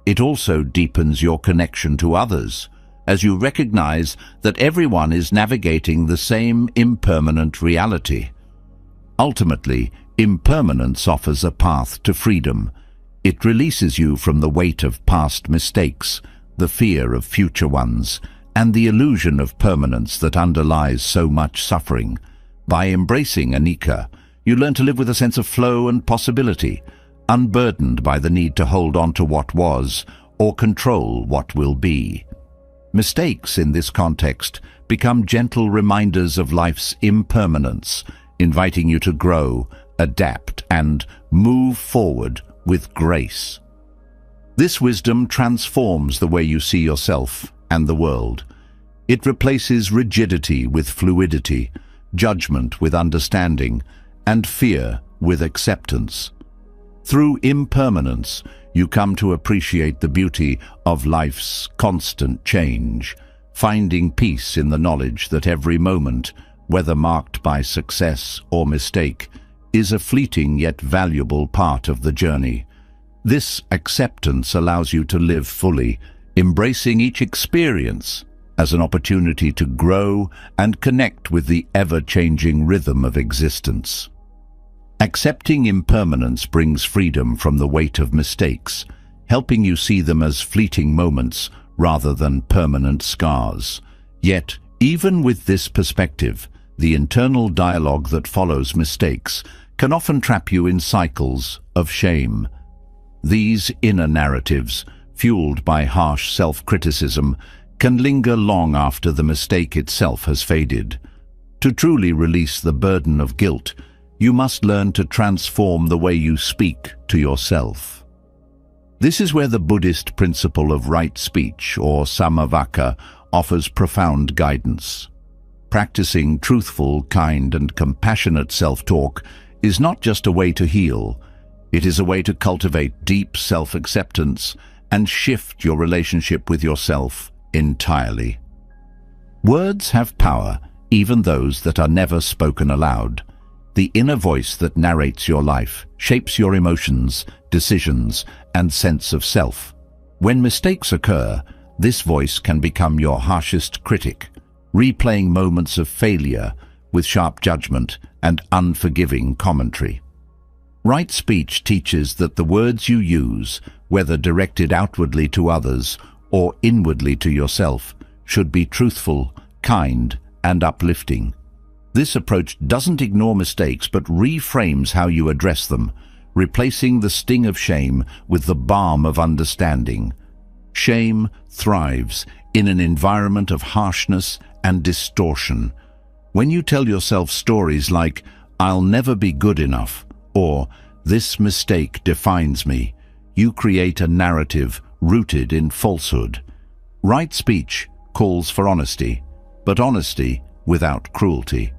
It also deepens your connection to others, as you recognize that everyone is navigating the same impermanent reality. Ultimately, impermanence offers a path to freedom. It releases you from the weight of past mistakes, the fear of future ones, and the illusion of permanence that underlies so much suffering. By embracing Anika, you learn to live with a sense of flow and possibility, unburdened by the need to hold on to what was or control what will be. Mistakes in this context become gentle reminders of life's impermanence, inviting you to grow, adapt, and move forward with grace. This wisdom transforms the way you see yourself and the world. It replaces rigidity with fluidity, judgment with understanding, and fear with acceptance. Through impermanence, you come to appreciate the beauty of life's constant change, finding peace in the knowledge that every moment whether marked by success or mistake, is a fleeting yet valuable part of the journey. This acceptance allows you to live fully, embracing each experience as an opportunity to grow and connect with the ever-changing rhythm of existence. Accepting impermanence brings freedom from the weight of mistakes, helping you see them as fleeting moments rather than permanent scars. Yet, even with this perspective, the internal dialogue that follows mistakes can often trap you in cycles of shame. These inner narratives, fueled by harsh self-criticism, can linger long after the mistake itself has faded. To truly release the burden of guilt, you must learn to transform the way you speak to yourself. This is where the Buddhist principle of right speech, or samsara, offers profound guidance. Practicing truthful, kind, and compassionate self-talk is not just a way to heal. It is a way to cultivate deep self-acceptance and shift your relationship with yourself entirely. Words have power, even those that are never spoken aloud. The inner voice that narrates your life shapes your emotions, decisions, and sense of self. When mistakes occur, this voice can become your harshest critic, replaying moments of failure with sharp judgment and unforgiving commentary. Right speech teaches that the words you use, whether directed outwardly to others or inwardly to yourself, should be truthful, kind, and uplifting. This approach doesn't ignore mistakes but reframes how you address them, replacing the sting of shame with the balm of understanding. Shame thrives in an environment of harshness and distortion. When you tell yourself stories like, "I'll never be good enough," or "This mistake defines me," you create a narrative rooted in falsehood. Right speech calls for honesty, but honesty without cruelty.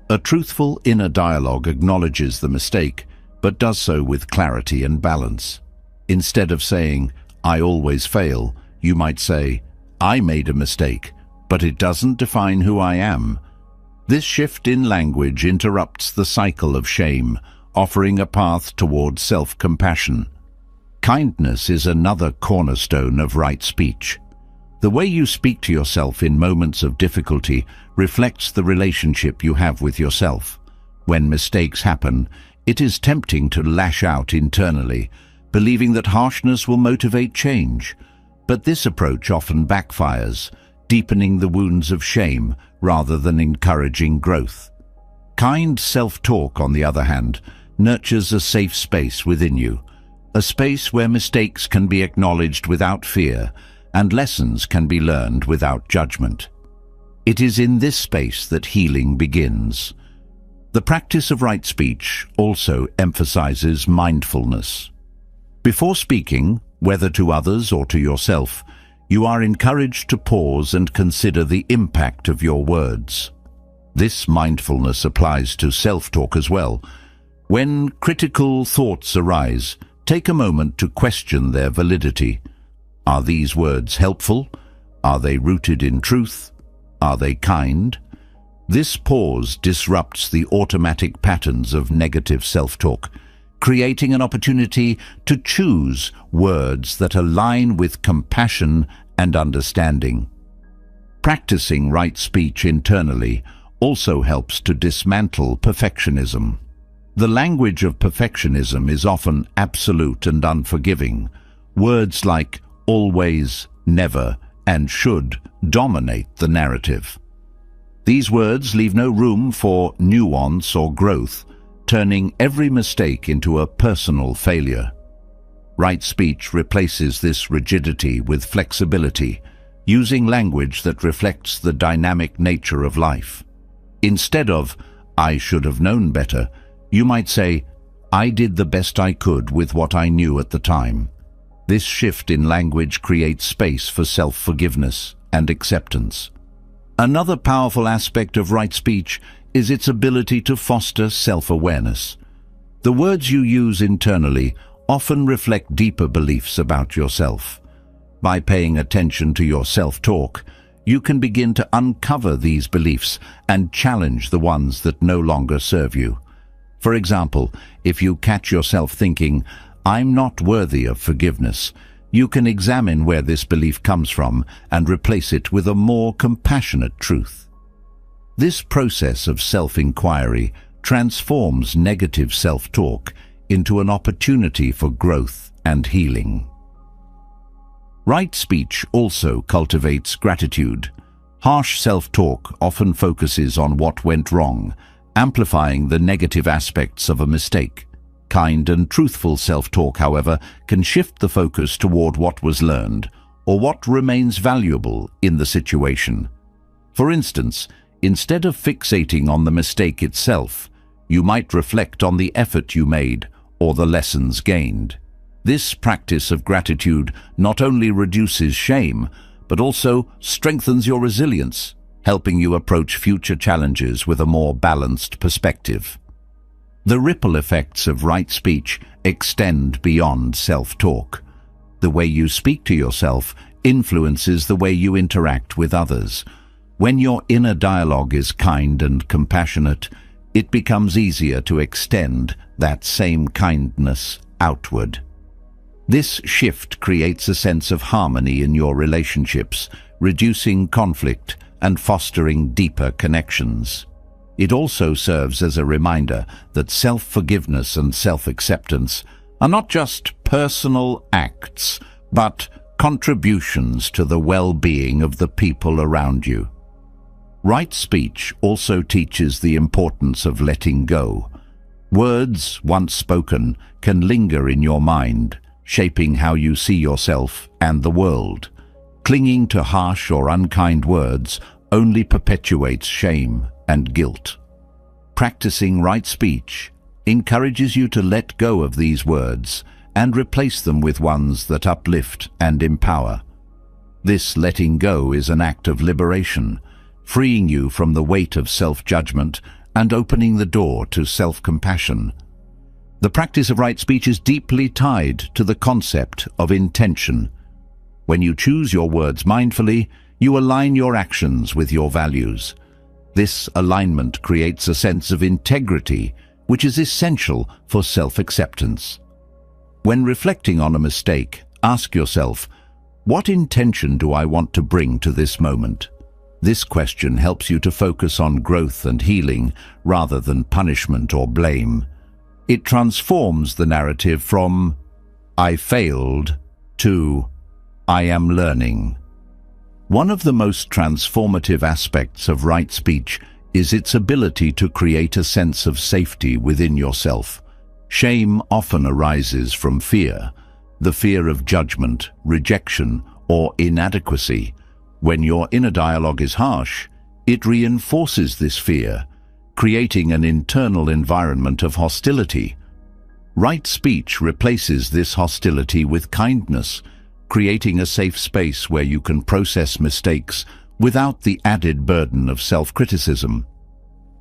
A truthful inner dialogue acknowledges the mistake, but does so with clarity and balance. Instead of saying, "I always fail," you might say, "I made a mistake, but it doesn't define who I am." This shift in language interrupts the cycle of shame, offering a path towards self-compassion. Kindness is another cornerstone of right speech. The way you speak to yourself in moments of difficulty reflects the relationship you have with yourself. When mistakes happen, it is tempting to lash out internally, believing that harshness will motivate change. But this approach often backfires, deepening the wounds of shame rather than encouraging growth. Kind self-talk, on the other hand, nurtures a safe space within you, a space where mistakes can be acknowledged without fear and lessons can be learned without judgment. It is in this space that healing begins. The practice of right speech also emphasizes mindfulness. Before speaking, whether to others or to yourself, you are encouraged to pause and consider the impact of your words. This mindfulness applies to self-talk as well. When critical thoughts arise, take a moment to question their validity. Are these words helpful? Are they rooted in truth? Are they kind? This pause disrupts the automatic patterns of negative self-talk, creating an opportunity to choose words that align with compassion and understanding. Practicing right speech internally also helps to dismantle perfectionism. The language of perfectionism is often absolute and unforgiving. Words like always, never, and should dominate the narrative. These words leave no room for nuance or growth, turning every mistake into a personal failure. Right speech replaces this rigidity with flexibility, using language that reflects the dynamic nature of life. Instead of, "I should have known better," you might say, "I did the best I could with what I knew at the time." This shift in language creates space for self-forgiveness and acceptance. Another powerful aspect of right speech is its ability to foster self-awareness. The words you use internally often reflect deeper beliefs about yourself. By paying attention to your self-talk, you can begin to uncover these beliefs and challenge the ones that no longer serve you. For example, if you catch yourself thinking, "I'm not worthy of forgiveness," you can examine where this belief comes from and replace it with a more compassionate truth. This process of self-inquiry transforms negative self-talk into an opportunity for growth and healing. Right speech also cultivates gratitude. Harsh self-talk often focuses on what went wrong, amplifying the negative aspects of a mistake. Kind and truthful self-talk, however, can shift the focus toward what was learned or what remains valuable in the situation. For instance, instead of fixating on the mistake itself, you might reflect on the effort you made or the lessons gained. This practice of gratitude not only reduces shame, but also strengthens your resilience, helping you approach future challenges with a more balanced perspective. The ripple effects of right speech extend beyond self-talk. The way you speak to yourself influences the way you interact with others. When your inner dialogue is kind and compassionate, it becomes easier to extend that same kindness outward. This shift creates a sense of harmony in your relationships, reducing conflict and fostering deeper connections. It also serves as a reminder that self-forgiveness and self-acceptance are not just personal acts, but contributions to the well-being of the people around you. Right speech also teaches the importance of letting go. Words, once spoken, can linger in your mind, shaping how you see yourself and the world. Clinging to harsh or unkind words only perpetuates shame and guilt. Practicing right speech encourages you to let go of these words and replace them with ones that uplift and empower. This letting go is an act of liberation, freeing you from the weight of self-judgment and opening the door to self-compassion. The practice of right speech is deeply tied to the concept of intention. When you choose your words mindfully, you align your actions with your values. This alignment creates a sense of integrity, which is essential for self-acceptance. When reflecting on a mistake, ask yourself, what intention do I want to bring to this moment? This question helps you to focus on growth and healing rather than punishment or blame. It transforms the narrative from "I failed" to "I am learning." One of the most transformative aspects of right speech is its ability to create a sense of safety within yourself. Shame often arises from fear, the fear of judgment, rejection, or inadequacy. When your inner dialogue is harsh, it reinforces this fear, creating an internal environment of hostility. Right speech replaces this hostility with kindness, creating a safe space where you can process mistakes without the added burden of self-criticism.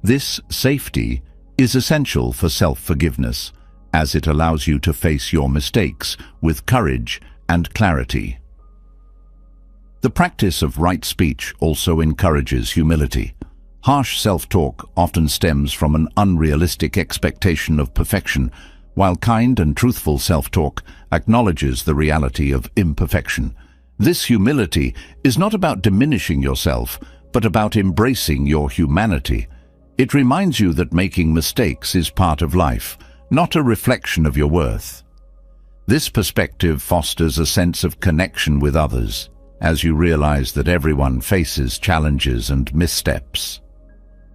This safety is essential for self-forgiveness, as it allows you to face your mistakes with courage and clarity. The practice of right speech also encourages humility. Harsh self-talk often stems from an unrealistic expectation of perfection, while kind and truthful self-talk acknowledges the reality of imperfection. This humility is not about diminishing yourself, but about embracing your humanity. It reminds you that making mistakes is part of life, not a reflection of your worth. This perspective fosters a sense of connection with others, as you realize that everyone faces challenges and missteps.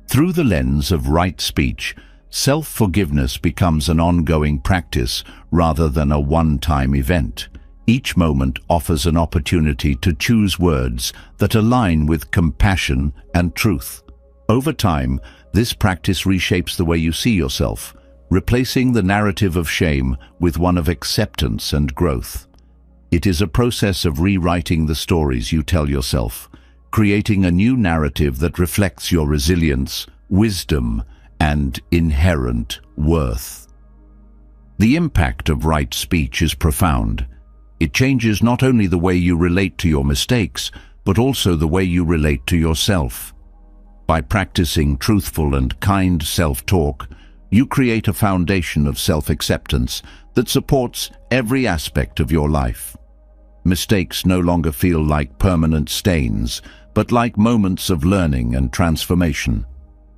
Through the lens of right speech, self-forgiveness becomes an ongoing practice rather than a one-time event. Each moment offers an opportunity to choose words that align with compassion and truth. Over time, this practice reshapes the way you see yourself, replacing the narrative of shame with one of acceptance and growth. It is a process of rewriting the stories you tell yourself, creating a new narrative that reflects your resilience, wisdom, and inherent worth. The impact of right speech is profound. It changes not only the way you relate to your mistakes, but also the way you relate to yourself. By practicing truthful and kind self-talk, you create a foundation of self-acceptance that supports every aspect of your life. Mistakes no longer feel like permanent stains, but like moments of learning and transformation.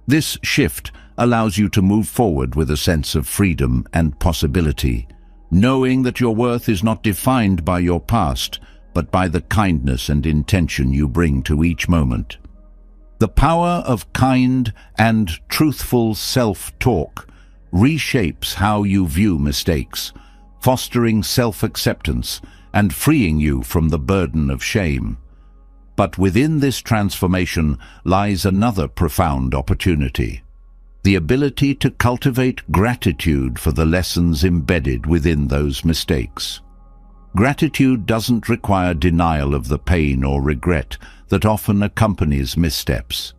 This shift allows you to move forward with a sense of freedom and possibility, knowing that your worth is not defined by your past, but by the kindness and intention you bring to each moment. The power of kind and truthful self-talk reshapes how you view mistakes, fostering self-acceptance and freeing you from the burden of shame. But within this transformation lies another profound opportunity: the ability to cultivate gratitude for the lessons embedded within those mistakes. Gratitude doesn't require denial of the pain or regret that often accompanies missteps.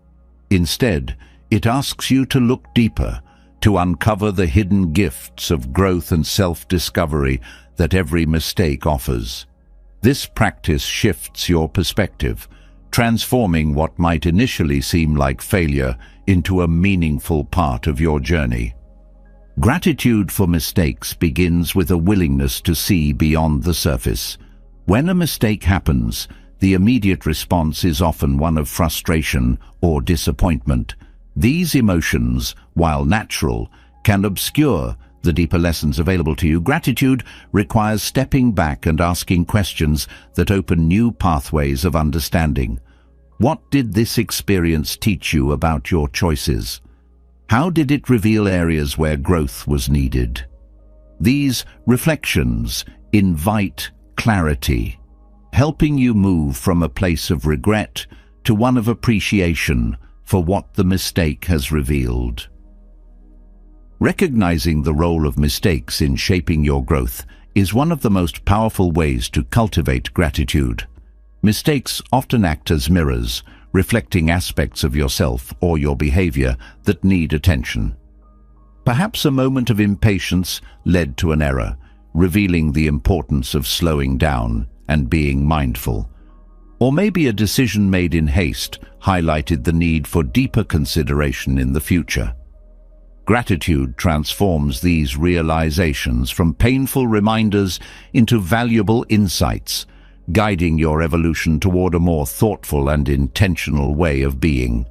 Instead, it asks you to look deeper, to uncover the hidden gifts of growth and self-discovery that every mistake offers. This practice shifts your perspective, transforming what might initially seem like failure into a meaningful part of your journey. Gratitude for mistakes begins with a willingness to see beyond the surface. When a mistake happens, the immediate response is often one of frustration or disappointment. These emotions, while natural, can obscure the deeper lessons available to you. Gratitude requires stepping back and asking questions that open new pathways of understanding. What did this experience teach you about your choices? How did it reveal areas where growth was needed? These reflections invite clarity, helping you move from a place of regret to one of appreciation for what the mistake has revealed. Recognizing the role of mistakes in shaping your growth is one of the most powerful ways to cultivate gratitude. Mistakes often act as mirrors, reflecting aspects of yourself or your behavior that need attention. Perhaps a moment of impatience led to an error, revealing the importance of slowing down and being mindful. Or maybe a decision made in haste highlighted the need for deeper consideration in the future. Gratitude transforms these realizations from painful reminders into valuable insights, guiding your evolution toward a more thoughtful and intentional way of being.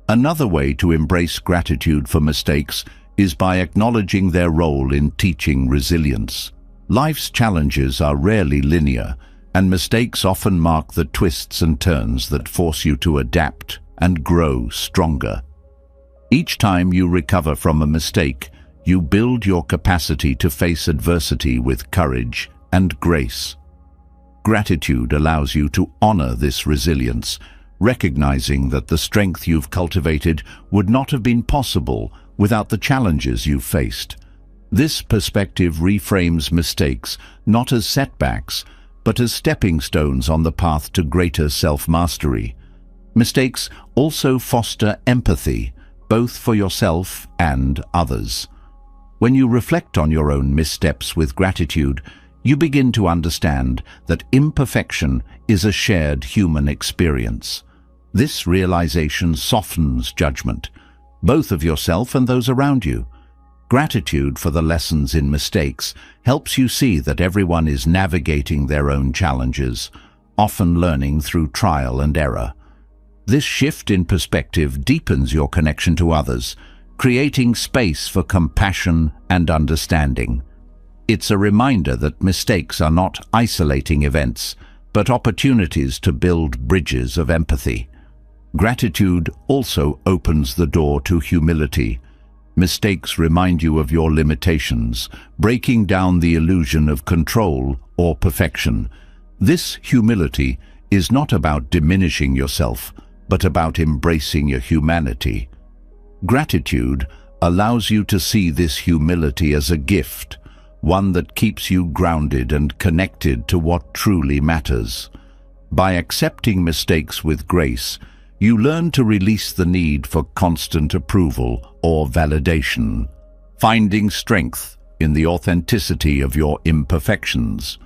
Another way to embrace gratitude for mistakes is by acknowledging their role in teaching resilience. Life's challenges are rarely linear, and mistakes often mark the twists and turns that force you to adapt and grow stronger. Each time you recover from a mistake, you build your capacity to face adversity with courage and grace. Gratitude allows you to honor this resilience, recognizing that the strength you've cultivated would not have been possible without the challenges you've faced. This perspective reframes mistakes not as setbacks, but as stepping stones on the path to greater self-mastery. Mistakes also foster empathy, both for yourself and others. When you reflect on your own missteps with gratitude, you begin to understand that imperfection is a shared human experience. This realization softens judgment, both of yourself and those around you. Gratitude for the lessons in mistakes helps you see that everyone is navigating their own challenges, often learning through trial and error. This shift in perspective deepens your connection to others, creating space for compassion and understanding. It's a reminder that mistakes are not isolating events, but opportunities to build bridges of empathy. Gratitude also opens the door to humility. Mistakes remind you of your limitations, breaking down the illusion of control or perfection. This humility is not about diminishing yourself, but about embracing your humanity. Gratitude allows you to see this humility as a gift, one that keeps you grounded and connected to what truly matters. By accepting mistakes with grace, you learn to release the need for constant approval or validation, finding strength in the authenticity of your imperfections.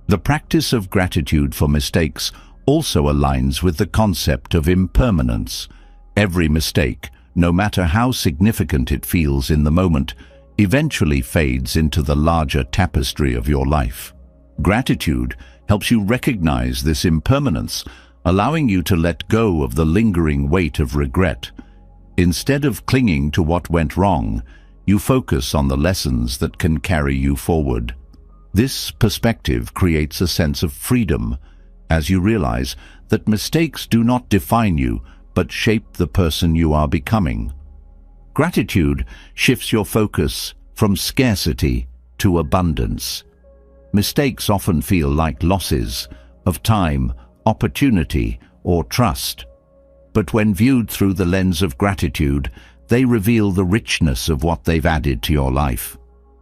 The practice of gratitude for mistakes also aligns with the concept of impermanence. Every mistake, no matter how significant it feels in the moment, eventually fades into the larger tapestry of your life. Gratitude helps you recognize this impermanence, allowing you to let go of the lingering weight of regret. Instead of clinging to what went wrong, you focus on the lessons that can carry you forward. This perspective creates a sense of freedom, as you realize that mistakes do not define you, but shape the person you are becoming. Gratitude shifts your focus from scarcity to abundance. Mistakes often feel like losses of time, opportunity, or trust. But when viewed through the lens of gratitude, they reveal the richness of what they've added to your life.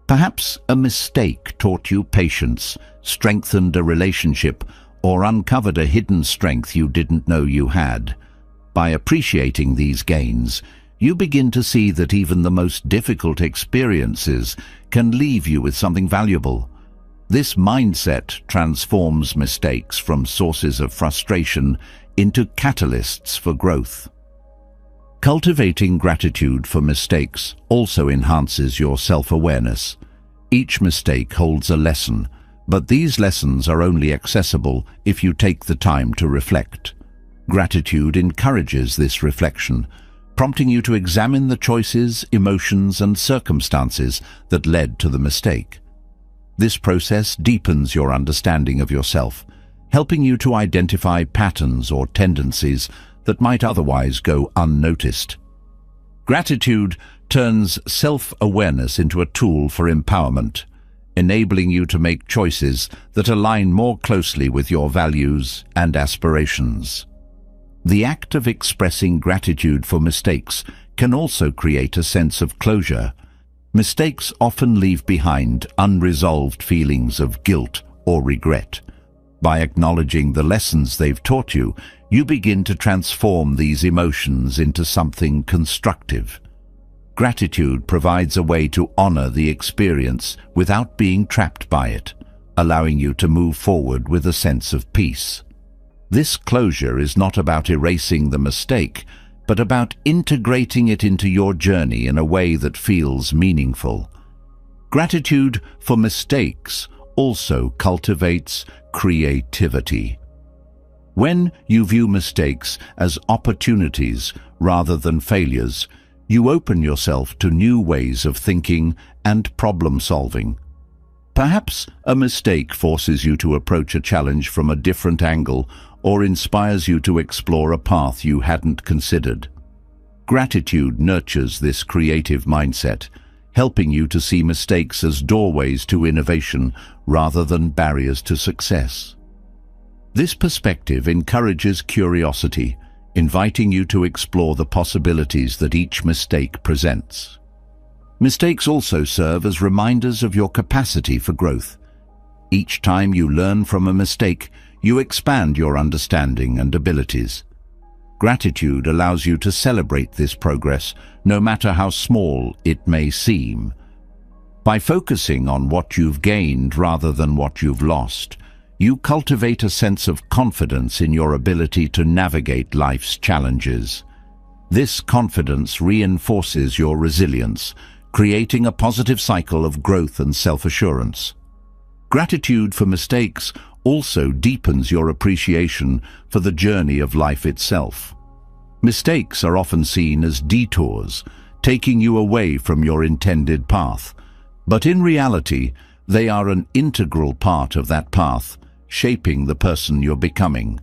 Perhaps a mistake taught you patience, strengthened a relationship, or uncovered a hidden strength you didn't know you had. By appreciating these gains, you begin to see that even the most difficult experiences can leave you with something valuable. This mindset transforms mistakes from sources of frustration into catalysts for growth. Cultivating gratitude for mistakes also enhances your self-awareness. Each mistake holds a lesson, but these lessons are only accessible if you take the time to reflect. Gratitude encourages this reflection, prompting you to examine the choices, emotions, and circumstances that led to the mistake. This process deepens your understanding of yourself, helping you to identify patterns or tendencies that might otherwise go unnoticed. Gratitude turns self-awareness into a tool for empowerment, enabling you to make choices that align more closely with your values and aspirations. The act of expressing gratitude for mistakes can also create a sense of closure. Mistakes often leave behind unresolved feelings of guilt or regret. By acknowledging the lessons they've taught you, you begin to transform these emotions into something constructive. Gratitude provides a way to honor the experience without being trapped by it, allowing you to move forward with a sense of peace. This closure is not about erasing the mistake, but about integrating it into your journey in a way that feels meaningful. Gratitude for mistakes also cultivates creativity. When you view mistakes as opportunities rather than failures, you open yourself to new ways of thinking and problem-solving. Perhaps a mistake forces you to approach a challenge from a different angle or inspires you to explore a path you hadn't considered. Gratitude nurtures this creative mindset, helping you to see mistakes as doorways to innovation rather than barriers to success. This perspective encourages curiosity, inviting you to explore the possibilities that each mistake presents. Mistakes also serve as reminders of your capacity for growth. Each time you learn from a mistake, you expand your understanding and abilities. Gratitude allows you to celebrate this progress, no matter how small it may seem. By focusing on what you've gained rather than what you've lost, you cultivate a sense of confidence in your ability to navigate life's challenges. This confidence reinforces your resilience, creating a positive cycle of growth and self-assurance. Gratitude for mistakes also deepens your appreciation for the journey of life itself. Mistakes are often seen as detours, taking you away from your intended path, but in reality, they are an integral part of that path, shaping the person you're becoming.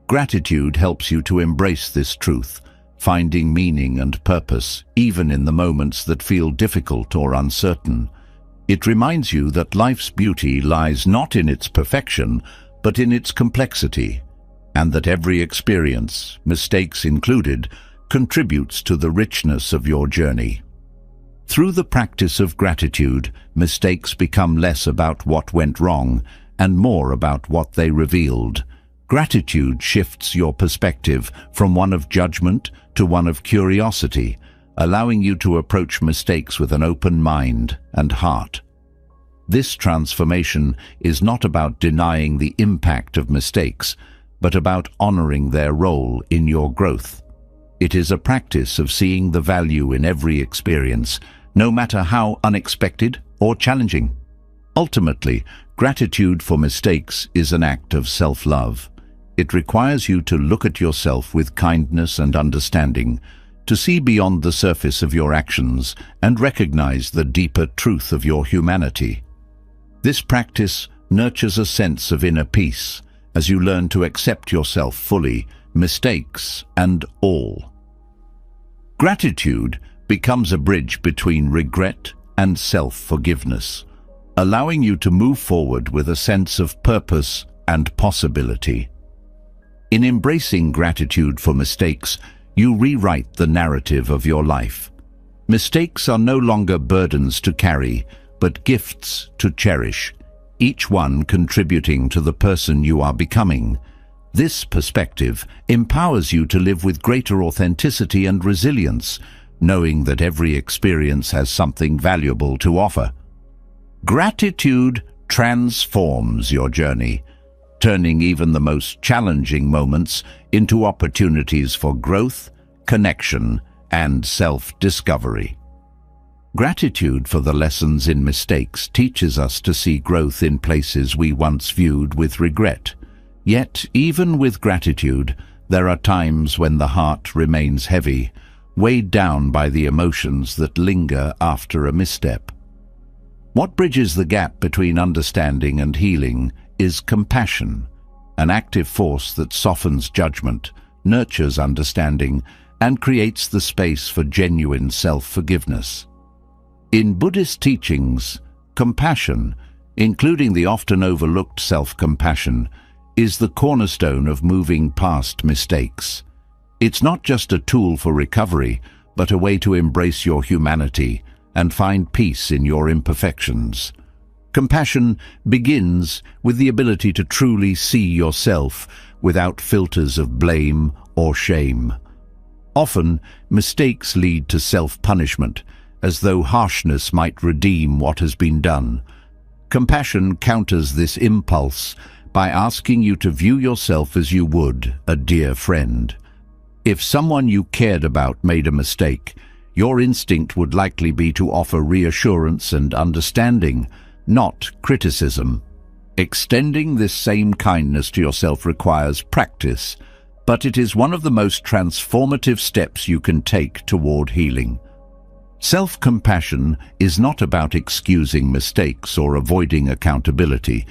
Gratitude helps you to embrace this truth, finding meaning and purpose even in the moments that feel difficult or uncertain. It reminds you that life's beauty lies not in its perfection, but in its complexity, and that every experience, mistakes included, contributes to the richness of your journey. Through the practice of gratitude, mistakes become less about what went wrong and more about what they revealed. Gratitude shifts your perspective from one of judgment to one of curiosity, allowing you to approach mistakes with an open mind and heart. This transformation is not about denying the impact of mistakes, but about honoring their role in your growth. It is a practice of seeing the value in every experience, no matter how unexpected or challenging. Ultimately, gratitude for mistakes is an act of self-love. It requires you to look at yourself with kindness and understanding, to see beyond the surface of your actions and recognize the deeper truth of your humanity. This practice nurtures a sense of inner peace as you learn to accept yourself fully, mistakes and all. Gratitude becomes a bridge between regret and self-forgiveness, allowing you to move forward with a sense of purpose and possibility. In embracing gratitude for mistakes, you rewrite the narrative of your life. Mistakes are no longer burdens to carry, but gifts to cherish, each one contributing to the person you are becoming. This perspective empowers you to live with greater authenticity and resilience, knowing that every experience has something valuable to offer. Gratitude transforms your journey, turning even the most challenging moments into opportunities for growth, connection, and self-discovery. Gratitude for the lessons in mistakes teaches us to see growth in places we once viewed with regret. Yet, even with gratitude, there are times when the heart remains heavy, weighed down by the emotions that linger after a misstep. What bridges the gap between understanding and healing is compassion, an active force that softens judgment, nurtures understanding, and creates the space for genuine self-forgiveness. In Buddhist teachings, compassion, including the often overlooked self-compassion, is the cornerstone of moving past mistakes. It's not just a tool for recovery, but a way to embrace your humanity and find peace in your imperfections. Compassion begins with the ability to truly see yourself without filters of blame or shame. Often, mistakes lead to self-punishment, as though harshness might redeem what has been done. Compassion counters this impulse by asking you to view yourself as you would a dear friend. If someone you cared about made a mistake, your instinct would likely be to offer reassurance and understanding, not criticism. Extending this same kindness to yourself requires practice, but it is one of the most transformative steps you can take toward healing. Self-compassion is not about excusing mistakes or avoiding accountability.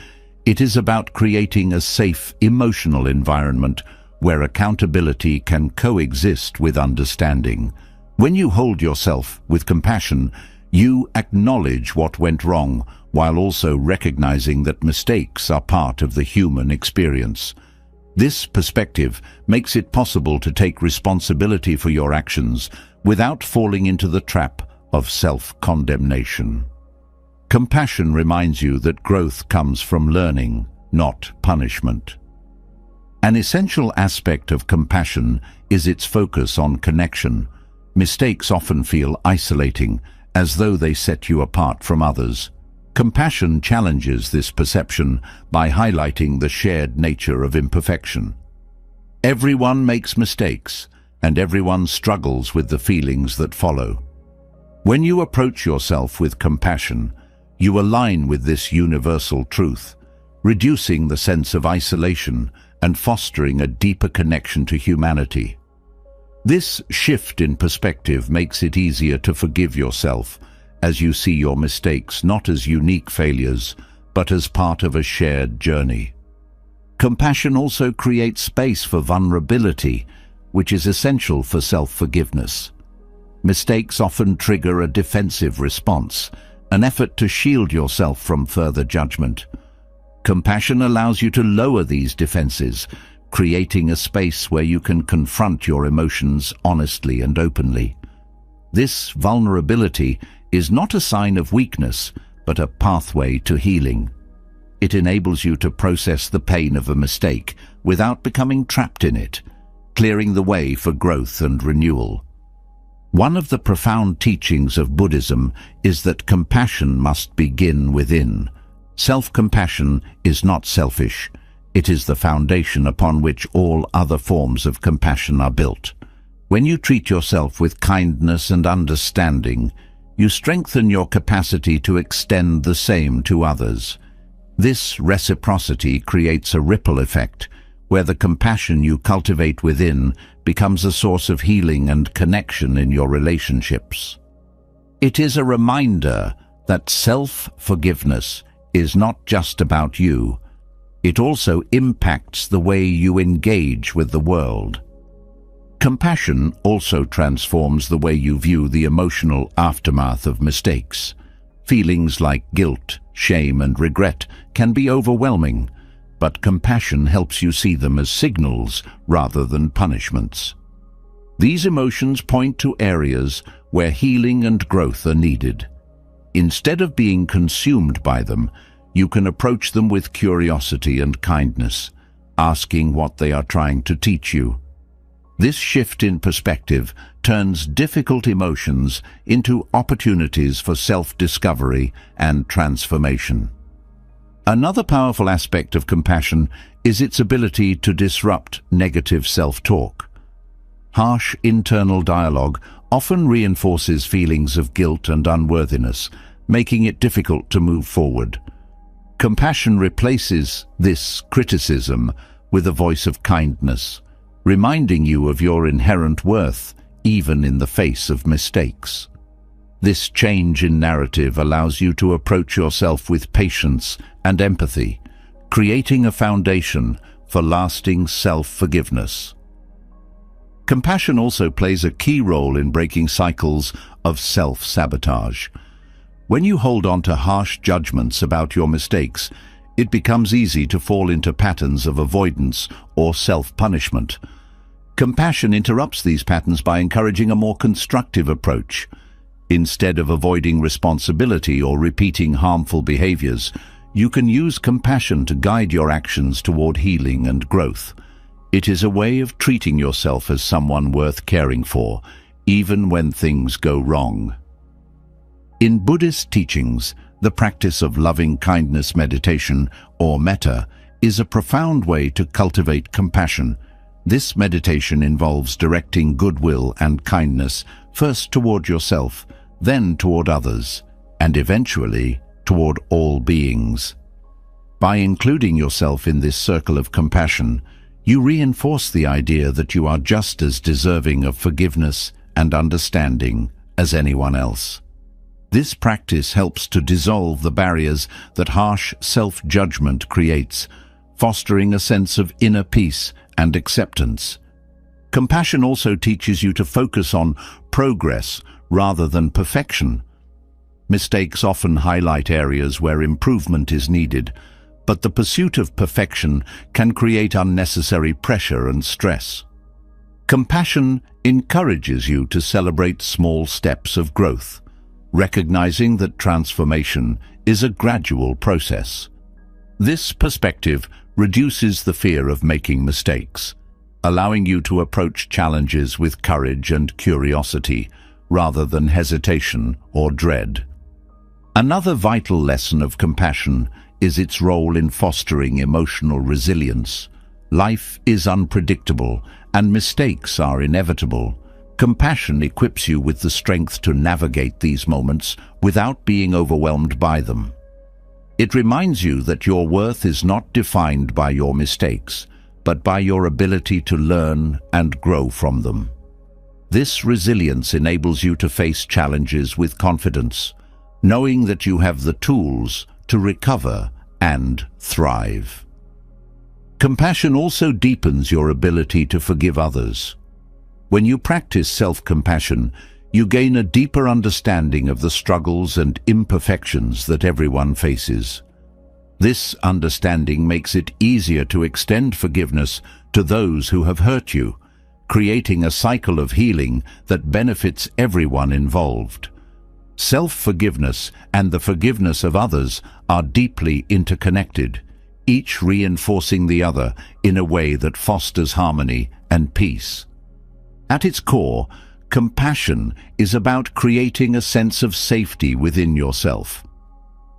It is about creating a safe, emotional environment where accountability can coexist with understanding. When you hold yourself with compassion, you acknowledge what went wrong while also recognizing that mistakes are part of the human experience. This perspective makes it possible to take responsibility for your actions without falling into the trap of self-condemnation. Compassion reminds you that growth comes from learning, not punishment. An essential aspect of compassion is its focus on connection. Mistakes often feel isolating, as though they set you apart from others. Compassion challenges this perception by highlighting the shared nature of imperfection. Everyone makes mistakes, and everyone struggles with the feelings that follow. When you approach yourself with compassion, you align with this universal truth, reducing the sense of isolation and fostering a deeper connection to humanity. This shift in perspective makes it easier to forgive yourself as you see your mistakes not as unique failures, but as part of a shared journey. Compassion also creates space for vulnerability, which is essential for self-forgiveness. Mistakes often trigger a defensive response, an effort to shield yourself from further judgment. Compassion allows you to lower these defenses, creating a space where you can confront your emotions honestly and openly. This vulnerability is not a sign of weakness, but a pathway to healing. It enables you to process the pain of a mistake without becoming trapped in it, clearing the way for growth and renewal. One of the profound teachings of Buddhism is that compassion must begin within. Self-compassion is not selfish. It is the foundation upon which all other forms of compassion are built. When you treat yourself with kindness and understanding, you strengthen your capacity to extend the same to others. This reciprocity creates a ripple effect, where the compassion you cultivate within becomes a source of healing and connection in your relationships. It is a reminder that self-forgiveness is not just about you. It also impacts the way you engage with the world. Compassion also transforms the way you view the emotional aftermath of mistakes. Feelings like guilt, shame, and regret can be overwhelming, but compassion helps you see them as signals rather than punishments. These emotions point to areas where healing and growth are needed. Instead of being consumed by them, you can approach them with curiosity and kindness, asking what they are trying to teach you. This shift in perspective turns difficult emotions into opportunities for self-discovery and transformation. Another powerful aspect of compassion is its ability to disrupt negative self-talk. Harsh internal dialogue often reinforces feelings of guilt and unworthiness, making it difficult to move forward. Compassion replaces this criticism with a voice of kindness, reminding you of your inherent worth even in the face of mistakes. This change in narrative allows you to approach yourself with patience and empathy, creating a foundation for lasting self-forgiveness. Compassion also plays a key role in breaking cycles of self-sabotage. When you hold on to harsh judgments about your mistakes, it becomes easy to fall into patterns of avoidance or self-punishment. Compassion interrupts these patterns by encouraging a more constructive approach. Instead of avoiding responsibility or repeating harmful behaviors, you can use compassion to guide your actions toward healing and growth. It is a way of treating yourself as someone worth caring for, even when things go wrong. In Buddhist teachings, the practice of loving-kindness meditation, or metta, is a profound way to cultivate compassion. This meditation involves directing goodwill and kindness first toward yourself, then toward others, and eventually toward all beings. By including yourself in this circle of compassion, you reinforce the idea that you are just as deserving of forgiveness and understanding as anyone else. This practice helps to dissolve the barriers that harsh self-judgment creates, fostering a sense of inner peace and acceptance. Compassion also teaches you to focus on progress rather than perfection. Mistakes often highlight areas where improvement is needed, but the pursuit of perfection can create unnecessary pressure and stress. Compassion encourages you to celebrate small steps of growth, recognizing that transformation is a gradual process. This perspective reduces the fear of making mistakes, allowing you to approach challenges with courage and curiosity rather than hesitation or dread. Another vital lesson of compassion is its role in fostering emotional resilience. Life is unpredictable and mistakes are inevitable. Compassion equips you with the strength to navigate these moments without being overwhelmed by them. It reminds you that your worth is not defined by your mistakes, but by your ability to learn and grow from them. This resilience enables you to face challenges with confidence, knowing that you have the tools to recover and thrive. Compassion also deepens your ability to forgive others. When you practice self-compassion, you gain a deeper understanding of the struggles and imperfections that everyone faces. This understanding makes it easier to extend forgiveness to those who have hurt you, creating a cycle of healing that benefits everyone involved. Self-forgiveness and the forgiveness of others are deeply interconnected, each reinforcing the other in a way that fosters harmony and peace. At its core, compassion is about creating a sense of safety within yourself.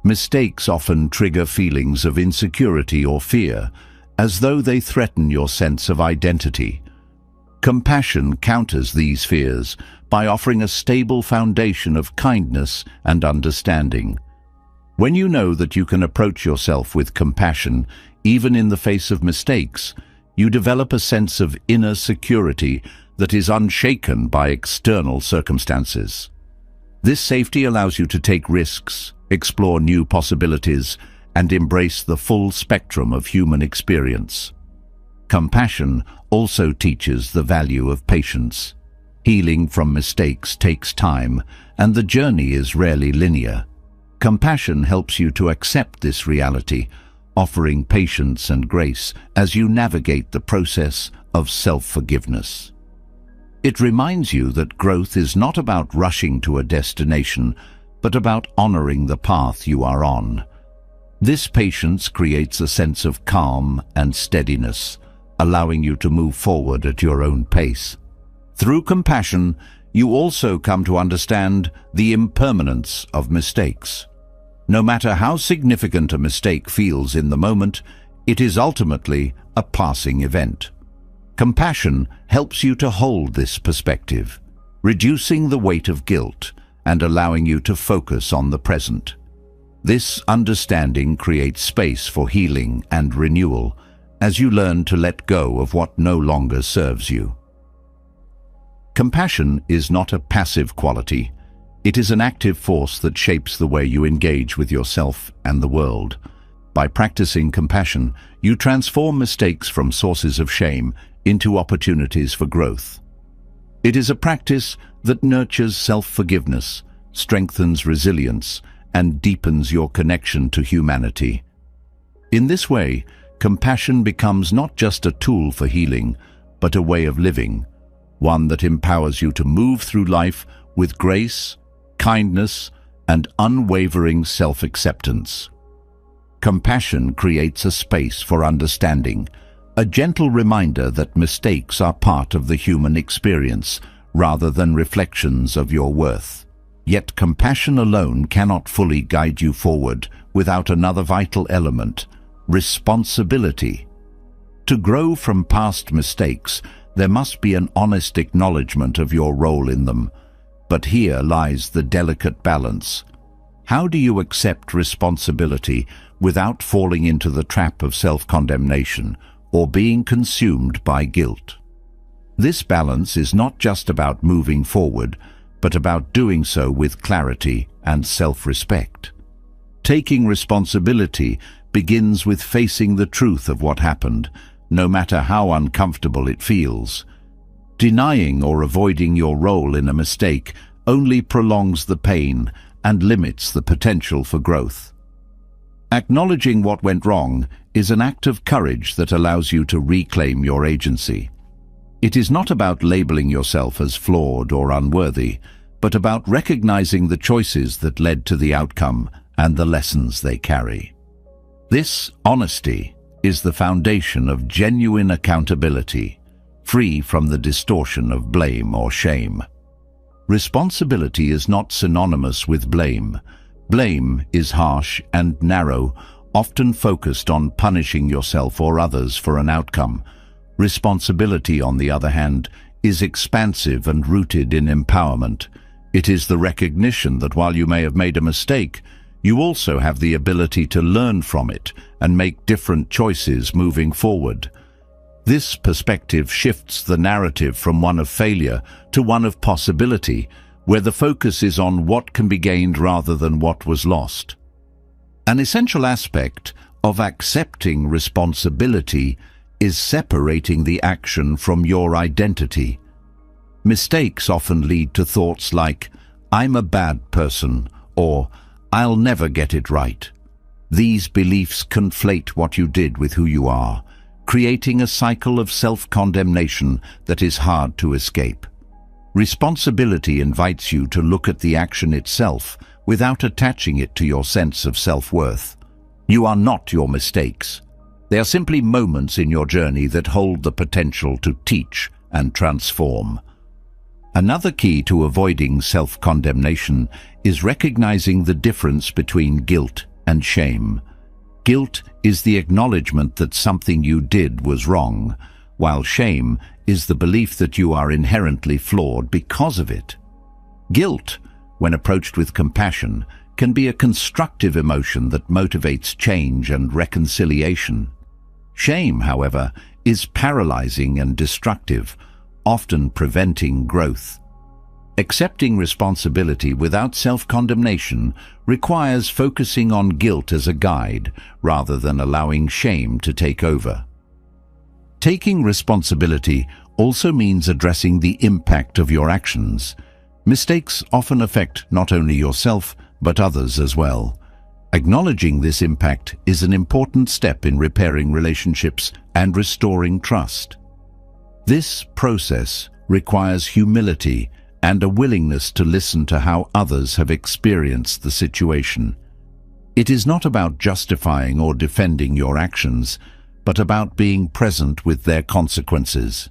Mistakes often trigger feelings of insecurity or fear, as though they threaten your sense of identity. Compassion counters these fears by offering a stable foundation of kindness and understanding. When you know that you can approach yourself with compassion, even in the face of mistakes, you develop a sense of inner security that is unshaken by external circumstances. This safety allows you to take risks, explore new possibilities, and embrace the full spectrum of human experience. Compassion also teaches the value of patience. Healing from mistakes takes time, and the journey is rarely linear. Compassion helps you to accept this reality, offering patience and grace as you navigate the process of self-forgiveness. It reminds you that growth is not about rushing to a destination, but about honoring the path you are on. This patience creates a sense of calm and steadiness, allowing you to move forward at your own pace. Through compassion, you also come to understand the impermanence of mistakes. No matter how significant a mistake feels in the moment, it is ultimately a passing event. Compassion helps you to hold this perspective, reducing the weight of guilt and allowing you to focus on the present. This understanding creates space for healing and renewal as you learn to let go of what no longer serves you. Compassion is not a passive quality. It is an active force that shapes the way you engage with yourself and the world. By practicing compassion, you transform mistakes from sources of shame into opportunities for growth. It is a practice that nurtures self-forgiveness, strengthens resilience, and deepens your connection to humanity. In this way, compassion becomes not just a tool for healing, but a way of living, one that empowers you to move through life with grace, kindness, and unwavering self-acceptance. Compassion creates a space for understanding, a gentle reminder that mistakes are part of the human experience rather than reflections of your worth. Yet compassion alone cannot fully guide you forward without another vital element: responsibility. To grow from past mistakes, there must be an honest acknowledgement of your role in them. But here lies the delicate balance. How do you accept responsibility without falling into the trap of self-condemnation or being consumed by guilt? This balance is not just about moving forward, but about doing so with clarity and self-respect. Taking responsibility begins with facing the truth of what happened, no matter how uncomfortable it feels. Denying or avoiding your role in a mistake only prolongs the pain and limits the potential for growth. Acknowledging what went wrong is an act of courage that allows you to reclaim your agency. It is not about labeling yourself as flawed or unworthy, but about recognizing the choices that led to the outcome and the lessons they carry. This honesty is the foundation of genuine accountability, free from the distortion of blame or shame. Responsibility is not synonymous with blame. Blame is harsh and narrow, often focused on punishing yourself or others for an outcome. Responsibility, on the other hand, is expansive and rooted in empowerment. It is the recognition that while you may have made a mistake, you also have the ability to learn from it and make different choices moving forward. This perspective shifts the narrative from one of failure to one of possibility, where the focus is on what can be gained rather than what was lost. An essential aspect of accepting responsibility is separating the action from your identity. Mistakes often lead to thoughts like, "I'm a bad person," or "I'll never get it right." These beliefs conflate what you did with who you are, creating a cycle of self-condemnation that is hard to escape. Responsibility invites you to look at the action itself without attaching it to your sense of self-worth. You are not your mistakes. They are simply moments in your journey that hold the potential to teach and transform. Another key to avoiding self-condemnation is recognizing the difference between guilt and shame. Guilt is the acknowledgement that something you did was wrong, while shame is the belief that you are inherently flawed because of it. Guilt, when approached with compassion, can be a constructive emotion that motivates change and reconciliation. Shame, however, is paralyzing and destructive, often preventing growth. Accepting responsibility without self-condemnation requires focusing on guilt as a guide rather than allowing shame to take over. Taking responsibility also means addressing the impact of your actions. Mistakes often affect not only yourself, but others as well. Acknowledging this impact is an important step in repairing relationships and restoring trust. This process requires humility and a willingness to listen to how others have experienced the situation. It is not about justifying or defending your actions, but about being present with their consequences.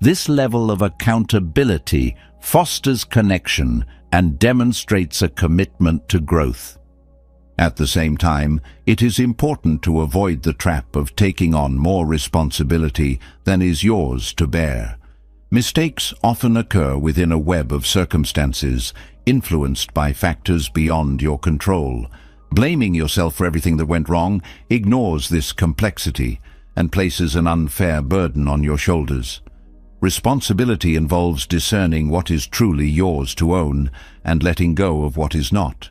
This level of accountability fosters connection and demonstrates a commitment to growth. At the same time, it is important to avoid the trap of taking on more responsibility than is yours to bear. Mistakes often occur within a web of circumstances influenced by factors beyond your control. Blaming yourself for everything that went wrong ignores this complexity and places an unfair burden on your shoulders. Responsibility involves discerning what is truly yours to own and letting go of what is not.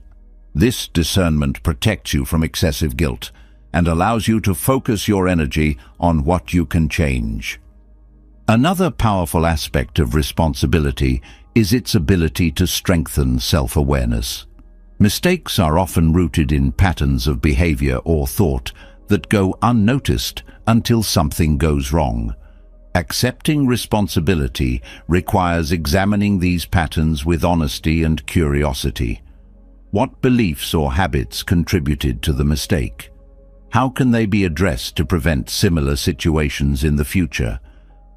This discernment protects you from excessive guilt and allows you to focus your energy on what you can change. Another powerful aspect of responsibility is its ability to strengthen self-awareness. Mistakes are often rooted in patterns of behavior or thought that go unnoticed until something goes wrong. Accepting responsibility requires examining these patterns with honesty and curiosity. What beliefs or habits contributed to the mistake? How can they be addressed to prevent similar situations in the future?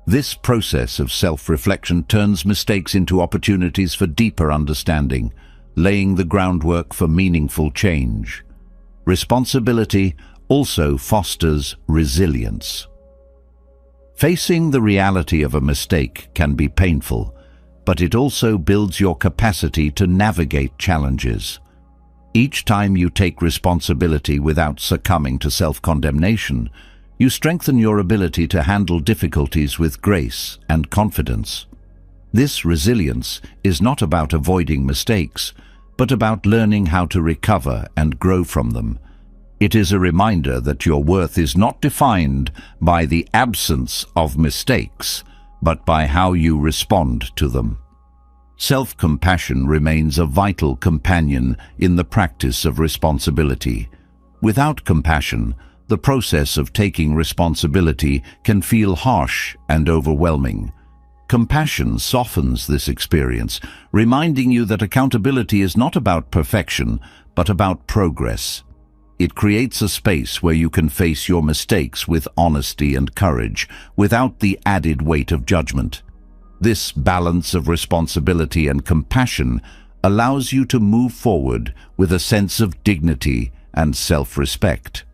This process of self-reflection turns mistakes into opportunities for deeper understanding, laying the groundwork for meaningful change. Responsibility also fosters resilience. Facing the reality of a mistake can be painful, but it also builds your capacity to navigate challenges. Each time you take responsibility without succumbing to self-condemnation, you strengthen your ability to handle difficulties with grace and confidence. This resilience is not about avoiding mistakes, but about learning how to recover and grow from them. It is a reminder that your worth is not defined by the absence of mistakes, but by how you respond to them. Self-compassion remains a vital companion in the practice of responsibility. Without compassion, the process of taking responsibility can feel harsh and overwhelming. Compassion softens this experience, reminding you that accountability is not about perfection, but about progress. It creates a space where you can face your mistakes with honesty and courage, without the added weight of judgment. This balance of responsibility and compassion allows you to move forward with a sense of dignity and self-respect.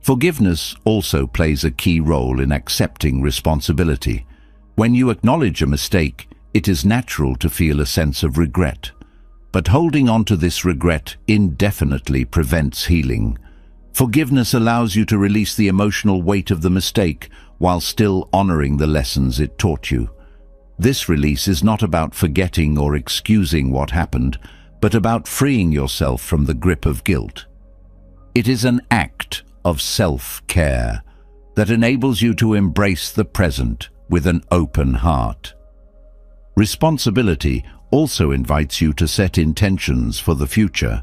Forgiveness also plays a key role in accepting responsibility. When you acknowledge a mistake, it is natural to feel a sense of regret. But holding on to this regret indefinitely prevents healing. Forgiveness allows you to release the emotional weight of the mistake while still honoring the lessons it taught you. This release is not about forgetting or excusing what happened, but about freeing yourself from the grip of guilt. It is an act of self-care that enables you to embrace the present with an open heart. Responsibility also invites you to set intentions for the future.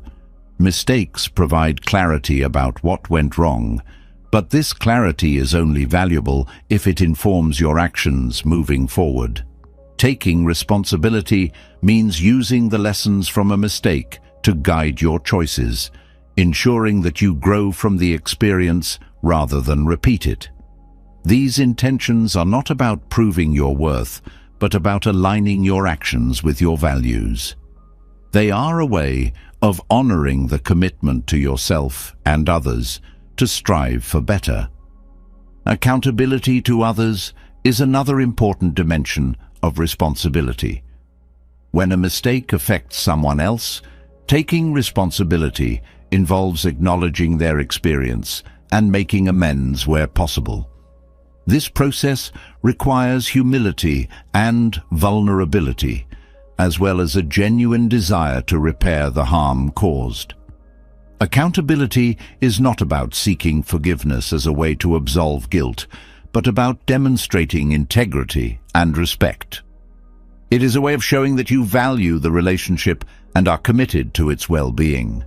Mistakes provide clarity about what went wrong, but this clarity is only valuable if it informs your actions moving forward. Taking responsibility means using the lessons from a mistake to guide your choices, ensuring that you grow from the experience rather than repeat it. These intentions are not about proving your worth, but about aligning your actions with your values. They are a way of honoring the commitment to yourself and others to strive for better. Accountability to others is another important dimension of responsibility. When a mistake affects someone else, taking responsibility involves acknowledging their experience and making amends where possible. This process requires humility and vulnerability, as well as a genuine desire to repair the harm caused. Accountability is not about seeking forgiveness as a way to absolve guilt, but about demonstrating integrity and respect. It is a way of showing that you value the relationship and are committed to its well-being.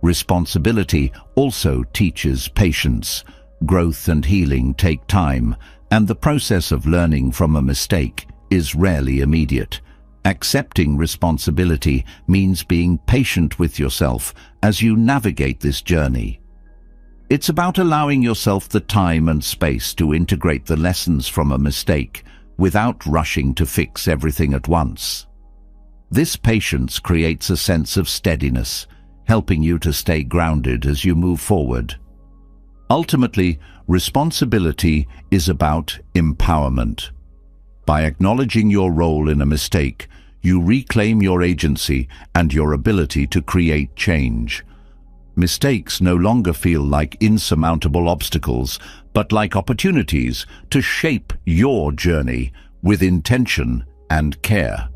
Responsibility also teaches patience. Growth and healing take time, and the process of learning from a mistake is rarely immediate. Accepting responsibility means being patient with yourself as you navigate this journey. It's about allowing yourself the time and space to integrate the lessons from a mistake without rushing to fix everything at once. This patience creates a sense of steadiness, helping you to stay grounded as you move forward. Ultimately, responsibility is about empowerment. By acknowledging your role in a mistake, you reclaim your agency and your ability to create change. Mistakes no longer feel like insurmountable obstacles, but like opportunities to shape your journey with intention and care.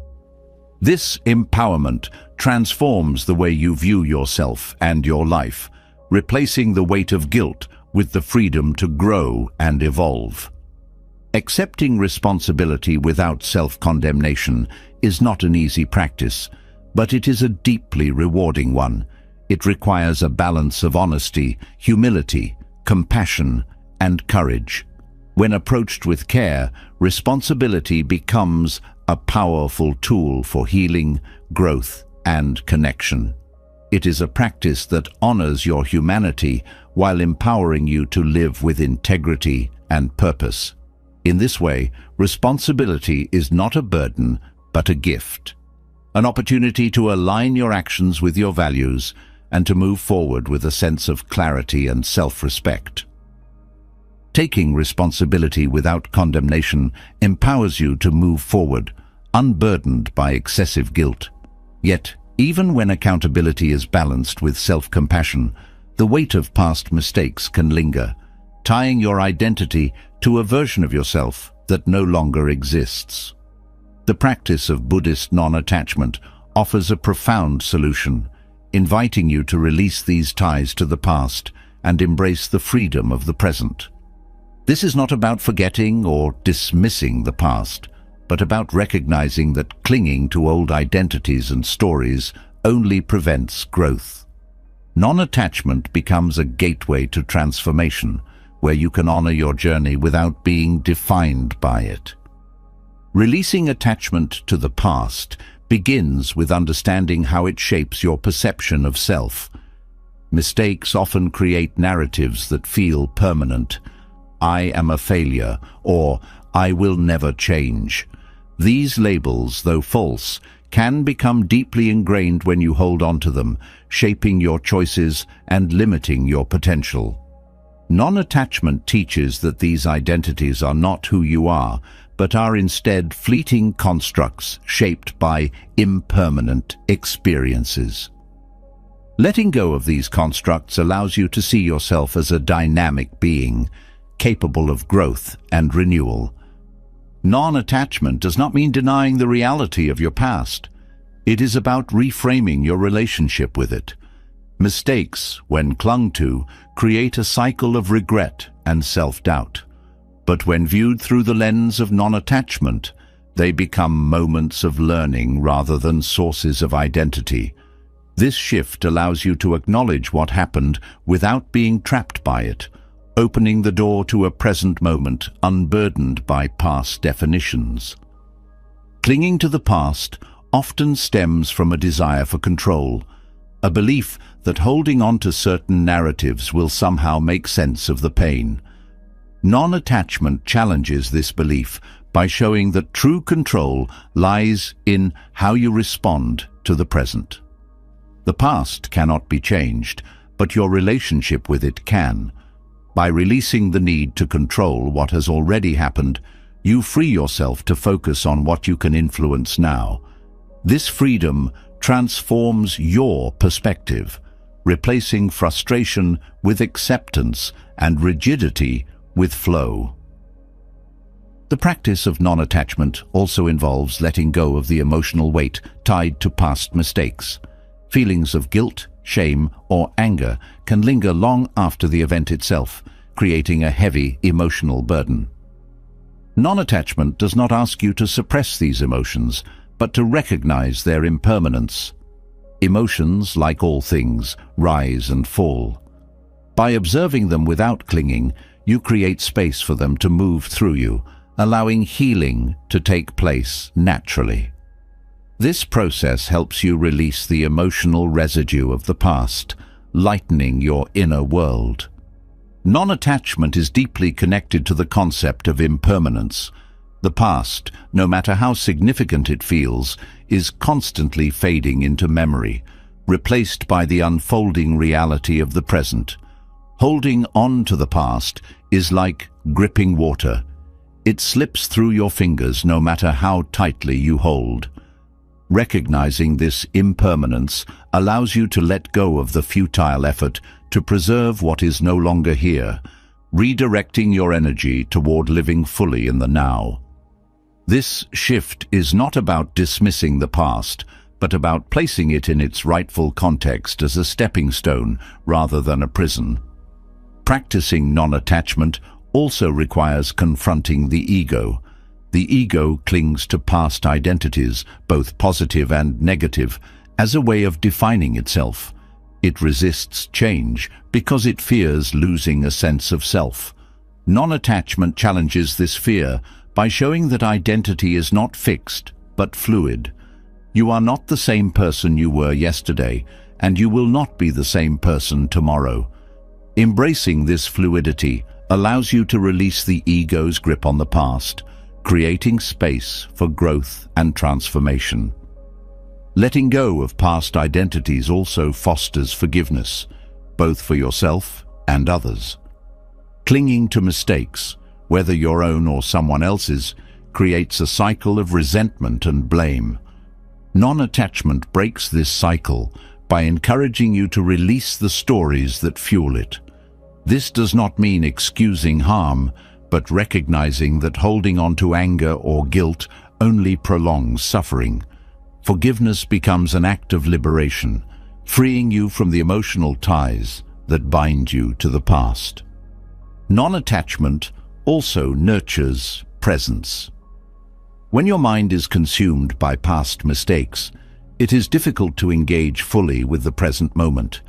This empowerment transforms the way you view yourself and your life, replacing the weight of guilt with the freedom to grow and evolve. Accepting responsibility without self-condemnation is not an easy practice, but it is a deeply rewarding one. It requires a balance of honesty, humility, compassion, and courage. When approached with care, responsibility becomes a powerful tool for healing, growth, and connection. It is a practice that honors your humanity while empowering you to live with integrity and purpose. In this way, responsibility is not a burden, but a gift. An opportunity to align your actions with your values and to move forward with a sense of clarity and self-respect. Taking responsibility without condemnation empowers you to move forward, unburdened by excessive guilt. Yet, even when accountability is balanced with self-compassion, the weight of past mistakes can linger, tying your identity to a version of yourself that no longer exists. The practice of Buddhist non-attachment offers a profound solution, inviting you to release these ties to the past and embrace the freedom of the present. This is not about forgetting or dismissing the past, but about recognizing that clinging to old identities and stories only prevents growth. Non-attachment becomes a gateway to transformation, where you can honor your journey without being defined by it. Releasing attachment to the past begins with understanding how it shapes your perception of self. Mistakes often create narratives that feel permanent. I am a failure, or I will never change. These labels, though false, can become deeply ingrained when you hold on to them, shaping your choices and limiting your potential. Non-attachment teaches that these identities are not who you are, but are instead fleeting constructs shaped by impermanent experiences. Letting go of these constructs allows you to see yourself as a dynamic being, capable of growth and renewal. Non-attachment does not mean denying the reality of your past. It is about reframing your relationship with it. Mistakes, when clung to, create a cycle of regret and self-doubt. But when viewed through the lens of non-attachment, they become moments of learning rather than sources of identity. This shift allows you to acknowledge what happened without being trapped by it, opening the door to a present moment unburdened by past definitions. Clinging to the past often stems from a desire for control, a belief that holding on to certain narratives will somehow make sense of the pain. Non-attachment challenges this belief by showing that true control lies in how you respond to the present. The past cannot be changed, but your relationship with it can. By releasing the need to control what has already happened, you free yourself to focus on what you can influence now. This freedom transforms your perspective, replacing frustration with acceptance and rigidity with flow. The practice of non-attachment also involves letting go of the emotional weight tied to past mistakes. Feelings of guilt, shame, or anger can linger long after the event itself, creating a heavy emotional burden. Non-attachment does not ask you to suppress these emotions, but to recognize their impermanence. Emotions, like all things, rise and fall. By observing them without clinging, you create space for them to move through you, allowing healing to take place naturally. This process helps you release the emotional residue of the past, lightening your inner world. Non-attachment is deeply connected to the concept of impermanence. The past, no matter how significant it feels, is constantly fading into memory, replaced by the unfolding reality of the present. Holding on to the past is like gripping water. It slips through your fingers no matter how tightly you hold. Recognizing this impermanence allows you to let go of the futile effort to preserve what is no longer here, redirecting your energy toward living fully in the now. This shift is not about dismissing the past, but about placing it in its rightful context as a stepping stone rather than a prison. Practicing non-attachment also requires confronting the ego. The ego clings to past identities, both positive and negative, as a way of defining itself. It resists change because it fears losing a sense of self. Non-attachment challenges this fear by showing that identity is not fixed, but fluid. You are not the same person you were yesterday, and you will not be the same person tomorrow. Embracing this fluidity allows you to release the ego's grip on the past, creating space for growth and transformation. Letting go of past identities also fosters forgiveness, both for yourself and others. Clinging to mistakes, whether your own or someone else's, creates a cycle of resentment and blame. Non-attachment breaks this cycle by encouraging you to release the stories that fuel it. This does not mean excusing harm, but recognizing that holding on to anger or guilt only prolongs suffering. Forgiveness becomes an act of liberation, freeing you from the emotional ties that bind you to the past. Non-attachment also nurtures presence. When your mind is consumed by past mistakes, it is difficult to engage fully with the present moment.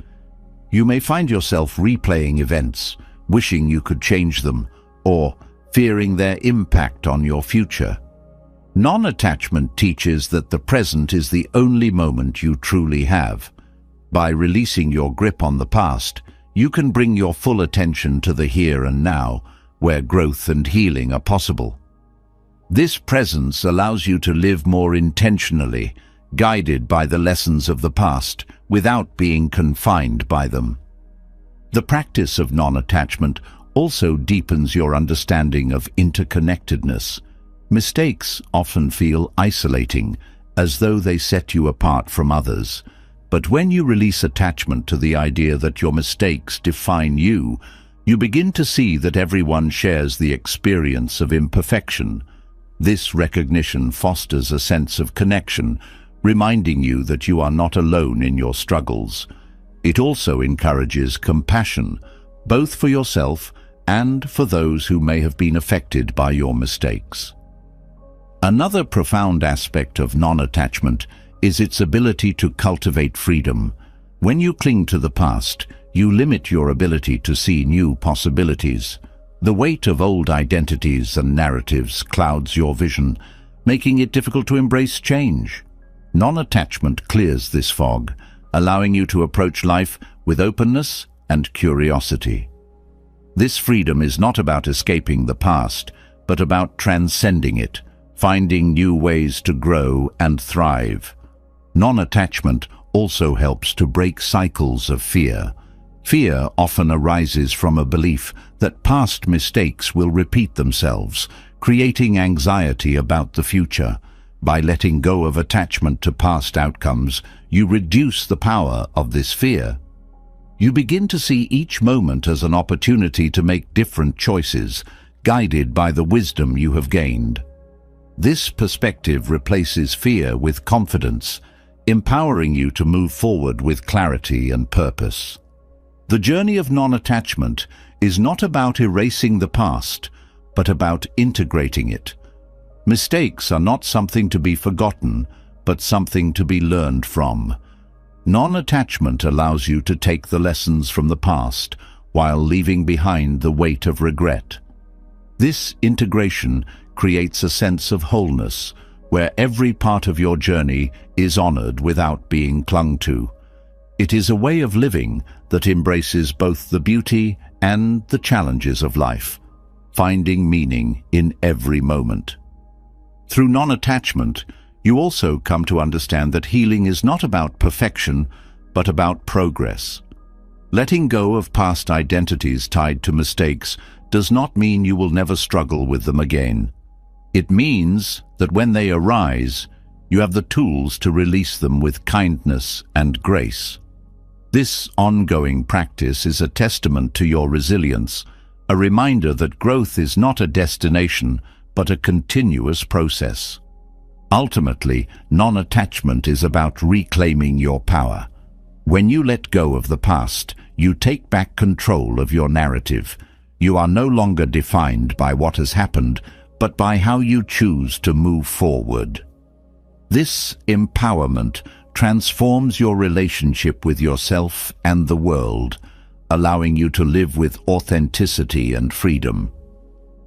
You may find yourself replaying events, wishing you could change them, or fearing their impact on your future. Non-attachment teaches that the present is the only moment you truly have. By releasing your grip on the past, you can bring your full attention to the here and now, where growth and healing are possible. This presence allows you to live more intentionally, guided by the lessons of the past, without being confined by them. The practice of non-attachment also deepens your understanding of interconnectedness. Mistakes often feel isolating, as though they set you apart from others. But when you release attachment to the idea that your mistakes define you, you begin to see that everyone shares the experience of imperfection. This recognition fosters a sense of connection, reminding you that you are not alone in your struggles. It also encourages compassion, both for yourself and for those who may have been affected by your mistakes. Another profound aspect of non-attachment is its ability to cultivate freedom. When you cling to the past, you limit your ability to see new possibilities. The weight of old identities and narratives clouds your vision, making it difficult to embrace change. Non-attachment clears this fog, allowing you to approach life with openness and curiosity. This freedom is not about escaping the past, but about transcending it, finding new ways to grow and thrive. Non-attachment also helps to break cycles of fear. Fear often arises from a belief that past mistakes will repeat themselves, creating anxiety about the future. By letting go of attachment to past outcomes, you reduce the power of this fear. You begin to see each moment as an opportunity to make different choices, guided by the wisdom you have gained. This perspective replaces fear with confidence, empowering you to move forward with clarity and purpose. The journey of non-attachment is not about erasing the past, but about integrating it. Mistakes are not something to be forgotten, but something to be learned from. Non-attachment allows you to take the lessons from the past while leaving behind the weight of regret. This integration creates a sense of wholeness, where every part of your journey is honored without being clung to. It is a way of living that embraces both the beauty and the challenges of life, finding meaning in every moment. Through non-attachment, you also come to understand that healing is not about perfection, but about progress. Letting go of past identities tied to mistakes does not mean you will never struggle with them again. It means that when they arise, you have the tools to release them with kindness and grace. This ongoing practice is a testament to your resilience, a reminder that growth is not a destination, but a continuous process. Ultimately, non-attachment is about reclaiming your power. When you let go of the past, you take back control of your narrative. You are no longer defined by what has happened, but by how you choose to move forward. This empowerment transforms your relationship with yourself and the world, allowing you to live with authenticity and freedom.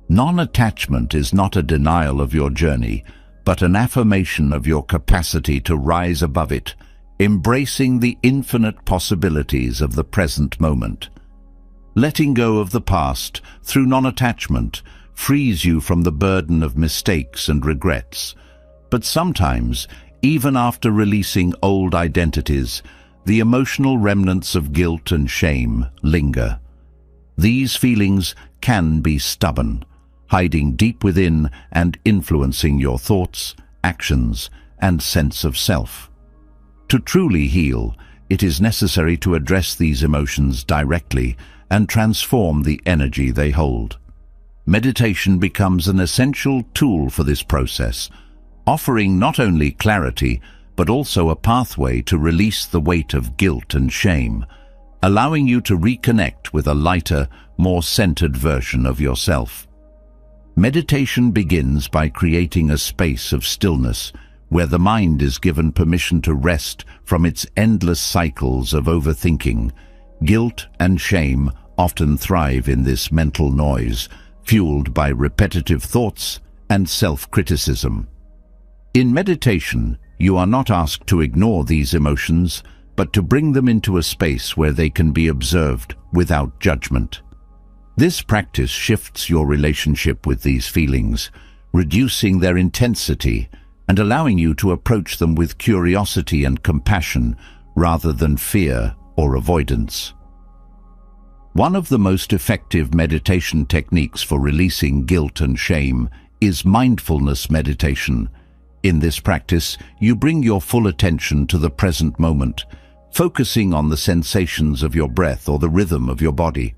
Non-attachment is not a denial of your journey, but an affirmation of your capacity to rise above it, embracing the infinite possibilities of the present moment. Letting go of the past through non-attachment frees you from the burden of mistakes and regrets. But sometimes, even after releasing old identities, the emotional remnants of guilt and shame linger. These feelings can be stubborn, hiding deep within and influencing your thoughts, actions, and sense of self. To truly heal, it is necessary to address these emotions directly and transform the energy they hold. Meditation becomes an essential tool for this process, offering not only clarity, but also a pathway to release the weight of guilt and shame, allowing you to reconnect with a lighter, more centered version of yourself. Meditation begins by creating a space of stillness where the mind is given permission to rest from its endless cycles of overthinking. Guilt and shame often thrive in this mental noise, fueled by repetitive thoughts and self-criticism. In meditation, you are not asked to ignore these emotions, but to bring them into a space where they can be observed without judgment. This practice shifts your relationship with these feelings, reducing their intensity and allowing you to approach them with curiosity and compassion rather than fear or avoidance. One of the most effective meditation techniques for releasing guilt and shame is mindfulness meditation. In this practice, you bring your full attention to the present moment, focusing on the sensations of your breath or the rhythm of your body.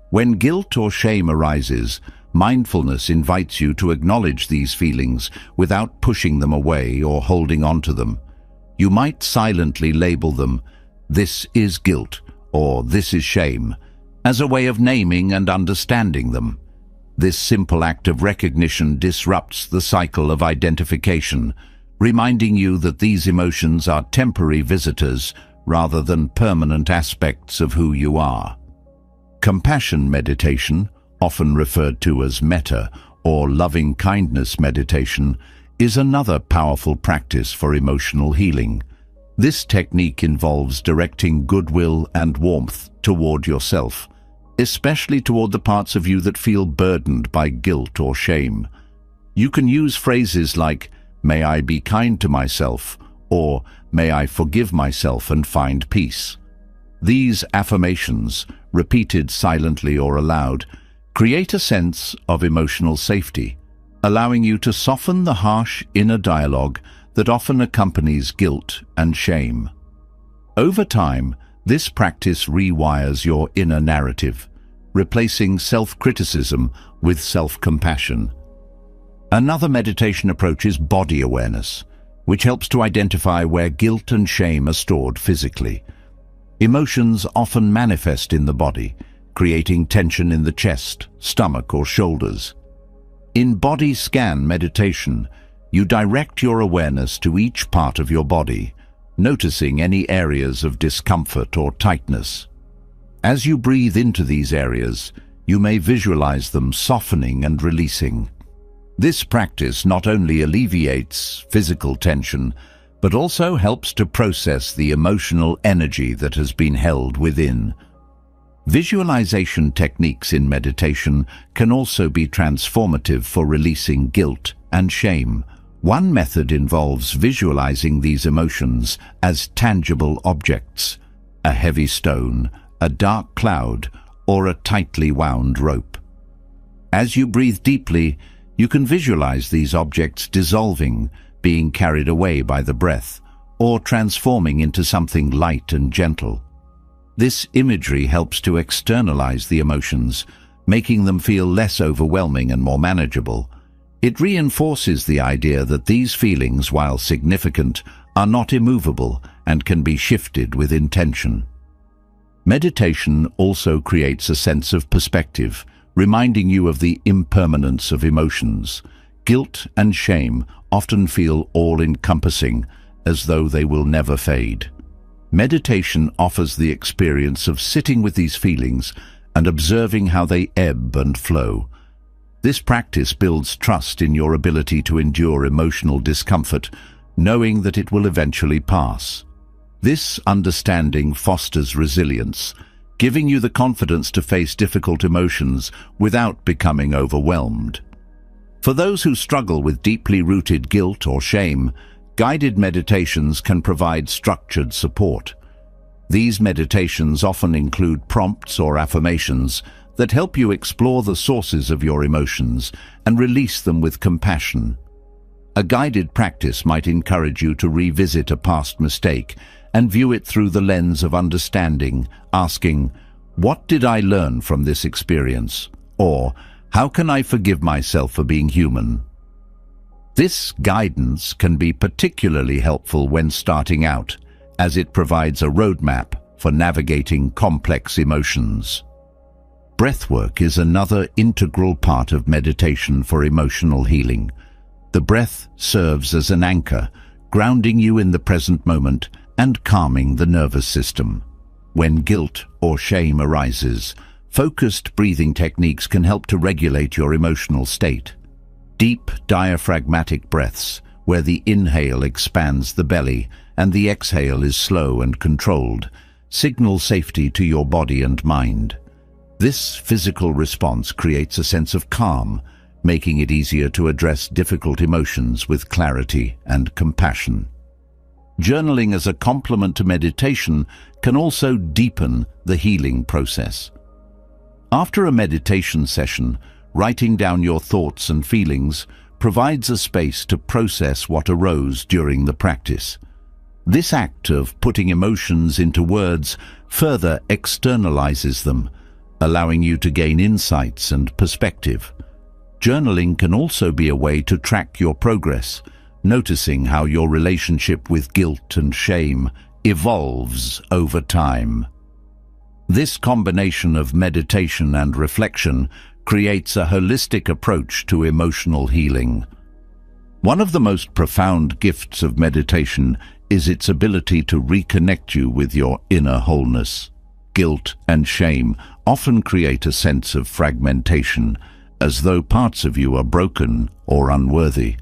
When guilt or shame arises, mindfulness invites you to acknowledge these feelings without pushing them away or holding on to them. You might silently label them, "This is guilt," or "This is shame," as a way of naming and understanding them. This simple act of recognition disrupts the cycle of identification, reminding you that these emotions are temporary visitors rather than permanent aspects of who you are. Compassion meditation, often referred to as metta or loving-kindness meditation, is another powerful practice for emotional healing. This technique involves directing goodwill and warmth toward yourself, especially toward the parts of you that feel burdened by guilt or shame. You can use phrases like, "May I be kind to myself," or "May I forgive myself and find peace." These affirmations, repeated silently or aloud, create a sense of emotional safety, allowing you to soften the harsh inner dialogue that often accompanies guilt and shame. Over time, this practice rewires your inner narrative, replacing self-criticism with self-compassion. Another meditation approach is body awareness, which helps to identify where guilt and shame are stored physically. Emotions often manifest in the body, creating tension in the chest, stomach, or shoulders. In body scan meditation, you direct your awareness to each part of your body, noticing any areas of discomfort or tightness. As you breathe into these areas, you may visualize them softening and releasing. This practice not only alleviates physical tension, but also helps to process the emotional energy that has been held within. Visualization techniques in meditation can also be transformative for releasing guilt and shame. One method involves visualizing these emotions as tangible objects: a heavy stone, a dark cloud, or a tightly wound rope. As you breathe deeply, you can visualize these objects dissolving, being carried away by the breath, or transforming into something light and gentle. This imagery helps to externalize the emotions, making them feel less overwhelming and more manageable. It reinforces the idea that these feelings, while significant, are not immovable and can be shifted with intention. Meditation also creates a sense of perspective, reminding you of the impermanence of emotions. Guilt and shame often feel all-encompassing, as though they will never fade. Meditation offers the experience of sitting with these feelings and observing how they ebb and flow. This practice builds trust in your ability to endure emotional discomfort, knowing that it will eventually pass. This understanding fosters resilience, giving you the confidence to face difficult emotions without becoming overwhelmed. For those who struggle with deeply rooted guilt or shame, guided meditations can provide structured support. These meditations often include prompts or affirmations that help you explore the sources of your emotions and release them with compassion. A guided practice might encourage you to revisit a past mistake and view it through the lens of understanding, asking, "What did I learn from this experience?" Or, "How can I forgive myself for being human?" This guidance can be particularly helpful when starting out, as it provides a roadmap for navigating complex emotions. Breathwork is another integral part of meditation for emotional healing. The breath serves as an anchor, grounding you in the present moment and calming the nervous system. When guilt or shame arises, focused breathing techniques can help to regulate your emotional state. Deep diaphragmatic breaths, where the inhale expands the belly and the exhale is slow and controlled, signal safety to your body and mind. This physical response creates a sense of calm, making it easier to address difficult emotions with clarity and compassion. Journaling as a complement to meditation can also deepen the healing process. After a meditation session, writing down your thoughts and feelings provides a space to process what arose during the practice. This act of putting emotions into words further externalizes them, allowing you to gain insights and perspective. Journaling can also be a way to track your progress, noticing how your relationship with guilt and shame evolves over time. This combination of meditation and reflection creates a holistic approach to emotional healing. One of the most profound gifts of meditation is its ability to reconnect you with your inner wholeness. Guilt and shame often create a sense of fragmentation, as though parts of you are broken or unworthy.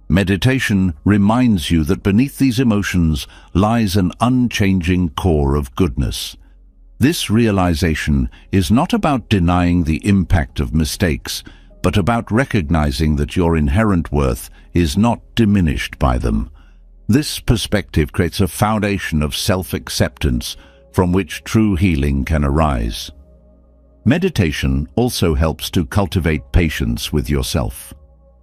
Meditation reminds you that beneath these emotions lies an unchanging core of goodness. This realization is not about denying the impact of mistakes, but about recognizing that your inherent worth is not diminished by them. This perspective creates a foundation of self-acceptance from which true healing can arise. Meditation also helps to cultivate patience with yourself.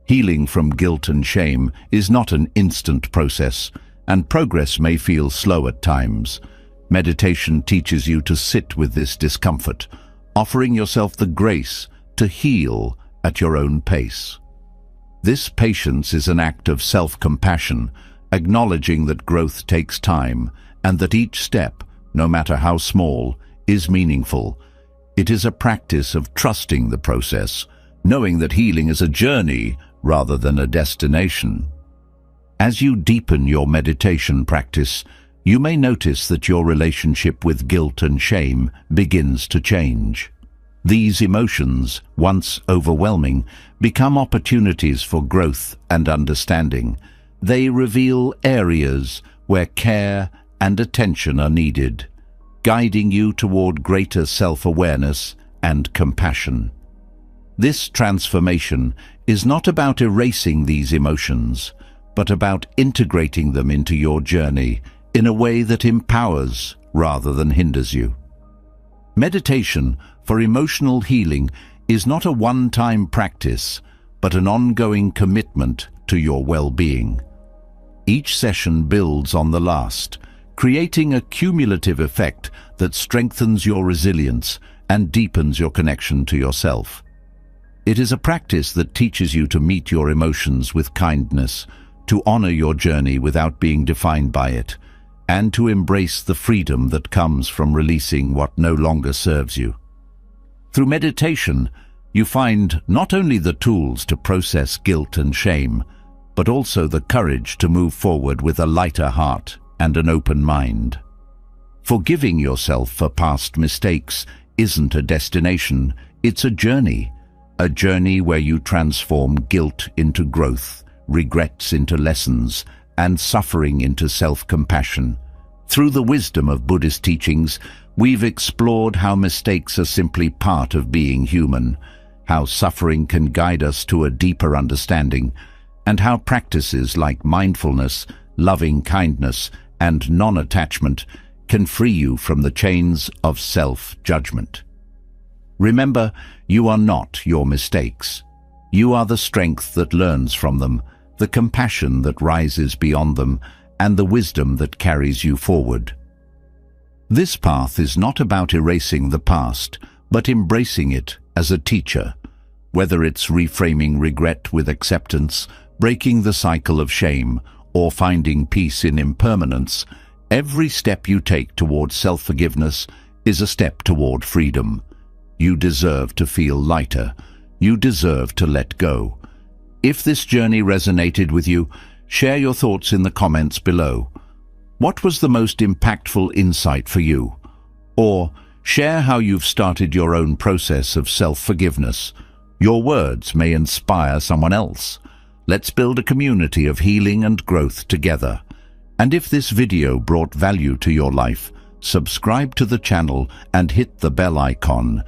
Healing from guilt and shame is not an instant process, and progress may feel slow at times. Meditation teaches you to sit with this discomfort, offering yourself the grace to heal at your own pace. This patience is an act of self-compassion, acknowledging that growth takes time and that each step, no matter how small, is meaningful. It is a practice of trusting the process, knowing that healing is a journey rather than a destination. As you deepen your meditation practice, you may notice that your relationship with guilt and shame begins to change. These emotions, once overwhelming, become opportunities for growth and understanding. They reveal areas where care and attention are needed, guiding you toward greater self-awareness and compassion. This transformation is not about erasing these emotions, but about integrating them into your journey in a way that empowers rather than hinders you. Meditation for emotional healing is not a one-time practice, but an ongoing commitment to your well-being. Each session builds on the last, creating a cumulative effect that strengthens your resilience and deepens your connection to yourself. It is a practice that teaches you to meet your emotions with kindness, to honor your journey without being defined by it, and to embrace the freedom that comes from releasing what no longer serves you. Through meditation, you find not only the tools to process guilt and shame, but also the courage to move forward with a lighter heart and an open mind. Forgiving yourself for past mistakes isn't a destination, it's a journey where you transform guilt into growth, regrets into lessons, and suffering into self-compassion. Through the wisdom of Buddhist teachings, we've explored how mistakes are simply part of being human, how suffering can guide us to a deeper understanding, and how practices like mindfulness, loving kindness, and non-attachment can free you from the chains of self-judgment. Remember, you are not your mistakes. You are the strength that learns from them, the compassion that rises beyond them, and the wisdom that carries you forward. This path is not about erasing the past, but embracing it as a teacher. Whether it's reframing regret with acceptance, breaking the cycle of shame, or finding peace in impermanence, every step you take toward self-forgiveness is a step toward freedom. You deserve to feel lighter. You deserve to let go. If this journey resonated with you, share your thoughts in the comments below. What was the most impactful insight for you? Or share how you've started your own process of self-forgiveness. Your words may inspire someone else. Let's build a community of healing and growth together. And if this video brought value to your life, subscribe to the channel and hit the bell icon